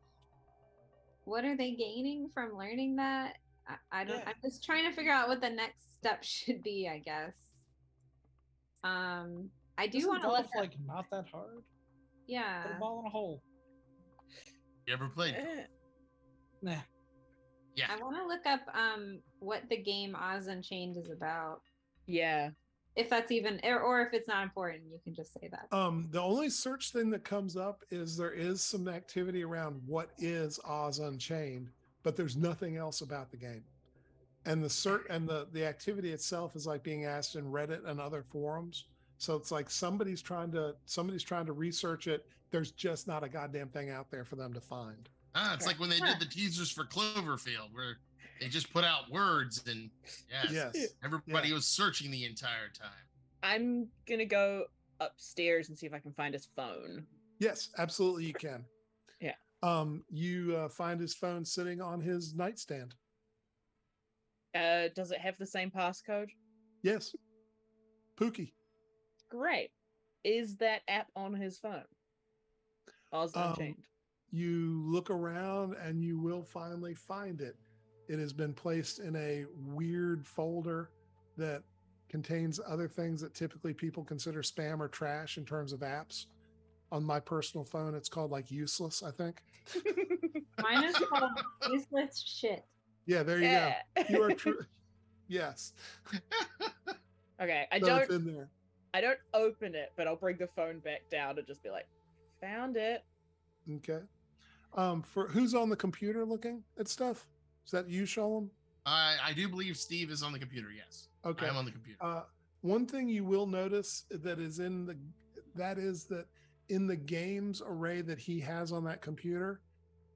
what are they gaining from learning that? I don't I'm just trying to figure out what the next step should be, I guess. I do want to golf like not that hard. Yeah. Put a ball in a hole. You ever played? Nah. Yeah. I want to look up what the game Oz Unchained is about. Yeah. If that's even, or if it's not important, you can just say that. The only search thing that comes up is there is some activity around what is Oz Unchained, but there's nothing else about the game. And the activity itself is like being asked in Reddit and other forums. So it's like somebody's trying to research it. There's just not a goddamn thing out there for them to find. It's like when they did the teasers for Cloverfield, where they just put out words and everybody was searching the entire time. I'm gonna go upstairs and see if I can find his phone. Yes, absolutely, you can. Yeah. You find his phone sitting on his nightstand. Does it have the same passcode? Yes. Pookie. Great. Is that app on his phone? Oz Unchained. You look around and you will finally find it. It has been placed in a weird folder that contains other things that typically people consider spam or trash in terms of apps. On my personal phone, it's called like useless, I think. Mine is called useless shit. Yeah, there you go. You are true. Yes. Okay, It's in there. I don't open it, but I'll bring the phone back down and just be like, found it. Okay. For who's on the computer looking at stuff? Is that you, Sholem? I do believe Steve is on the computer. Yes. Okay. I'm on the computer. One thing you will notice that is that in the games array that he has on that computer,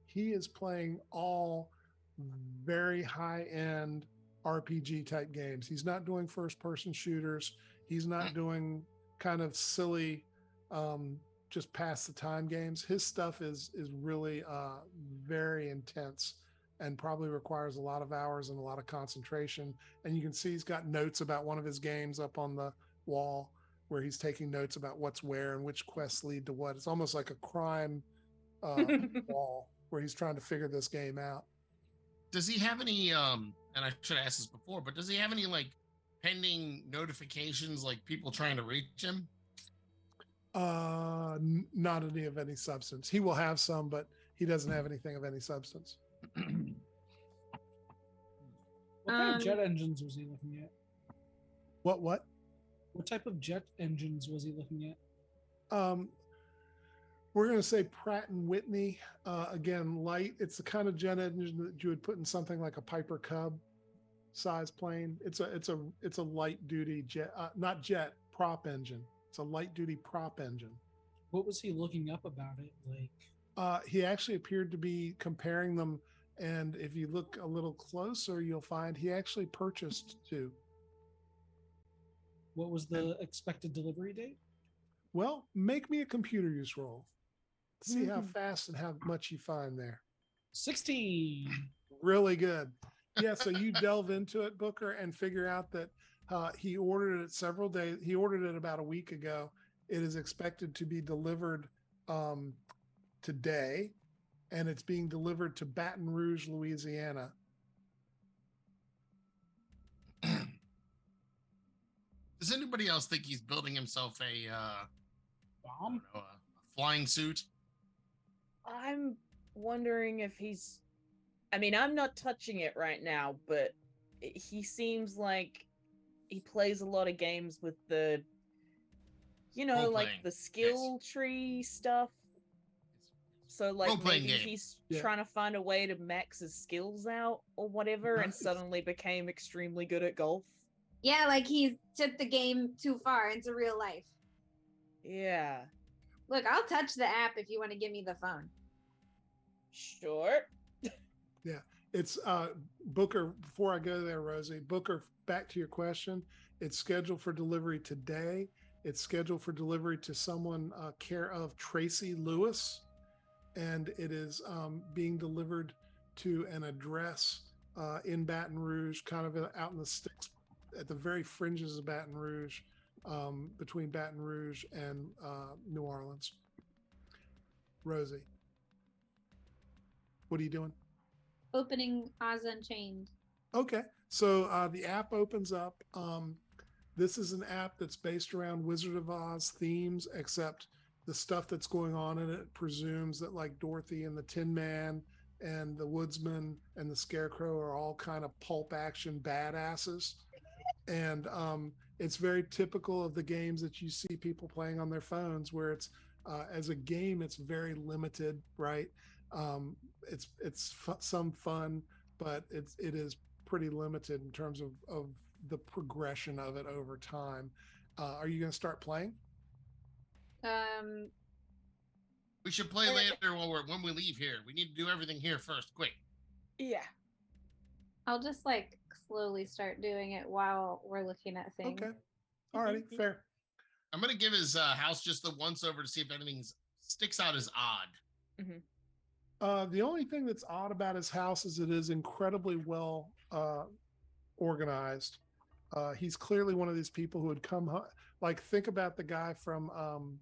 he is playing all very high-end RPG type games. He's not doing first-person shooters. He's not doing kind of silly, just pass the time games. His stuff is really very intense and probably requires a lot of hours and a lot of concentration. And you can see he's got notes about one of his games up on the wall where he's taking notes about what's where and which quests lead to what. It's almost like a crime wall where he's trying to figure this game out. Does he have any, and I should have asked this before, but does he have any like pending notifications, like people trying to reach him? Not any of any substance. He will have some, but he doesn't have anything of any substance. What kind of jet engines was he looking at? What? What type of jet engines was he looking at? We're going to say Pratt and Whitney. Again, light. It's the kind of jet engine that you would put in something like a Piper Cub size plane. It's a light duty jet, not jet, prop engine. It's a light duty prop engine. What was he looking up about it? Like, he actually appeared to be comparing them. And if you look a little closer, you'll find he actually purchased two. What was the expected delivery date? Well, make me a computer use roll. See how fast and how much you find there. 16. Really good. Yeah, so you delve into it, Booker, and figure out that he ordered it several days. He ordered it about a week ago. It is expected to be delivered today, and it's being delivered to Baton Rouge, Louisiana. Does anybody else think he's building himself a Bomb? a flying suit? I'm wondering if he's. I mean, I'm not touching it right now, but he seems like he plays a lot of games with the, like Role-playing, the skill tree stuff. So, like, Role-playing maybe game. he's Yeah. trying to find a way to max his skills out or whatever, and Nice. suddenly became extremely good at golf. Yeah, like he's took the game too far into real life. Yeah, Look, I'll touch the app if you want to give me the phone. sure. It's Booker. Before I go there, Rosie, Booker, back to your question. It's scheduled for delivery today. It's scheduled for delivery to someone care of Tracy Lewis, and it is being delivered to an address in Baton Rouge, kind of out in the sticks, at the very fringes of Baton Rouge, between Baton Rouge and New Orleans. Rosie, what are you doing? Opening Oz Unchained. Okay, so the app opens up. This is an app that's based around Wizard of Oz themes, except the stuff that's going on in it presumes that like Dorothy and the Tin Man and the Woodsman and the Scarecrow are all kind of pulp action badasses. And it's very typical of the games that you see people playing on their phones, where it's as a game, it's very limited, right? It's some fun, but it is pretty limited in terms of the progression of it over time. Are you going to start playing? We should play later when we leave here. We need to do everything here first, quick. Yeah. I'll just like slowly start doing it while we're looking at things. Okay. All righty. Fair. I'm gonna give his house just the once over to see if anything sticks out as odd. Mm-hmm. The only thing that's odd about his house is it is incredibly well organized. He's clearly one of these people who would come like, think about the guy from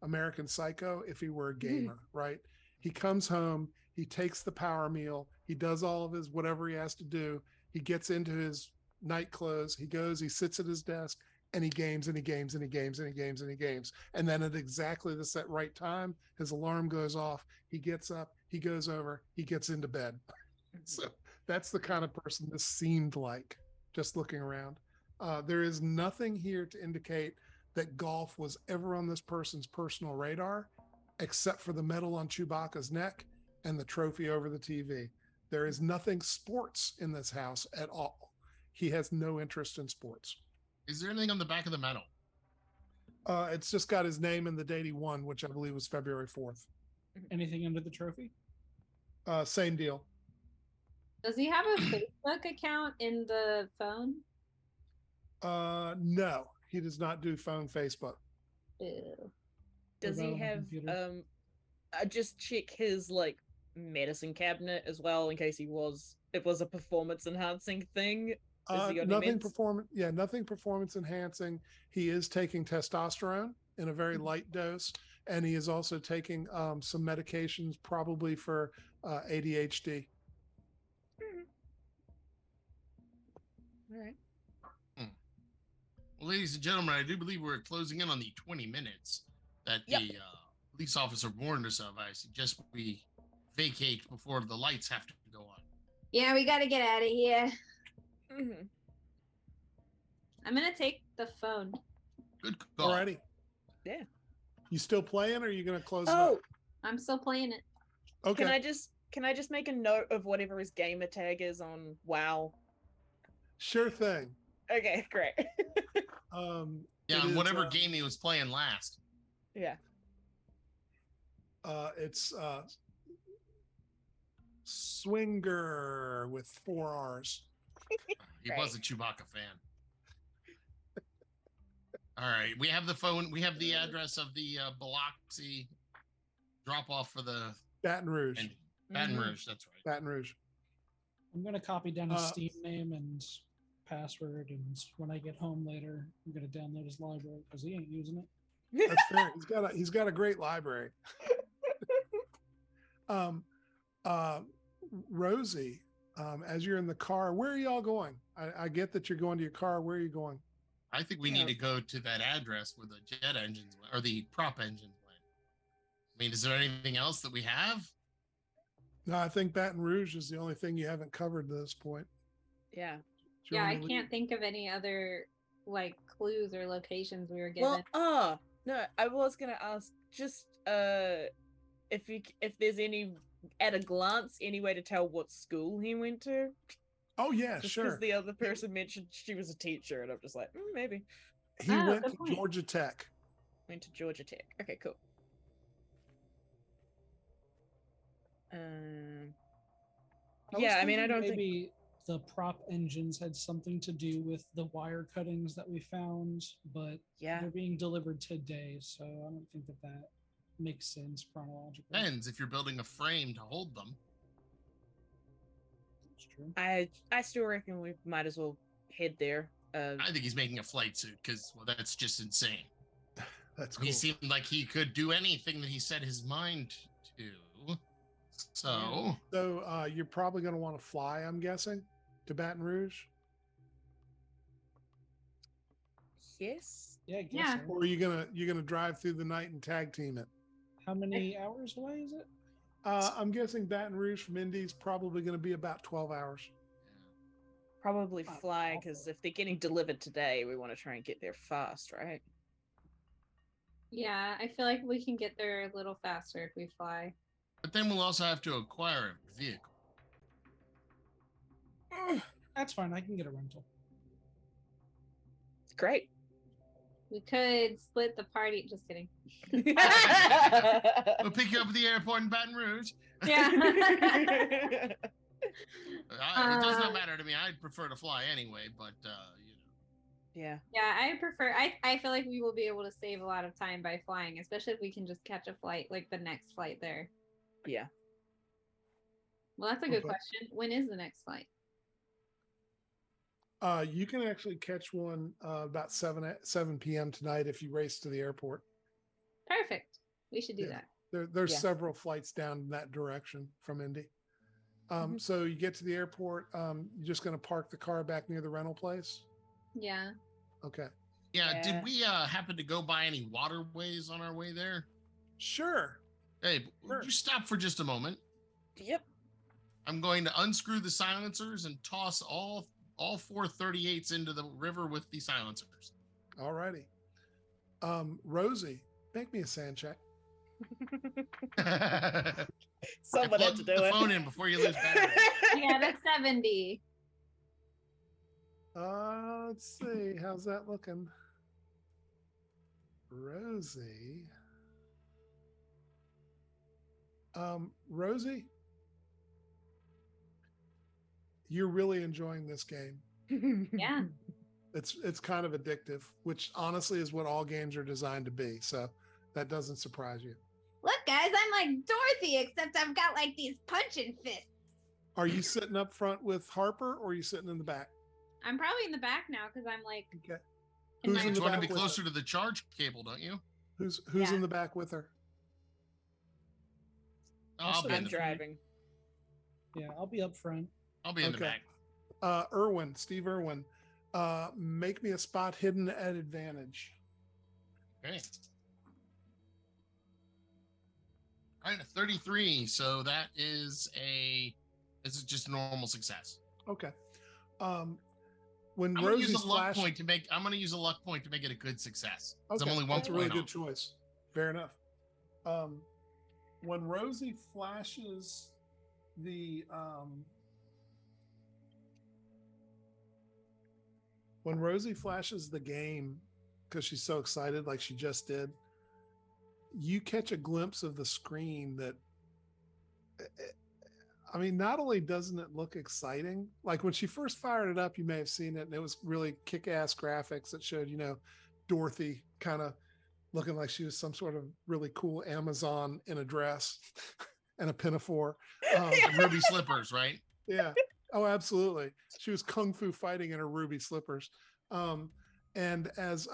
American Psycho if he were a gamer, right? He comes home, he takes the power meal, he does all of his whatever he has to do, he gets into his night clothes, he goes, he sits at his desk, and he games and he games and he games and he games and he games. And then at exactly the set right time, his alarm goes off, he gets up, he goes over, he gets into bed. So that's the kind of person this seemed like, just looking around. There is nothing here to indicate that golf was ever on this person's personal radar, except for the medal on Chewbacca's neck and the trophy over the TV. There is nothing sports in this house at all. He has no interest in sports. Is there anything on the back of the medal? It's just got his name and the date he won, which I believe was February 4th. Anything under the trophy? Same deal. Does he have a Facebook account in the phone? No, he does not do phone Facebook. Ew. Does What he about on the have computer? I just check his like medicine cabinet as well in case it was a performance enhancing thing. Has he got any Nothing meds? nothing performance enhancing. He is taking testosterone in a very light dose, and he is also taking some medications, probably for ADHD. All right. Well, ladies and gentlemen, I do believe we're closing in on the 20 minutes that Yep. the police officer warned us of. I suggest we vacate before the lights have to go on. Yeah, we gotta get out of here. Mm-hmm. I'm gonna take the phone. Good call. Alrighty. Yeah. You still playing, or are you going to close it Oh, up? I'm still playing it. Okay. can I just make a note of whatever his gamer tag is on WoW? Sure thing. Okay, great. Yeah, it and is, whatever game he was playing last. Yeah. It's Swinger with 4 R's. He was a Chewbacca fan. All right, we have the phone. We have the address of the Biloxi drop off for the Baton Rouge. and Baton Mhm. Rouge. That's right. Baton Rouge. I'm gonna copy down his Uh, Steam name and password, and when I get home later, I'm gonna download his library because he ain't using it. That's fair. He's got a great library. um, Rosie, as you're in the car, where are y'all going? I get that you're going to your car. Where are you going? I think we need to go to that address where the jet engines went, or the prop engines went. I mean, is there anything else that we have? No, I think Baton Rouge is the only thing you haven't covered to this point. Yeah. Do you Yeah, want I me to can't leave? think of any other like clues or locations we were given. Well, no, I was gonna ask just if there's any at a glance any way to tell what school he went to. Oh yeah, Just sure. because the other person mentioned she was a teacher, and I'm just like, maybe He Oh, went good to point. Georgia Tech. went to Georgia Tech. Okay, cool. Yeah, I mean, I don't think. maybe the prop engines had something to do with the wire cuttings that we found, but Yeah, they're being delivered today, so I don't think that makes sense chronologically. Depends if you're building a frame to hold them. That's true. I still reckon we might as well head there. I think he's making a flight suit because, well, that's just insane. That's cool. He seemed like he could do anything that he set his mind to. So, So you're probably going to want to fly, I'm guessing, to Baton Rouge, Yes. Yeah, I guess Yeah. so. or are you're gonna drive through the night and tag team it? How many hours away is it? I'm guessing Baton Rouge from Indy's probably going to be about 12 hours. Probably Not fly awful. because if they're getting delivered today, we want to try and get there fast, right? Yeah, I feel like we can get there a little faster if we fly. but then we'll also have to acquire a vehicle. That's fine. I can get a rental. Great. We could split the party. Just kidding. We'll pick you up at the airport in Baton Rouge. Yeah. It does not matter to me. I'd prefer to fly anyway, but Yeah. Yeah, I prefer. I feel like we will be able to save a lot of time by flying, especially if we can just catch a flight, like the next flight there. Yeah. Well, that's a good Okay. question. When is the next flight? You can actually catch one about 7 p.m. tonight if you race to the airport. Perfect. We should do Yeah. that. There's Yeah. several flights down in that direction from Indy. Mhm. So you get to the airport. You're just going to park the car back near the rental place. Yeah. Okay. yeah. Yeah. Did we happen to go by any waterways on our way there? Sure. Hey, Sure. would you stop for just a moment? Yep. I'm going to unscrew the silencers and toss all 4 38s into the river with the silencers. All righty. Rosie, make me a sand check. Someone had Plug to do the it. phone in before you lose battery. Yeah, that's 70. Let's see. How's that looking? Rosie. Rosie, you're really enjoying this game. Yeah. It's kind of addictive, which honestly is what all games are designed to be. So that doesn't surprise you. Look, guys, I'm like Dorothy, except I've got like these punching fists. Are you sitting up front with Harper or are you sitting in the back? I'm probably in the back now because I'm like. Okay. in Who's my in You the want to back be with closer to the charge cable, don't you? Who's Yeah. in the back with her? I'll be in I'm the driving. Yeah, I'll be up front. I'll be in the Okay. back. Steve Irwin, make me a spot hidden at advantage. Okay. All right, a 33. So that is just a normal success. Okay. When I'm gonna use Rosie's a luck flash, point to make. I'm gonna use a luck point to make it a good success. 'Cause okay, I'm only one that's a really point good off. choice. Fair enough. When Rosie flashes the game because she's so excited, like she just did, you catch a glimpse of the screen that. I mean, not only doesn't it look exciting, like when she first fired it up, you may have seen it, and it was really kick-ass graphics that showed, Dorothy kind of looking like she was some sort of really cool Amazon in a dress and a pinafore. And ruby slippers, right? Yeah. Oh, absolutely. She was kung fu fighting in her ruby slippers. And as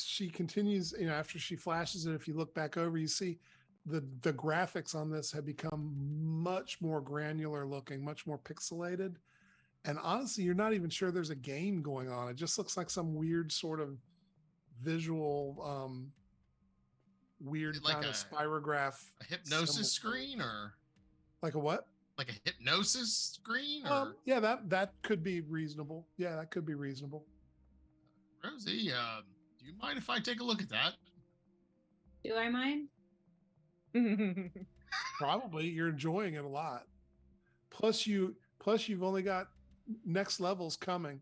she continues, after she flashes it, if you look back over, you see the graphics on this have become much more granular looking, much more pixelated. And honestly, you're not even sure there's a game going on. It just looks like some weird sort of visual, weird like kind of spirograph. a hypnosis symbol. screen, or like a what? Like a hypnosis screen, or Yeah, that could be reasonable. Yeah, that could be reasonable. Rosie, do you mind if I take a look at that? Do I mind? Probably. You're enjoying it a lot. Plus you've only got next levels coming.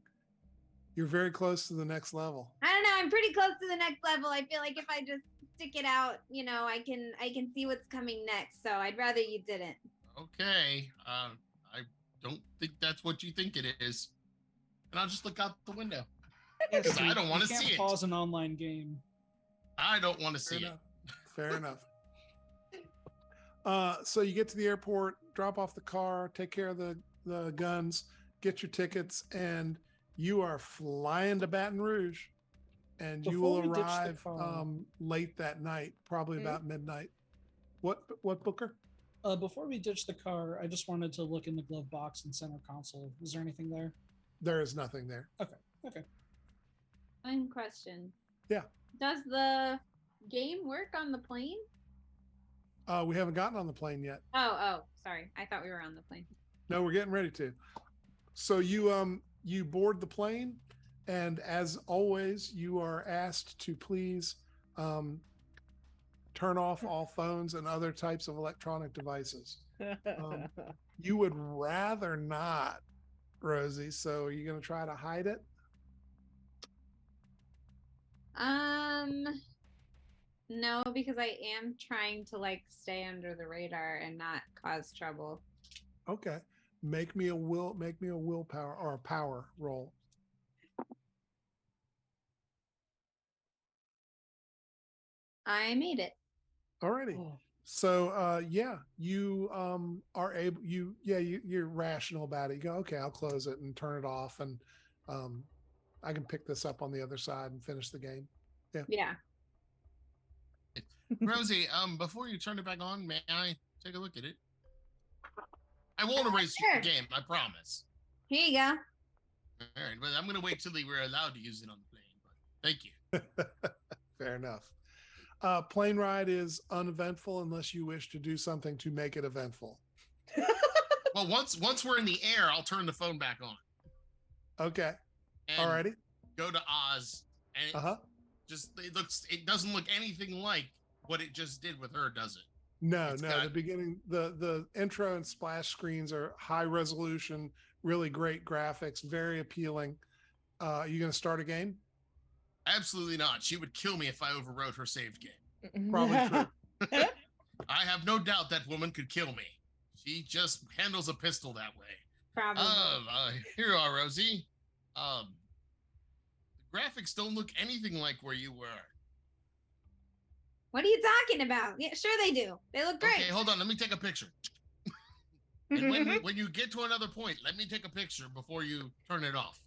You're very close to the next level. I don't know. I'm pretty close to the next level. I feel like if I just stick it out, I can see what's coming next. So I'd rather you didn't. Okay. I don't think that's what you think it is. And I'll just look out the window. Yes, I don't want to see it. Pause an online game. I don't want to see it. Fair enough. So you get to the airport, drop off the car, take care of the guns, get your tickets, and you are flying to Baton Rouge. And you will arrive late that night, probably about midnight. What Booker? Before we ditch the car, I just wanted to look in the glove box and center console. Is there anything there? There is nothing there. Okay. One question. Yeah. Does the game work on the plane? We haven't gotten on the plane yet. Oh, sorry. I thought we were on the plane. No, we're getting ready to. So you board the plane, and as always, you are asked to please turn off all phones and other types of electronic devices. You would rather not, Rosie. So are you going to try to hide it? No, because I am trying to stay under the radar and not cause trouble. Okay. Make me a willpower or a power roll. I made it. Alrighty. Oh. So you are able you're rational about it. You go, okay, I'll close it and turn it off, and I can pick this up on the other side and finish the game. Yeah. Rosie, before you turn it back on, may I take a look at it? I won't erase sure. the game, I promise. Here you go. All right, but I'm going to wait till we're allowed to use it on the plane. But thank you. Fair enough. Plane ride is uneventful unless you wish to do something to make it eventful. Well, once we're in the air, I'll turn the phone back on. Okay. And Alrighty. go to Oz, and it doesn't look anything like what it just did with her, does it? No. The beginning, the intro and splash screens are high resolution, really great graphics, very appealing. You going to start a game? Absolutely not. She would kill me if I overwrote her saved game. Probably true. I have no doubt that woman could kill me. She just handles a pistol that way. Probably. Here you are, Rosie. The graphics don't look anything like where you were. What are you talking about? Yeah, sure they do. They look great. Okay, hold on. Let me take a picture. And when you get to another point, let me take a picture before you turn it off.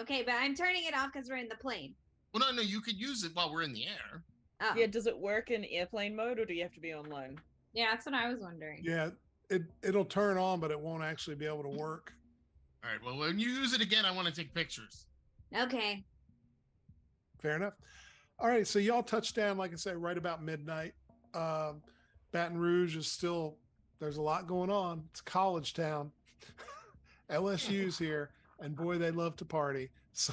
Okay, but I'm turning it off because we're in the plane. Well, no, you could use it while we're in the air. Oh. Yeah, does it work in airplane mode, or do you have to be online? Yeah, that's what I was wondering. Yeah, it'll turn on, but it won't actually be able to work. All right, well, when you use it again, I want to take pictures. Okay. Fair enough. All right, so y'all touch down, like I said, right about midnight. Baton Rouge is still, there's a lot going on. It's a college town. LSU's here, and boy, they love to party. So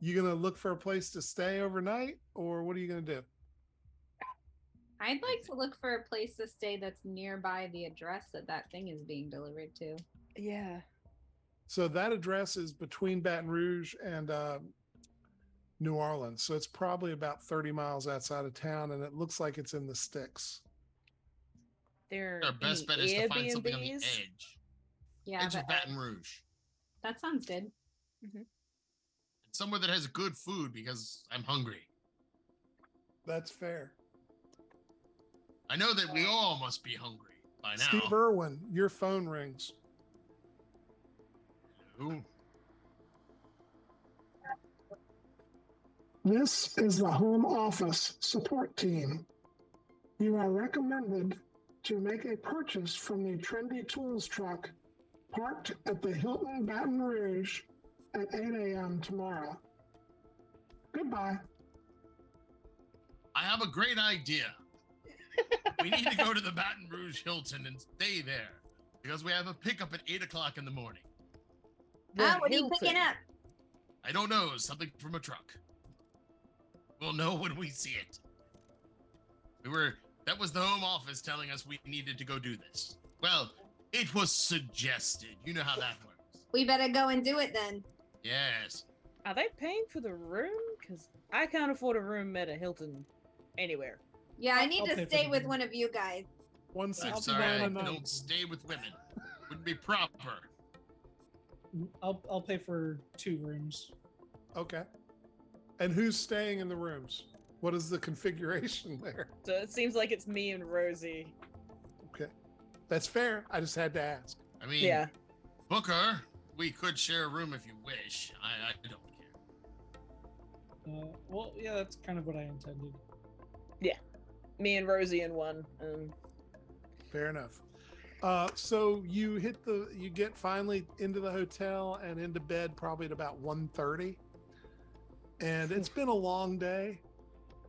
you going to look for a place to stay overnight, or what are you going to do? I'd like to look for a place to stay that's nearby the address that thing is being delivered to. Yeah. So that address is between Baton Rouge and New Orleans. So it's probably about 30 miles outside of town, and it looks like it's in the sticks. Our best bet is to find something on the Airbnbs? edge. Yeah, Edge of Baton Rouge. that sounds good. Somewhere that has good food, because I'm hungry. That's fair. I know that we all must be hungry by now. Steve Irwin, your phone rings. Ooh. This is the home office support team. You are recommended to make a purchase from the trendy tools truck parked at the Hilton Baton Rouge at 8 a.m. tomorrow. Goodbye. I have a great idea. We need to go to the Baton Rouge Hilton and stay there because we have a pickup at 8 o'clock in the morning. What are you picking up? I don't know, something from a truck. We'll know when we see it. That was the home office telling us we needed to go do this. Well, it was suggested. You know how that works. We better go and do it then. Yes. Are they paying for the room? Because I can't afford a room at a Hilton anywhere. Yeah, I need I'll pay to for stay the with room. one of you guys. I'm 169 sorry, I a night. don't stay with women. Wouldn't be proper. I'll pay for 2 rooms. Okay. And who's staying in the rooms? What is the configuration there? So it seems like it's me and Rosie. Okay. That's fair. I just had to ask. I mean, Yeah. Booker, we could share a room if you wish. I don't care. Well, yeah, that's kind of what I intended. Me and Rosie in one. Fair enough. So you get finally into the hotel and into bed probably at about 1:30. And it's been a long day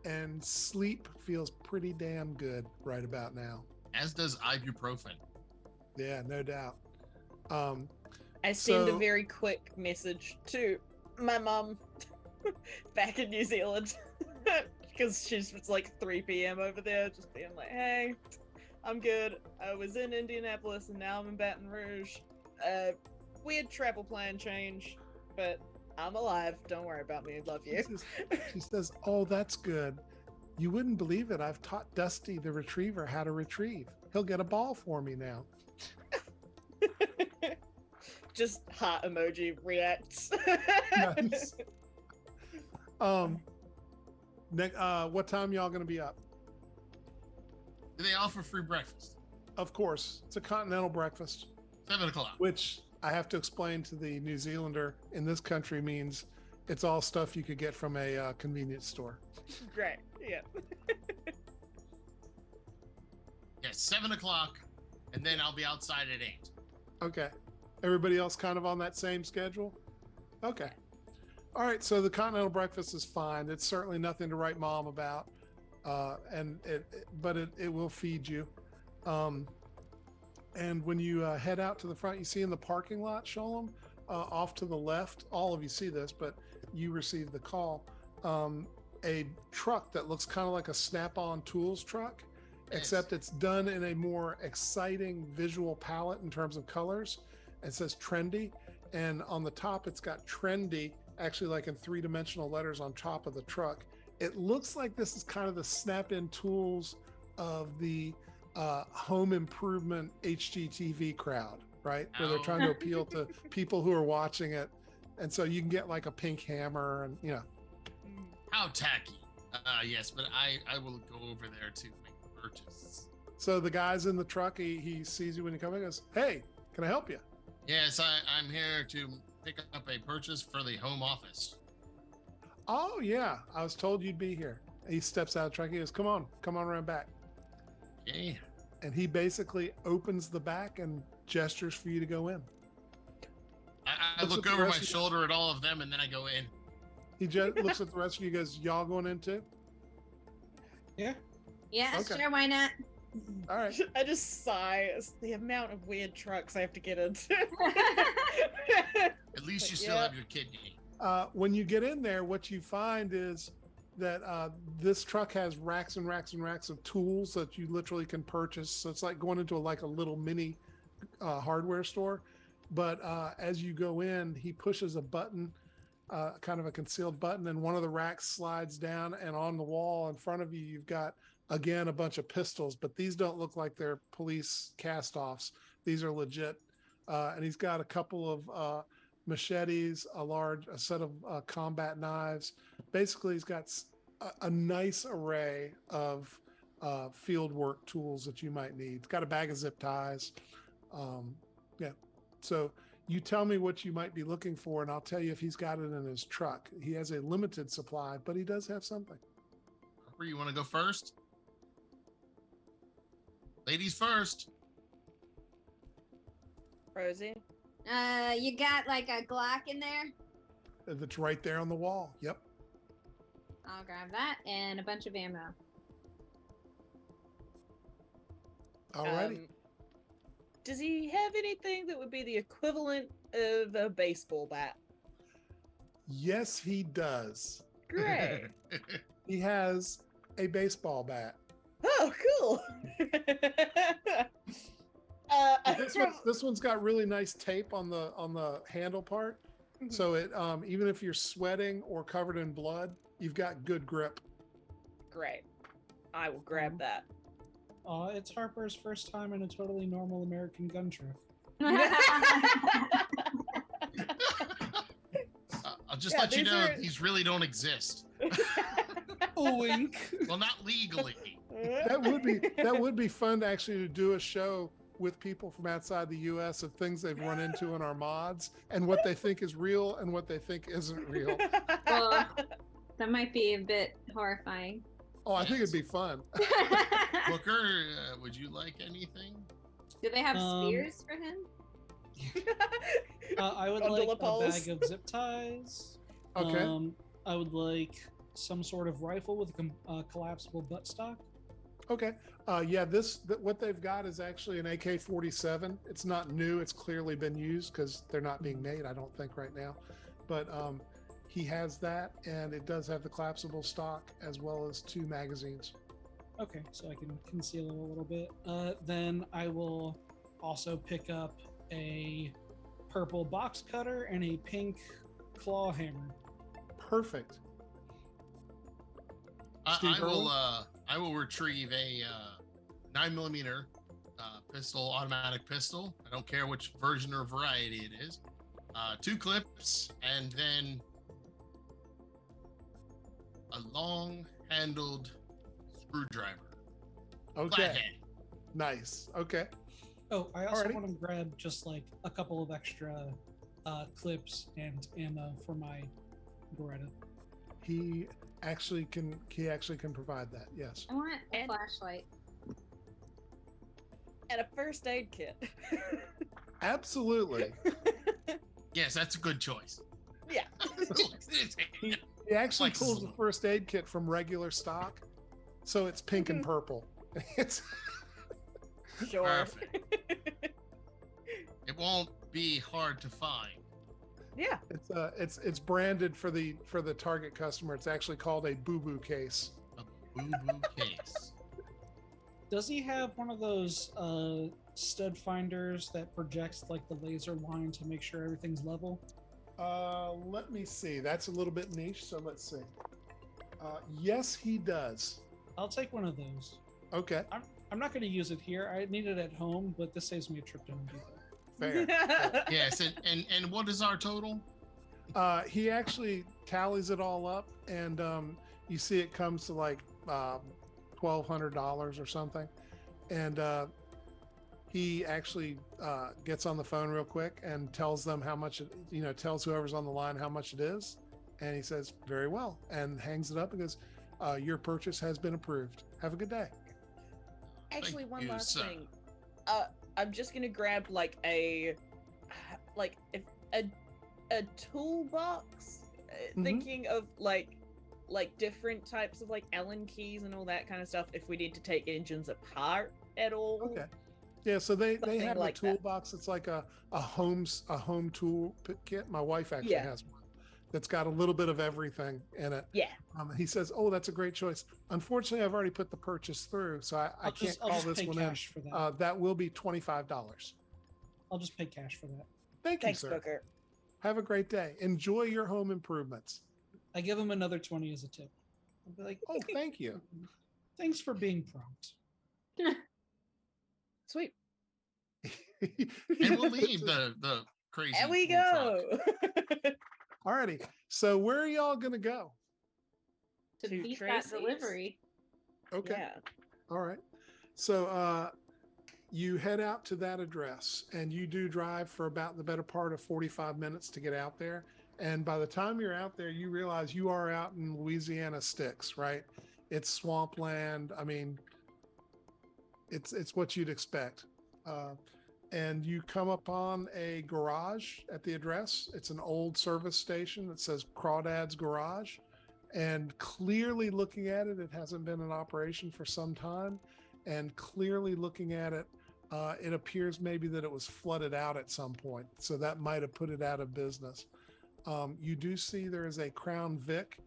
and sleep feels pretty damn good right about now. As does ibuprofen. Yeah, no doubt. I sent a So- very quick message to my mum back in New Zealand because it's like 3 p.m. over there, just being like, hey, I'm good. I was in Indianapolis and now I'm in Baton Rouge. Weird travel plan change, but I'm alive. Don't worry about me. Love you. She says, oh, that's good. You wouldn't believe it. I've taught Dusty the retriever how to retrieve. He'll get a ball for me now. Just heart emoji reacts. Nice. What time y'all gonna be up? Do they offer free breakfast? Of course, it's a continental breakfast, 7 o'clock. which I have to explain to the New Zealander in this country means it's all stuff you could get from a convenience store. Great. Yeah. Yes, 7 o'clock, and then I'll be outside at 8. Okay. Everybody else kind of on that same schedule? Okay. All right. So the continental breakfast is fine. It's certainly nothing to write mom about. But it will feed you. And when you head out to the front, you see in the parking lot, Sholem, off to the left, all of you see this, but you received the call, a truck that looks kind of like a Snap-on tools truck, except it's done in a more exciting visual palette in terms of colors. It says trendy, and on the top it's got trendy, actually like in 3-dimensional letters on top of the truck. It looks like this is kind of the Snap-in tools of the home improvement HGTV crowd, right? Where they're trying to appeal to people who are watching it. And so you can get like a pink hammer and, you know. How tacky. Yes, but I will go over there to make the purchase. So the guy's in the truck, he sees you when you come in and goes, hey, can I help you? Yes, I'm here to pick up a purchase for the home office. Oh, yeah, I was told you'd be here. He steps out of the truck. He goes, come on around back. Okay. And he basically opens the back and gestures for you to go in. I Looks look at the over my rest of you. shoulder at all of them, and then I go in. He looks at the rest of you, goes, y'all going in too? Yeah. Yeah, Okay. sure, why not? All right. I just sigh. It's the amount of weird trucks I have to get into. At least you still Yeah. have your kidney. When you get in there, what you find is that this truck has racks and racks and racks of tools that you literally can purchase. So it's like going into a little mini hardware store. But as you go in, he pushes a button, kind of a concealed button, and one of the racks slides down, and on the wall in front of you, you've got, again, a bunch of pistols, but these don't look like they're police cast-offs. These are legit. And he's got a couple of machetes, a set of combat knives. Basically, he's got a nice array of field work tools that you might need. It's got a bag of zip ties. Yeah. So you tell me what you might be looking for, and I'll tell you if he's got it in his truck. He has a limited supply, but he does have something. Harper, you want to go first? Ladies first. Rosie. You got like a Glock in there? That's right there on the wall. Yep. I'll grab that and a bunch of ammo. Alrighty. Does he have anything that would be the equivalent of a baseball bat? Yes, he does. Great. He has a baseball bat. Oh, cool. This one's got really nice tape on the handle part. So it even if you're sweating or covered in blood, you've got good grip. Great. I will grab that. It's Harper's first time in a totally normal American gun truck. I'll just let you know these really don't exist. Wink. Well, not legally. That would be fun to actually do a show with people from outside the U.S. of things they've run into in our mods and what they think is real and what they think isn't real. Well, that might be a bit horrifying. Oh, I think it'd be fun. Booker, would you like anything? Do they have spears for him? I would like a bag of zip ties. Okay. I would like some sort of rifle with a collapsible buttstock. Okay. Yeah, what they've got is actually an AK-47. It's not new. It's clearly been used because they're not being made, I don't think, right now. But he has that, and it does have the collapsible stock as well as 2 magazines. Okay, so I can conceal it a little bit. Then I will also pick up a purple box cutter and a pink claw hammer. Perfect. I will retrieve a 9mm pistol, automatic pistol. I don't care which version or variety it is. 2 clips, and then a long-handled screwdriver. Okay. Flathead. Nice. Okay. Oh, I also Alrighty. want to grab just like a couple of extra clips and ammo for my Beretta. He actually can provide that. Yes. I want a flashlight. And a first aid kit. Absolutely. Yes, that's a good choice. Yeah. He actually pulls the first aid kit from regular stock, so it's pink and purple. It's Sure. Perfect. It won't be hard to find. Yeah. it's branded for the target customer. It's actually called a boo-boo case. A boo-boo case. Does he have one of those stud finders that projects like the laser line to make sure everything's level? Let me see. That's a little bit niche, so let's see. Yes, he does. I'll take one of those. Okay. I'm not going to use it here. I need it at home, but this saves me a trip to Home Depot. Fair. Yes, and what is our total? He actually tallies it all up, and you see it comes to like $1,200 or something, and he actually gets on the phone real quick and tells them how much tells whoever's on the line how much it is, and he says very well and hangs it up and goes, your purchase has been approved. Have a good day. Actually, Thank one you, last sir. thing. I'm just gonna grab like a toolbox. Thinking of like different types of like Allen keys and all that kind of stuff. If we need to take engines apart at all. Okay. Yeah, so they have like a toolbox. It's like a home tool kit. My wife actually has one that's got a little bit of everything in it. Yeah. He says, "Oh, that's a great choice. Unfortunately, I've already put the purchase through, so I can't call this pay one cash in. for that. That will be $25. I'll just pay cash for that. Thank Thanks, you, sir. Booker. Have a great day. Enjoy your home improvements." I give him another 20 as a tip. I'll be like, Oh, thank you. thanks for being prompt. Sweet. And we'll leave the crazy. There we food truck. go. Alrighty. So where are y'all gonna go? To To beat Tracy's? that delivery. Okay. Yeah. All right. So you head out to that address, and you do drive for about the better part of 45 minutes to get out there. And by the time you're out there, you realize you are out in Louisiana sticks, right? It's swampland. I mean, it's what you'd expect. And you come upon a garage at the address. It's an old service station that says Crawdad's Garage. And clearly looking at it, it hasn't been in operation for some time. And clearly looking at it, it appears maybe that it was flooded out at some point. So that might have put it out of business. You do see there is a Crown Vic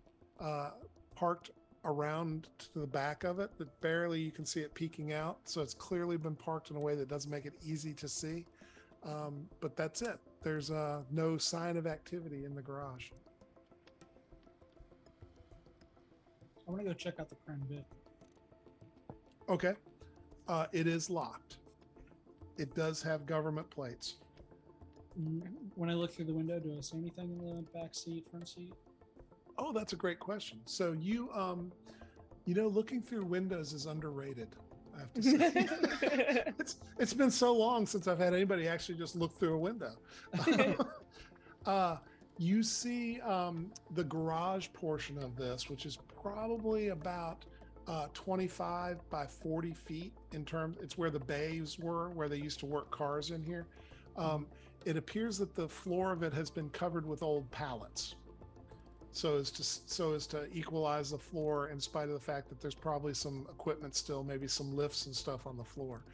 parked around to the back of it that barely you can see it peeking out. So it's clearly been parked in a way that doesn't make it easy to see. But that's it. There's no sign of activity in the garage. I want to go check out the Crown Vic. Okay. It is locked. It does have government plates. When I look through the window, do I see anything in the back seat, front seat? Oh, that's a great question. So you looking through windows is underrated, I have to say. It's been so long since I've had anybody actually just look through a window. You see the garage portion of this, which is probably about 25 by 40 feet in terms. It's where the bays were, where they used to work cars in here. It appears that the floor of it has been covered with old pallets, so as to equalize the floor, in spite of the fact that there's probably some equipment still, maybe some lifts and stuff on the floor.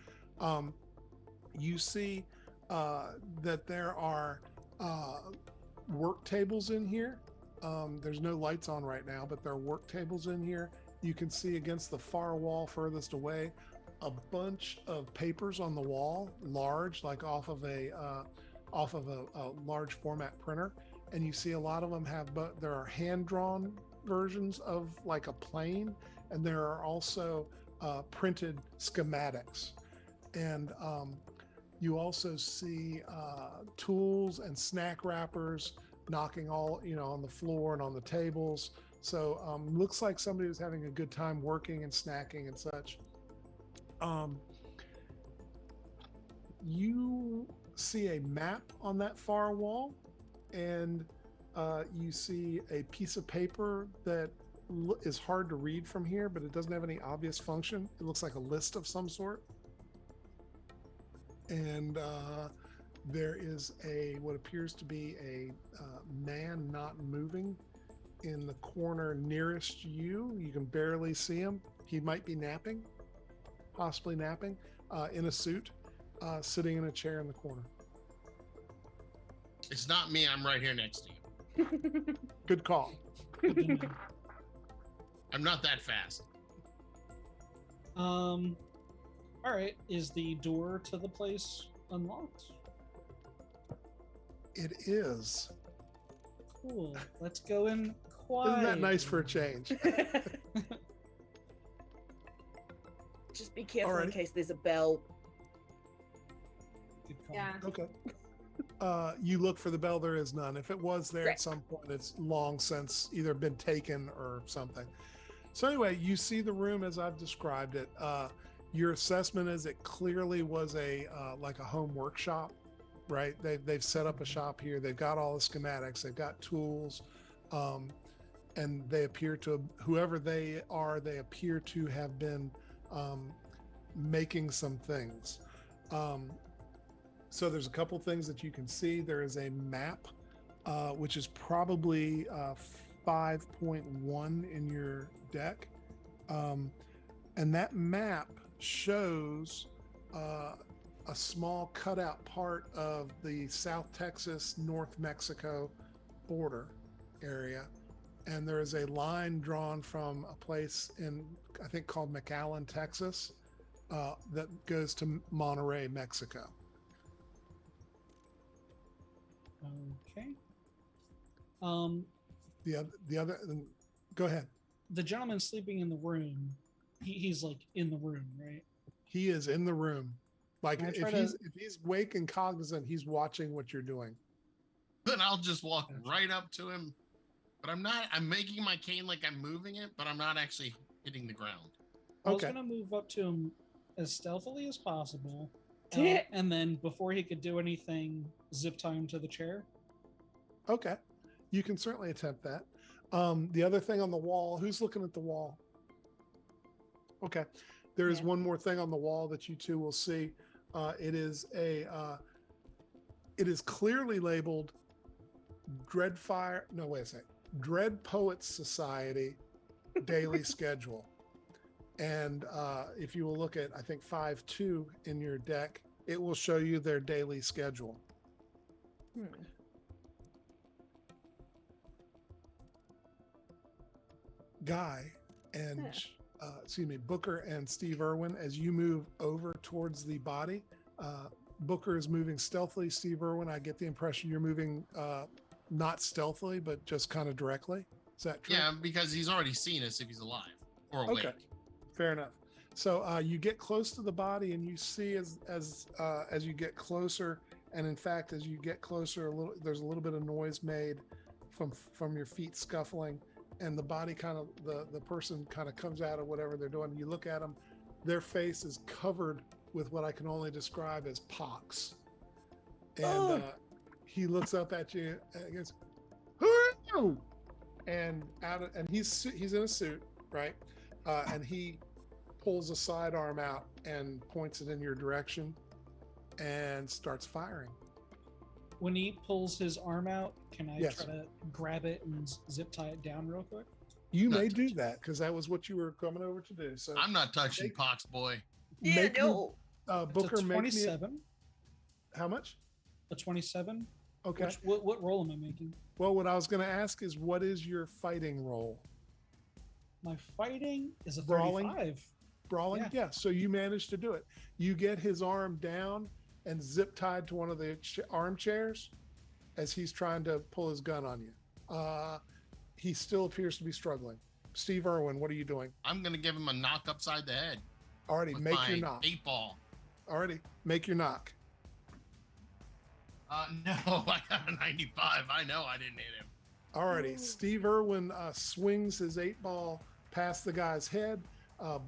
You see that there are work tables in here. There's no lights on right now, but there are work tables in here. You can see against the far wall furthest away a bunch of papers on the wall, large, like off of a large format printer. And you see a lot of them there are hand-drawn versions of like a plane, and there are also printed schematics. And you also see tools and snack wrappers knocking all, on the floor and on the tables. So looks like somebody was having a good time working and snacking and such. You see a map on that far wall, and you see a piece of paper that is hard to read from here, but it doesn't have any obvious function. It looks like a list of some sort. And there is what appears to be a man not moving in the corner nearest you. You can barely see him. He might be napping, possibly napping, in a suit, sitting in a chair in the corner. It's not me. I'm right here next to you. Good call. I'm not that fast. All right. Is the door to the place unlocked? It is. Cool. Let's go in quiet. Isn't that nice for a change? Just be careful Alrighty. in case there's a bell. Good call. Yeah. Okay. You look for the bell. There is none. If it was there at some point, it's long since either been taken or something. So anyway, you see the room as I've described it. Your assessment is it clearly was like a home workshop, right? They've set up a shop here. They've got all the schematics. They've got tools, and they appear to, whoever they are, they appear to have been making some things. So there's a couple things that you can see. There is a map, which is probably 5.1 in your deck. And that map shows a small cutout part of the South Texas, North Mexico border area. And there is a line drawn from a place in, I think, called McAllen, Texas, that goes to Monterrey, Mexico. Okay. The other, go ahead. The gentleman sleeping in the room, he's like in the room, right? He is in the room. Like Can I if try he's awake and cognizant, he's watching what you're doing. Then I'll just walk right up to him. But I'm making my cane like I'm moving it, but I'm not actually hitting the ground. I was Okay. gonna move up to him as stealthily as possible, Yeah. and then before he could do anything, zip tie him to the chair. Okay. You can certainly attempt that. The other thing on the wall, who's looking at the wall? Okay. There is Yeah. one more thing on the wall that you two will see. It is clearly labeled Dreadfire. No, wait a second. Dread Poets Society daily schedule. And if you will look at, I think 5.2 in your deck, it will show you their daily schedule. Guy and Booker and Steve Irwin, as you move over towards the body, Booker is moving stealthily. Steve Irwin, I get the impression you're moving not stealthily, but just kind of directly. Is that true? Yeah, because he's already seen us if he's alive or awake. Okay, fair enough. So you get close to the body, and you see as you get closer, and in fact, as you get closer, there's a little bit of noise made from your feet scuffling, and the body the person kind of comes out of whatever they're doing. You look at them, their face is covered with what I can only describe as pox, and he looks up at you and goes, "Who are you?" And he's in a suit, right? And he pulls a sidearm out and points it in your direction and starts firing. When he pulls his arm out, can I Yes. try to grab it and zip tie it down real quick? You Not may do touching. that because that was what you were coming over to do. So I'm not touching Make- Pox Boy. Yeah, make me- no. Booker, It's a make me 27. how much? A 27. Okay. What roll am I making? Well, what I was going to ask is, what is your fighting roll? My fighting is a Brawling? 35. Brawling? Yeah. Yeah. So you managed to do it. You get his arm down and zip tied to one of the armchairs as he's trying to pull his gun on you. He still appears to be struggling. Steve Irwin, what are you doing? I'm gonna give him a knock upside the head Already with make my your knock. 8-ball. Already make your knock. No, I got a 95. I know I didn't hit him. Alrighty. Steve Irwin swings his 8-ball past the guy's head.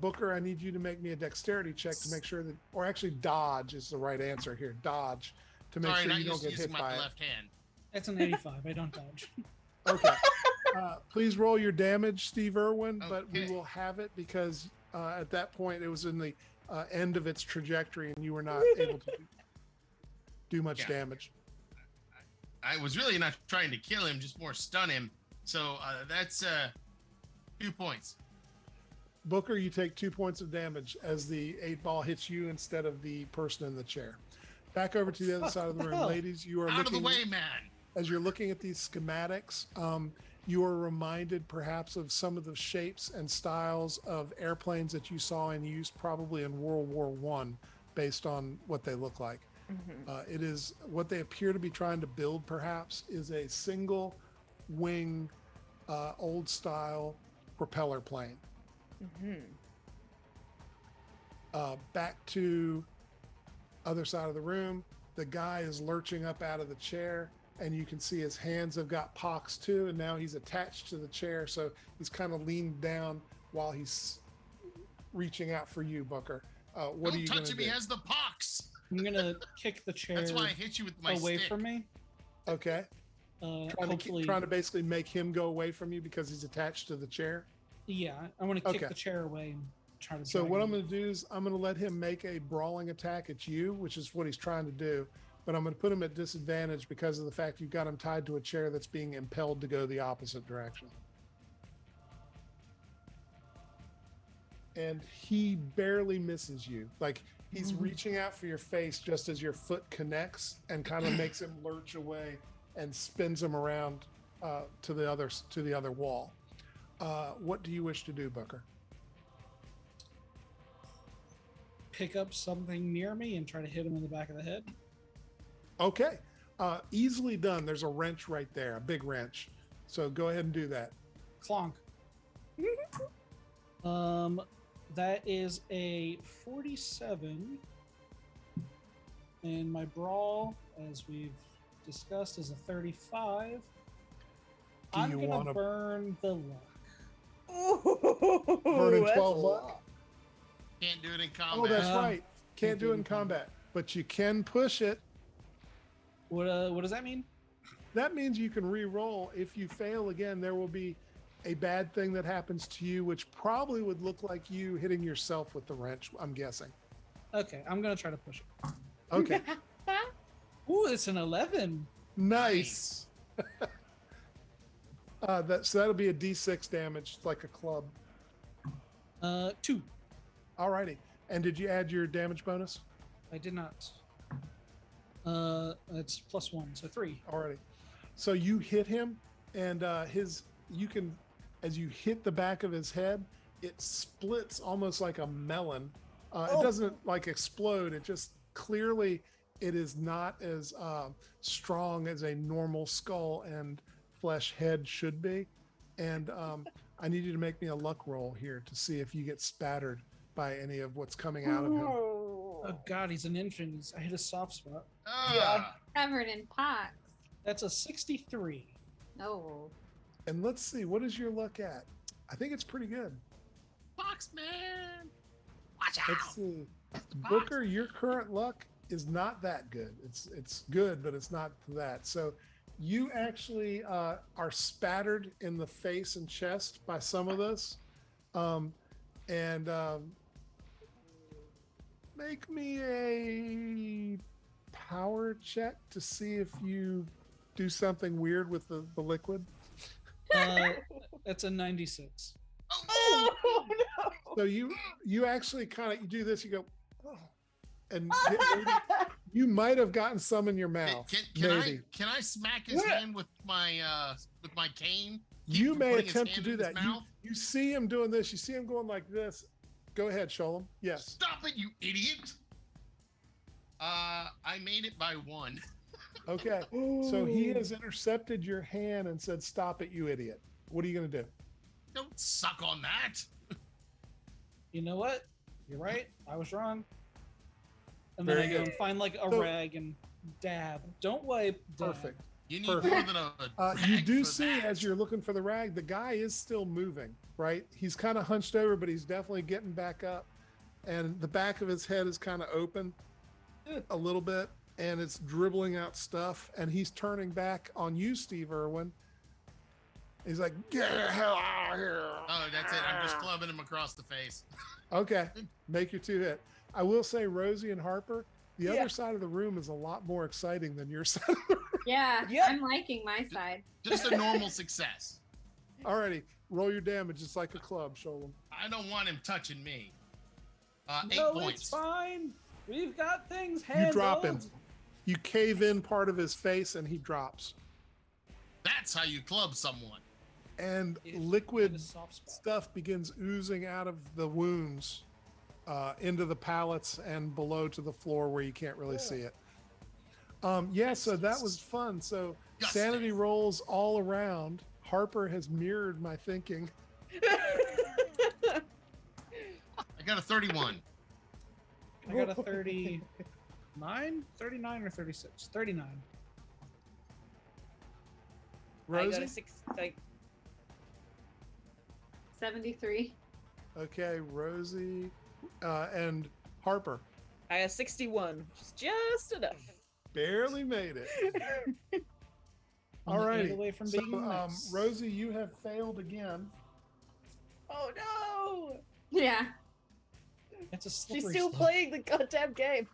Booker, I need you to make me a dexterity check to make sure that, or actually dodge is the right answer here. Dodge to make Sorry, sure not you don't used to get using hit by my it. left hand. That's an 85. I don't dodge. Okay. Please roll your damage, Steve Irwin, but we Okay. will have it because at that point it was in the end of its trajectory and you were not able to do much Yeah. damage. I was really not trying to kill him, just more stun him. So that's 2 points. Booker, you take 2 points of damage as the 8-ball hits you instead of the person in the chair. Back over to the other Fuck, side of the what the room. hell? Ladies, you are Out of the looking, way, man. as you're looking at these schematics, you are reminded perhaps of some of the shapes and styles of airplanes that you saw in use probably in World War I based on what they look like. It is what they appear to be trying to build perhaps is a single wing old style propeller plane. Back to other side of the room, the guy is lurching up out of the chair and you can see his hands have got pox too, and now he's attached to the chair, so he's kind of leaned down while he's reaching out for you, Booker. What are Don't you going touch to him. do? He has the pox. I'm gonna kick the chair That's why I hit you with my away stick. from me. Okay, Hopefully, trying to basically make him go away from you because he's attached to the chair. yeah, I'm gonna kick Okay. the chair away and try to. So drag what him. I'm going to do is I'm going to let him make a brawling attack at you, which is what he's trying to do. But I'm going to put him at disadvantage because of the fact you've got him tied to a chair that's being impelled to go the opposite direction. And he barely misses you. Like he's reaching out for your face just as your foot connects and kind of makes him lurch away and spins him around to the other wall. What do you wish to do, Booker? pick up something near me and try to hit him in the back of the head. Okay. Easily done. There's a wrench right there, a big wrench. So go ahead and do that. Clonk. That is a 47. And my brawl, as we've discussed, is a 35. Do I'm you gonna wanna- burn the luck. Ooh, Burning that's 12 a luck? lot. Can't do it in combat. Oh, that's right. Can't do it in combat, but you can push it. What does that mean? That means you can re-roll. If you fail again, there will be a bad thing that happens to you, which probably would look like you hitting yourself with the wrench, I'm guessing. Okay, I'm gonna try to push it. Okay. Ooh, it's an 11. Nice. So that'll be a D6 damage, like a club. 2. Alrighty. And did you add your damage bonus? I did not. It's +1, so 3. Alrighty. So you hit him, and you can, as you hit the back of his head, it splits almost like a melon. It doesn't like explode. It just clearly, it is not as strong as a normal skull and flesh head should be. And I need you to make me a luck roll here to see if you get spattered by any of what's coming out of him. Oh God, he's an infant. I hit a soft spot. Covered in pox. That's a 63. Oh. And let's see, what is your luck at? I think it's pretty good. Fox man. Watch out. Let's see. Booker, your current luck is not that good. It's good, but it's not that. So you actually are spattered in the face and chest by some of this. Make me a power check to see if you do something weird with the liquid. That's a 96. Oh no! So you actually kind of do this. You go, oh, and you might have gotten some in your mouth. Can I smack his hand with my cane? You may attempt to do that. You see him doing this. You see him going like this. Go ahead, Sholem. Yes. Stop it, you idiot! I made it by 1. Okay. So he has intercepted your hand and said, "Stop it, you idiot." What are you going to do? Don't suck on that. You know what? You're right. I was wrong. And then I go and find like a rag and dab. Don't wipe. Dab. Perfect. You need more than a you rag do for see that. as you're looking for the rag, the guy is still moving, right? He's kind of hunched over, but he's definitely getting back up. And the back of his head is kind of open a little bit, and it's dribbling out stuff. And he's turning back on you, Steve Irwin. He's like, "Get the hell out of here." Oh, that's it. I'm just clubbing him across the face. Okay, make your 2 hit. I will say, Rosie and Harper, the other side of the room is a lot more exciting than your side of the room. Yeah, Yep. I'm liking my side. Just a normal success. Alrighty, roll your damage. It's like a club, Sholem. I don't want him touching me. 8 No, points. it's fine. We've got things handled. You drop him. You cave in part of his face, and he drops. That's how you club someone. And It liquid hit a soft spot. stuff begins oozing out of the wounds into the pallets and below to the floor where you can't really see it. So that was fun. So Disgusting. sanity rolls all around. Harper has mirrored my thinking. I got a 31. I got a 39 or 36? 39. I got Rosie? a 6. Like, 73. Okay, Rosie and Harper I got 61, which is just enough. barely made it. On the All right. away from So, being nice. Rosie, you have failed again. Oh no! Yeah. It's a She's slippery still slope. playing the goddamn game.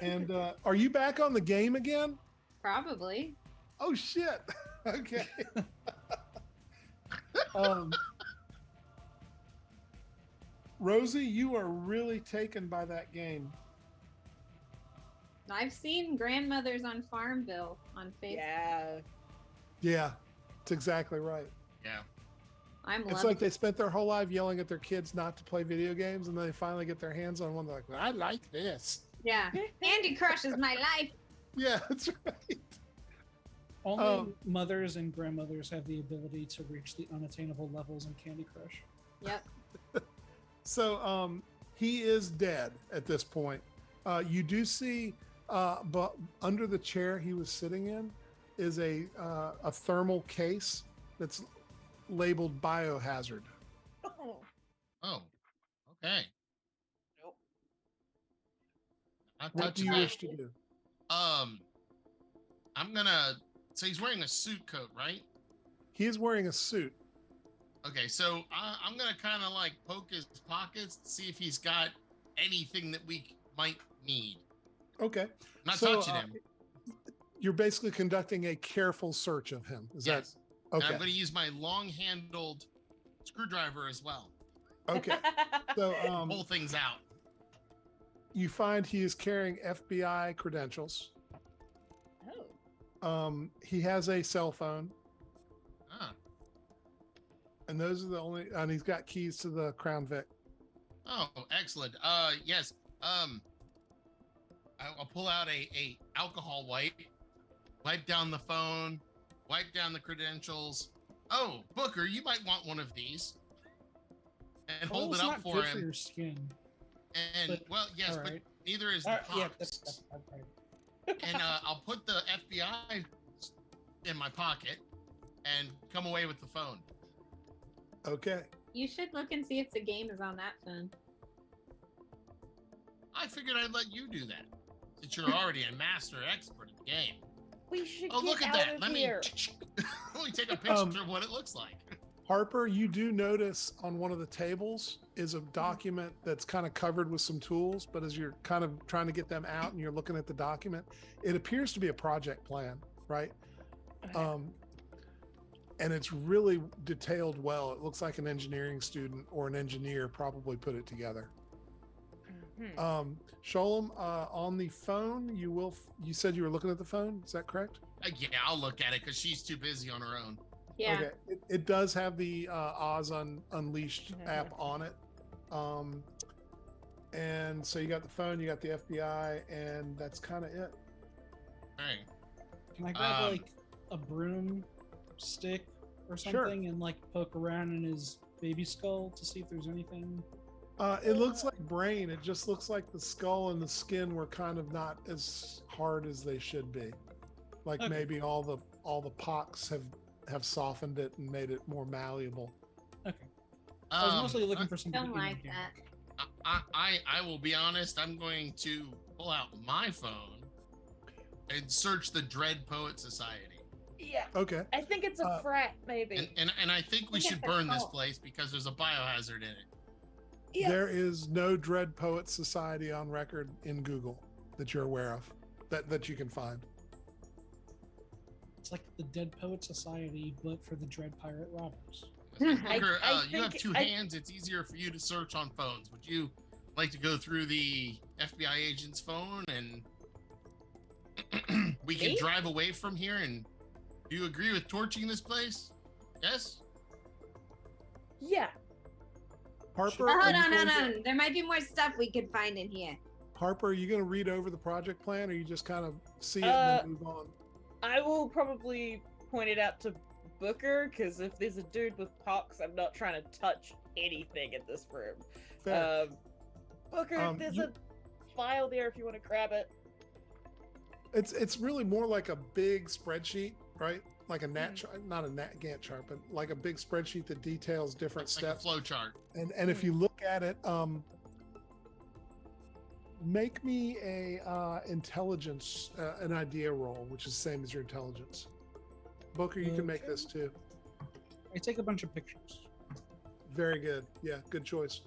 And are you back on the game again? Probably. Oh shit. Okay. Rosie, you are really taken by that game. I've seen grandmothers on Farmville on Facebook. Yeah. Yeah, it's exactly right. Yeah. I'm It's loving like they spent their whole life yelling at their kids not to play video games, and then they finally get their hands on one. They're like, "I like this." Yeah. Candy Crush is my life. Yeah, that's right. Only mothers and grandmothers have the ability to reach the unattainable levels in Candy Crush. Yep. So he is dead at this point. You do see, but under the chair he was sitting in is a thermal case that's labeled biohazard. Oh. Oh, okay. Nope. Not What do touching you that. wish to do? I'm gonna. So he's wearing a suit coat, right? He is wearing a suit. Okay, so I'm gonna kind of like poke his pockets to see if he's got anything that we might need. Okay. Not So, touching him. You're basically conducting a careful search of him. Is Yes. that And okay? I'm gonna use my long-handled screwdriver as well. Okay. So Pull things out. you find he is carrying FBI credentials. Oh. He has a cell phone, Ah. and those are the only. And he's got keys to the Crown Vic. Oh, excellent. Yes. I'll pull out a alcohol wipe down the phone, wipe down the credentials. Oh, Booker, you might want one of these. And Well, hold it's it up not for good for him. your skin. And but- well, yes, all but right. neither is the pox. Yeah, that's right. And I'll put the FBI in my pocket and come away with the phone. Okay. You should look and see if the game is on that phone. I figured I'd let you do that, since you're already a master expert at the game. We should Oh, get look at out that! of Let here. me take a picture of what it looks like. Harper, you do notice on one of the tables is a document that's kind of covered with some tools, but as you're kind of trying to get them out and you're looking at the document, it appears to be a project plan, right? Okay. And it's really detailed well. It looks like an engineering student or an engineer probably put it together. Mhm. Sholem, on the phone, you said you were looking at the phone. Is that correct? Yeah, I'll look at it because she's too busy on her own. Yeah. Okay. It does have the Oz Unleashed app on it. And so you got the phone, you got the FBI, and that's kind of it. All right. Can I grab Um, like a broom stick or Sure. something and like poke around in his baby skull to see if there's anything? It looks like brain. It just looks like the skull and the skin were kind of not as hard as they should be. Like Okay. maybe all the pox have softened it and made it more malleable. Okay. I was mostly looking I- for some. Don't like that. I will be honest. I'm going to pull out my phone and search the Dread Poet Society. Yeah. Okay. I think it's a frat, maybe. And I think we Look at should the burn this cult. place because there's a biohazard in it. Yeah. There is no Dread Poet Society on record in Google that you're aware of that you can find. It's like the Dead Poet Society, but for the Dread Pirate Robbers. Booker, I you have think two I- hands. It's easier for you to search on phones. Would you like to go through the FBI agent's phone and we can Me? drive away from here? And do you agree with torching this place? Yes? Yeah. Harper, Oh, are hold you on, going hold to- on. There might be more stuff we could find in here. Harper, are you going to read over the project plan, or you just kind of see it and then move on? I will probably point it out to Booker, because if there's a dude with pox, I'm not trying to touch anything in this room. Fair. Booker, there's you- a file there if you want to grab it. It's really more like a big spreadsheet, right? Like a chart, not a Gantt chart, but like a big spreadsheet that details different It's like a steps. flow chart. And if you look at it, make me a intelligence, an idea roll, which is the same as your intelligence. Booker, you can make Okay. this too. I take a bunch of pictures. Very good. Yeah, good choice.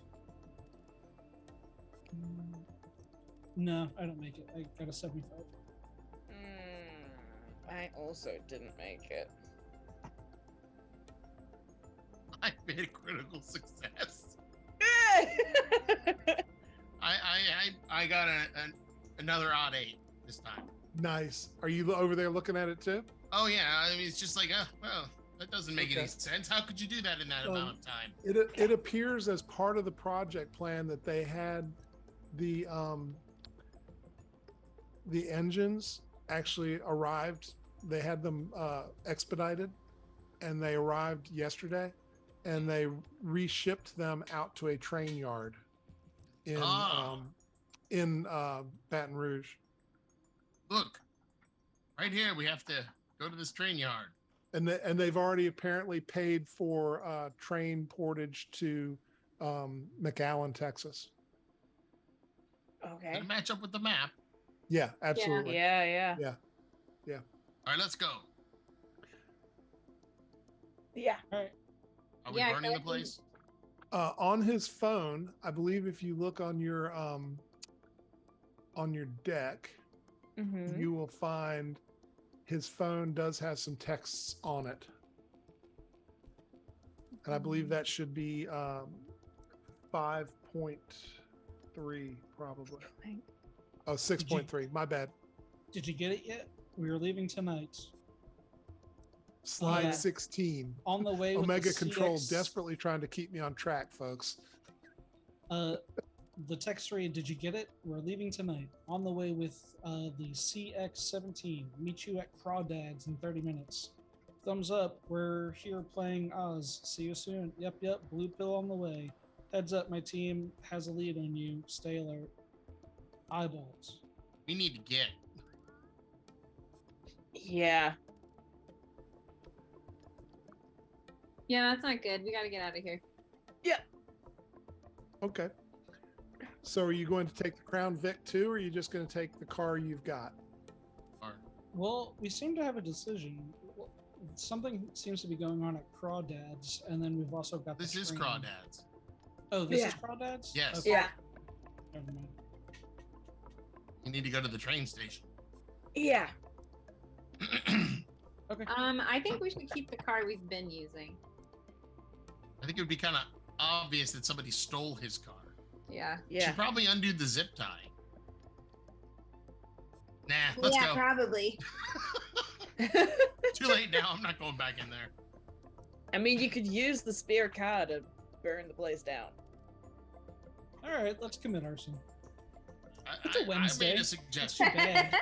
No, I don't make it. I got a 75. I also didn't make it. I made a critical success. I got another odd 8 this time. Nice. Are you over there looking at it too? Oh yeah, I mean it's just like, well, that doesn't make Okay. any sense. How could you do that in that amount of time? It appears as part of the project plan that they had the engines actually arrived. They had them expedited, and they arrived yesterday, and they reshipped them out to a train yard in Baton Rouge. Look, right here, we have to go to this train yard. And they've already apparently paid for train portage to McAllen, Texas. Okay. Gonna match up with the map. Yeah, absolutely. Yeah. Yeah. All right, let's go. Yeah. All right. Are we Yeah, burning the correct. place? On his phone, I believe if you look on your deck, Mm-hmm. you will find his phone does have some texts on it. And I believe that should be 5.3 probably. Oh, 6.3. My bad. Did you get it yet? We are leaving tonight. Slide Yeah. 16. On the way. with Omega the Control CX desperately trying to keep me on track, folks. The text read, did you get it? We're leaving tonight. On the way with the CX-17. Meet you at Crawdads in 30 minutes. Thumbs up. We're here playing Oz. See you soon. Yep. Blue pill on the way. Heads up, my team has a lead on you. Stay alert. Eyeballs. We need to get. Yeah. Yeah, that's not good. We got to get out of here. Okay. So are you going to take the Crown Vic too, or are you just going to take the car you've got? Well, we seem to have a decision. Something seems to be going on at Crawdads, and then we've also got This the is train. Crawdads. Oh, this Yeah. is Crawdads? Yes. Okay, Yeah. never mind. You need to go to the train station. Yeah. Okay. I think we should keep the car we've been using. I think it would be kind of obvious that somebody stole his car. Yeah. Yeah. Should probably undo the zip tie. Nah, let's go. Probably. Too late now. I'm not going back in there. I mean, you could use the spare car to burn the place down. All right, let's commit arson. It's I a made Wednesday. a It's suggestion. too bad.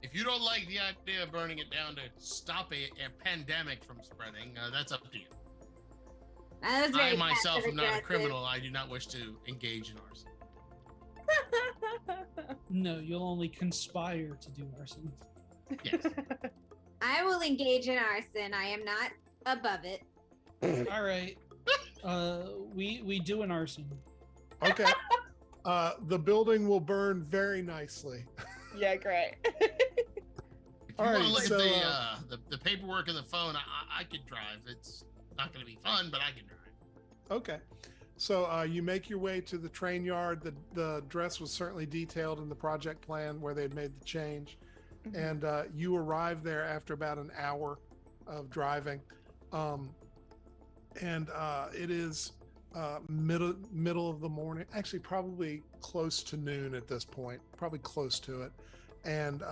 If you don't like the idea of burning it down to stop a pandemic from spreading, that's up to you. That was I very myself am not a passive-aggressive. criminal. I do not wish to engage in arson. No, you'll only conspire to do arson. Yes. I will engage in arson. I am not above it. All right. We do an arson. Okay. The building will burn very nicely. Yeah, great. If you All want right, to look so, at the paperwork and the phone, I could drive. It's not going to be fun, but I can drive. Okay. So you make your way to the train yard. The dress was certainly detailed in the project plan where they'd made the change. And you arrive there after about an hour of driving. And it is middle of the morning, actually probably close to noon at this point, probably close to it. And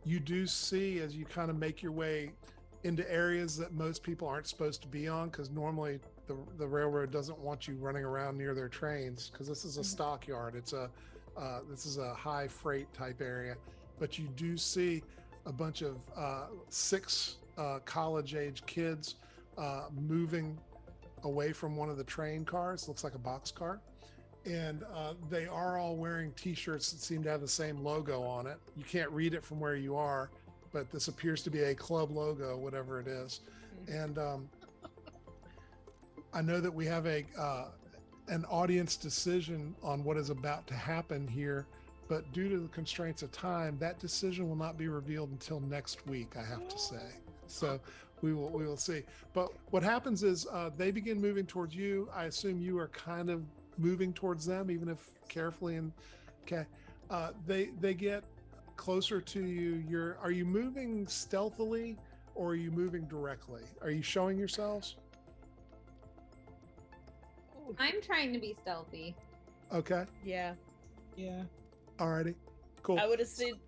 you do see, as you kind of make your way into areas that most people aren't supposed to be on, because normally the railroad doesn't want you running around near their trains, because this is a stockyard. It's this is a high freight type area. But you do see a bunch of 6 college-age kids moving away from one of the train cars. Looks like a boxcar. And they are all wearing t-shirts that seem to have the same logo on it. You can't read it from where you are, but this appears to be a club logo, whatever it is. And I know that we have an audience decision on what is about to happen here, but due to the constraints of time, that decision will not be revealed until next week, I have to say. So we will see. But what happens is they begin moving towards you. I assume you are kind of moving towards them, even if carefully. And okay, they get closer to you. Are you moving stealthily or are you moving directly? Are you showing yourselves? I'm trying to be stealthy. Okay. Yeah. Yeah. Alrighty. Cool. I would have said. Go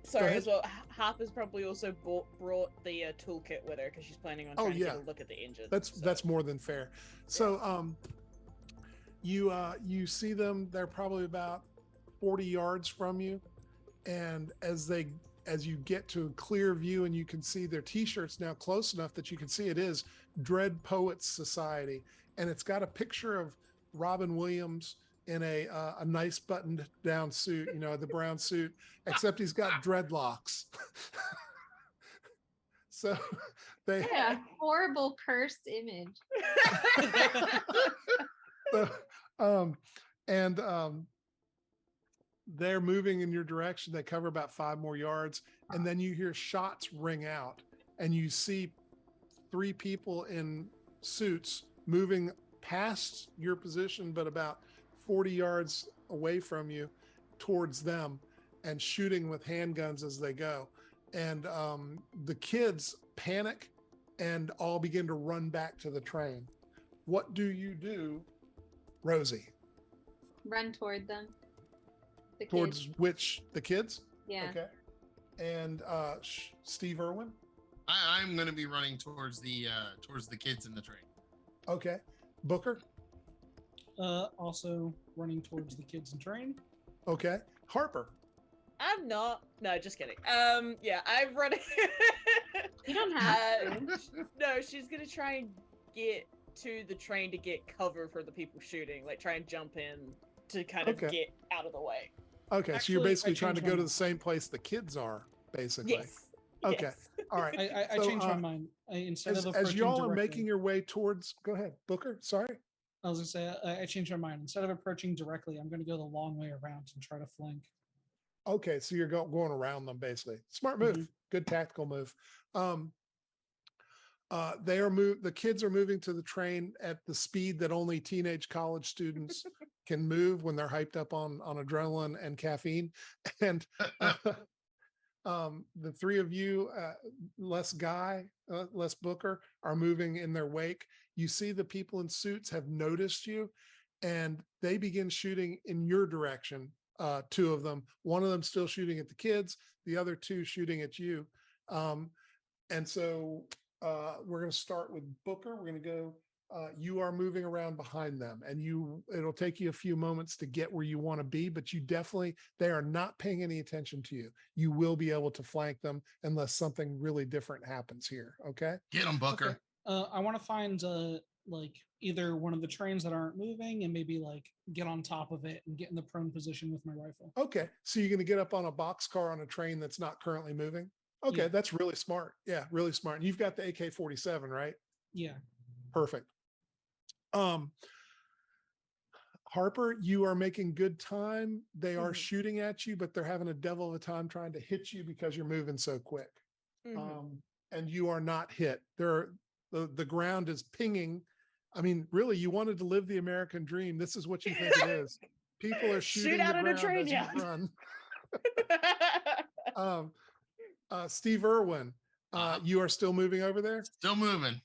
Sorry, ahead. as well. Harper's probably also brought the toolkit with her because she's planning on trying to get a look at the engine. That's more than fair. So you see them. They're probably about 40 yards from you, and as you get to a clear view and you can see their t-shirts now close enough that you can see it is Dread Poets Society, and it's got a picture of Robin Williams in a nice buttoned down suit, the brown suit, except he's got dreadlocks. So they Yeah, horrible cursed image. um, and they're moving in your direction. They cover about 5 more yards, and then you hear shots ring out, and you see 3 people in suits moving past your position, but about 40 yards away from you towards them and shooting with handguns as they go. And the kids panic and all begin to run back to the train. What do you do, Rosie? Run toward them. The Towards kids. which? The kids? Yeah. Okay. And Steve Irwin? I'm going to be running towards the kids in the train. Okay. Booker? Also running towards the kids in train. Okay. Harper? I'm not. No, just kidding. Yeah, I'm running. You don't have to. No, she's gonna try and get to the train to get cover for the people shooting. Like, try and jump in to kind of Okay. get out of the way. Okay, so Actually, you're I basically trying to changed go my to mind. the same place the kids are, basically. Yes. Okay. Yes. All right. I So, changed my mind. Instead As of as approaching y'all are directly- making your way towards, go ahead, Booker. Sorry. I was gonna say I changed my mind. Instead of approaching directly, I'm gonna go the long way around and try to flank. Okay, so you're going around them basically. Smart move. Mhm. Good tactical move. The kids are moving to the train at the speed that only teenage college students can move when they're hyped up on adrenaline and caffeine. And the 3 of you, less Booker, are moving in their wake. You see the people in suits have noticed you, and they begin shooting in your direction. 2 of them, one of them still shooting at the kids, the other 2 shooting at you. And so we're going to start with Booker. We're going to go, you are moving around behind them, and it'll take you a few moments to get where you want to be, but they are not paying any attention to you. You will be able to flank them unless something really different happens here. Okay. Get them, Booker. Okay. I want to find like either one of the trains that aren't moving and maybe like get on top of it and get in the prone position with my rifle. Okay. So you're going to get up on a boxcar on a train that's not currently moving. Okay. Yeah. That's really smart. Yeah. Really smart. And you've got the AK-47, right? Yeah. Perfect. Harper, you are making good time. They are shooting at you, but they're having a devil of a time trying to hit you because you're moving so quick. And you are not hit. The ground is pinging. I mean, really, you wanted to live the American dream. This is what you think it is. People are shooting Shoot out the at a ground train, as you yeah. run. Steve Irwin, you are still moving over there? Still moving.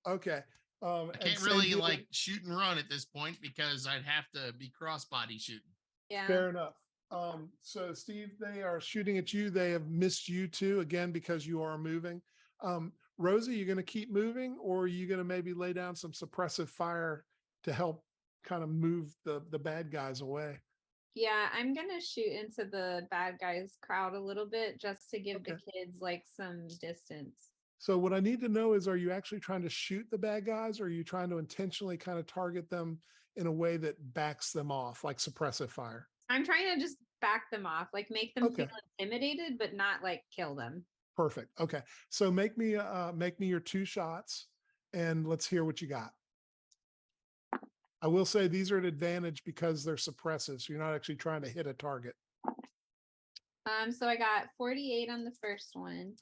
Okay. I and can't same really deal- like shoot and run at this point because I'd have to be crossbody shooting. Yeah. Fair enough. So Steve, they are shooting at you. They have missed you too, again, because you are moving. Rosie, you going to keep moving, or are you going to maybe lay down some suppressive fire to help kind of move the bad guys away? Yeah, I'm gonna shoot into the bad guys crowd a little bit just to give the Okay. kids like some distance. So what I need to know is, are you actually trying to shoot the bad guys, or are you trying to intentionally kind of target them in a way that backs them off, like suppressive fire? I'm trying to just back them off, like make them Okay. feel intimidated, but not like kill them. Perfect. Okay. So make me your 2 shots, and let's hear what you got. I will say these are an advantage because they're suppressive. So you're not actually trying to hit a target. So I got 48 on the first one.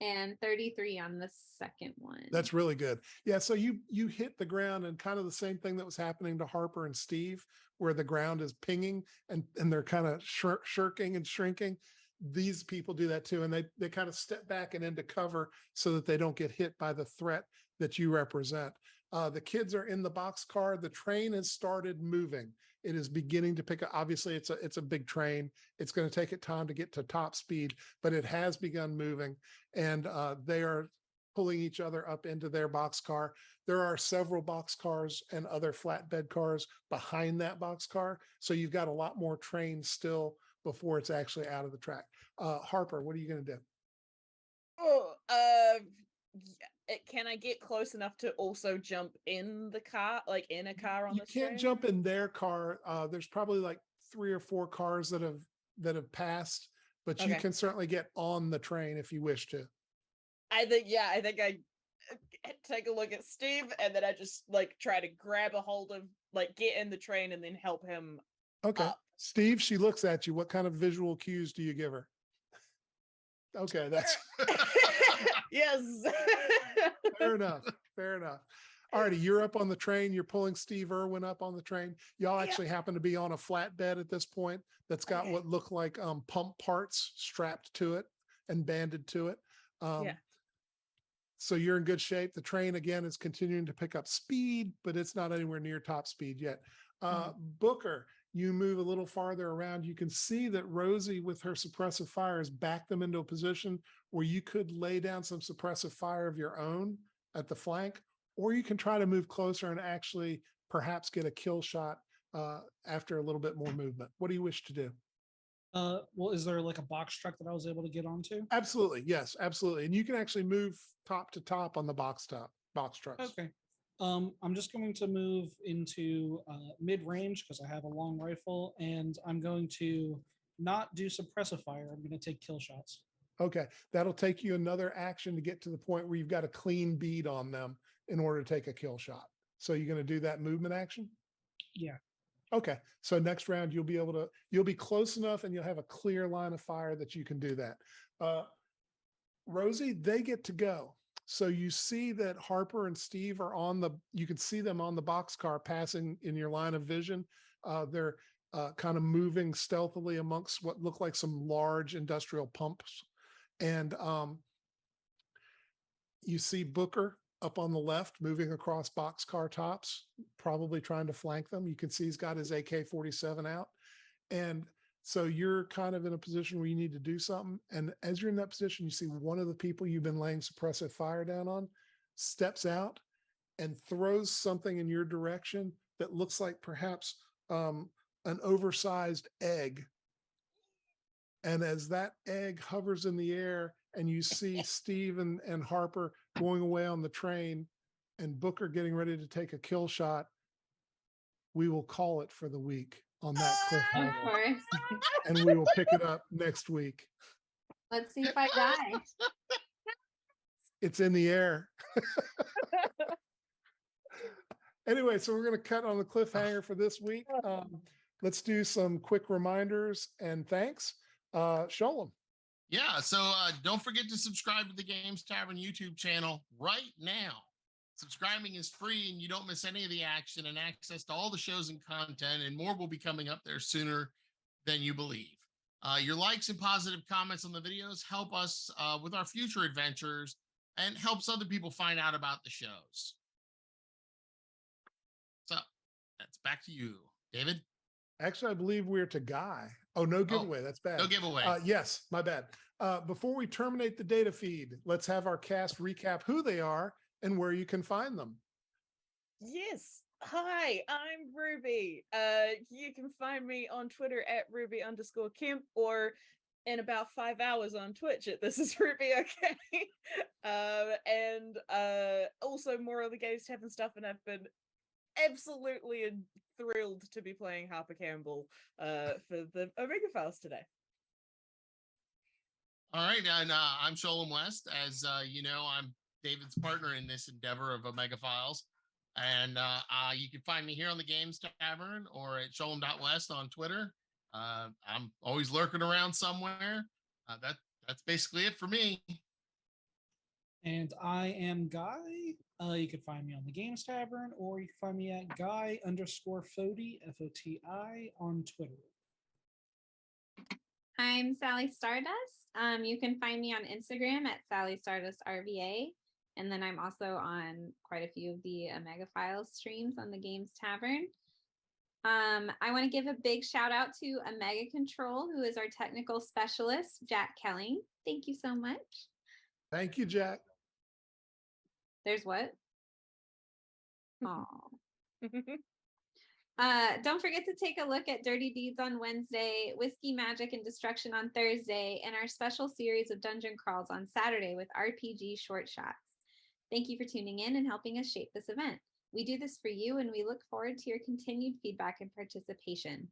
And 33 on the second one. That's really good. Yeah. So you hit the ground, and kind of the same thing that was happening to Harper and Steve, where the ground is pinging and they're kind of shirking and shrinking. These people do that too. And they kind of step back and into cover so that they don't get hit by the threat that you represent. The kids are in the boxcar. The train has started moving. It is beginning to pick up. Obviously, it's a big train. It's going to take it time to get to top speed, but it has begun moving, and they are pulling each other up into their boxcar. There are several boxcars and other flatbed cars behind that boxcar, so you've got a lot more trains still before it's actually out of the track. Harper, what are you going to do? Can I get close enough to also jump in the car, like in a car on You the can't train? jump in their car. There's probably like 3 or 4 cars that have passed, but you Okay. can certainly get on the train if you wish to. I think take a look at Steve, and then I just like try to grab a hold of, like, get in the train and then help him. Okay. Up. Steve, she looks at you. What kind of visual cues do you give her? Okay, that's Yes. fair enough. Fair enough. Alrighty, you're up on the train. You're pulling Steve Irwin up on the train. Y'all actually happen to be on a flatbed at this point that's got Okay. what look like pump parts strapped to it and banded to it. Yeah. So you're in good shape. The train again is continuing to pick up speed, but it's not anywhere near top speed yet. Booker, you move a little farther around. You can see that Rosie with her suppressive fire has backed them into a position where you could lay down some suppressive fire of your own at the flank, or you can try to move closer and actually perhaps get a kill shot after a little bit more movement. What do you wish to do? Well, is there like a box truck that I was able to get onto? Absolutely. Yes, absolutely. And you can actually move top to top on the box trucks. Okay. I'm just going to move into mid-range because I have a long rifle, and I'm going to not do suppressive fire. I'm going to take kill shots. Okay. That'll take you another action to get to the point where you've got a clean bead on them in order to take a kill shot. So you're going to do that movement action? Yeah. Okay. So next round, you'll be close enough and you'll have a clear line of fire that you can do that. Rosie, they get to go. So you see that Harper and Steve are you can see them on the boxcar passing in your line of vision. They're kind of moving stealthily amongst what look like some large industrial pumps. And you see Booker up on the left, moving across boxcar tops, probably trying to flank them. You can see he's got his AK-47 out. And so you're kind of in a position where you need to do something. And as you're in that position, you see one of the people you've been laying suppressive fire down on steps out and throws something in your direction that looks like perhaps an oversized egg. And as that egg hovers in the air and you see Steve and Harper going away on the train and Booker getting ready to take a kill shot, we will call it for the week on that Of cliffhanger. course. And we will pick it up next week. Let's see if I die. It's in the air. Anyway, so we're going to cut on the cliffhanger for this week. Let's do some quick reminders and thanks. Sholem. Yeah, so don't forget to subscribe to the Games Tavern YouTube channel right now. Subscribing is free and you don't miss any of the action and access to all the shows and content, and more will be coming up there sooner than you believe. Your likes and positive comments on the videos help us with our future adventures and helps other people find out about the shows. So that's back to you, David. Actually, I believe we're to Guy. Oh, no giveaway. That's bad. No giveaway. Yes, my bad. Before we terminate the data feed, let's have our cast recap who they are and where you can find them. Yes. Hi, I'm Ruby. You can find me on Twitter at Ruby_Kemp, or in about 5 hours on Twitch at This Is Ruby Okay. And also more of the Games Tavern stuff, and I've been absolutely thrilled to be playing Harper Campbell for the Omega Files today. All right, and I'm Sholem West. As you know, I'm David's partner in this endeavor of Omega Files. And you can find me here on the Games Tavern or at Sholem.West on Twitter. I'm always lurking around somewhere. That's basically it for me. And I am Guy. You can find me on the Games Tavern, or you can find me at Guy_Foti, F-O-T-I, on Twitter. I'm Sally Stardust. You can find me on Instagram at Sally Stardust RVA. And then I'm also on quite a few of the Omega Files streams on the Games Tavern. I want to give a big shout out to Omega Control, who is our technical specialist, Jack Kelling. Thank you so much. Thank you, Jack. There's what? Oh. Don't forget to take a look at Dirty Deeds on Wednesday, Whiskey, Magic, and Destruction on Thursday, and our special series of dungeon crawls on Saturday with RPG short shots. Thank you for tuning in and helping us shape this event. We do this for you, and we look forward to your continued feedback and participation.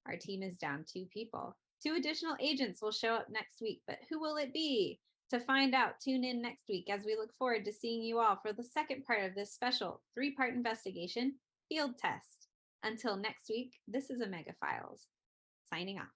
Our team is down 2 people. 2 additional agents will show up next week, but who will it be? To find out, tune in next week as we look forward to seeing you all for the second part of this special 3-part investigation field test. Until next week, this is Omega Files, signing off.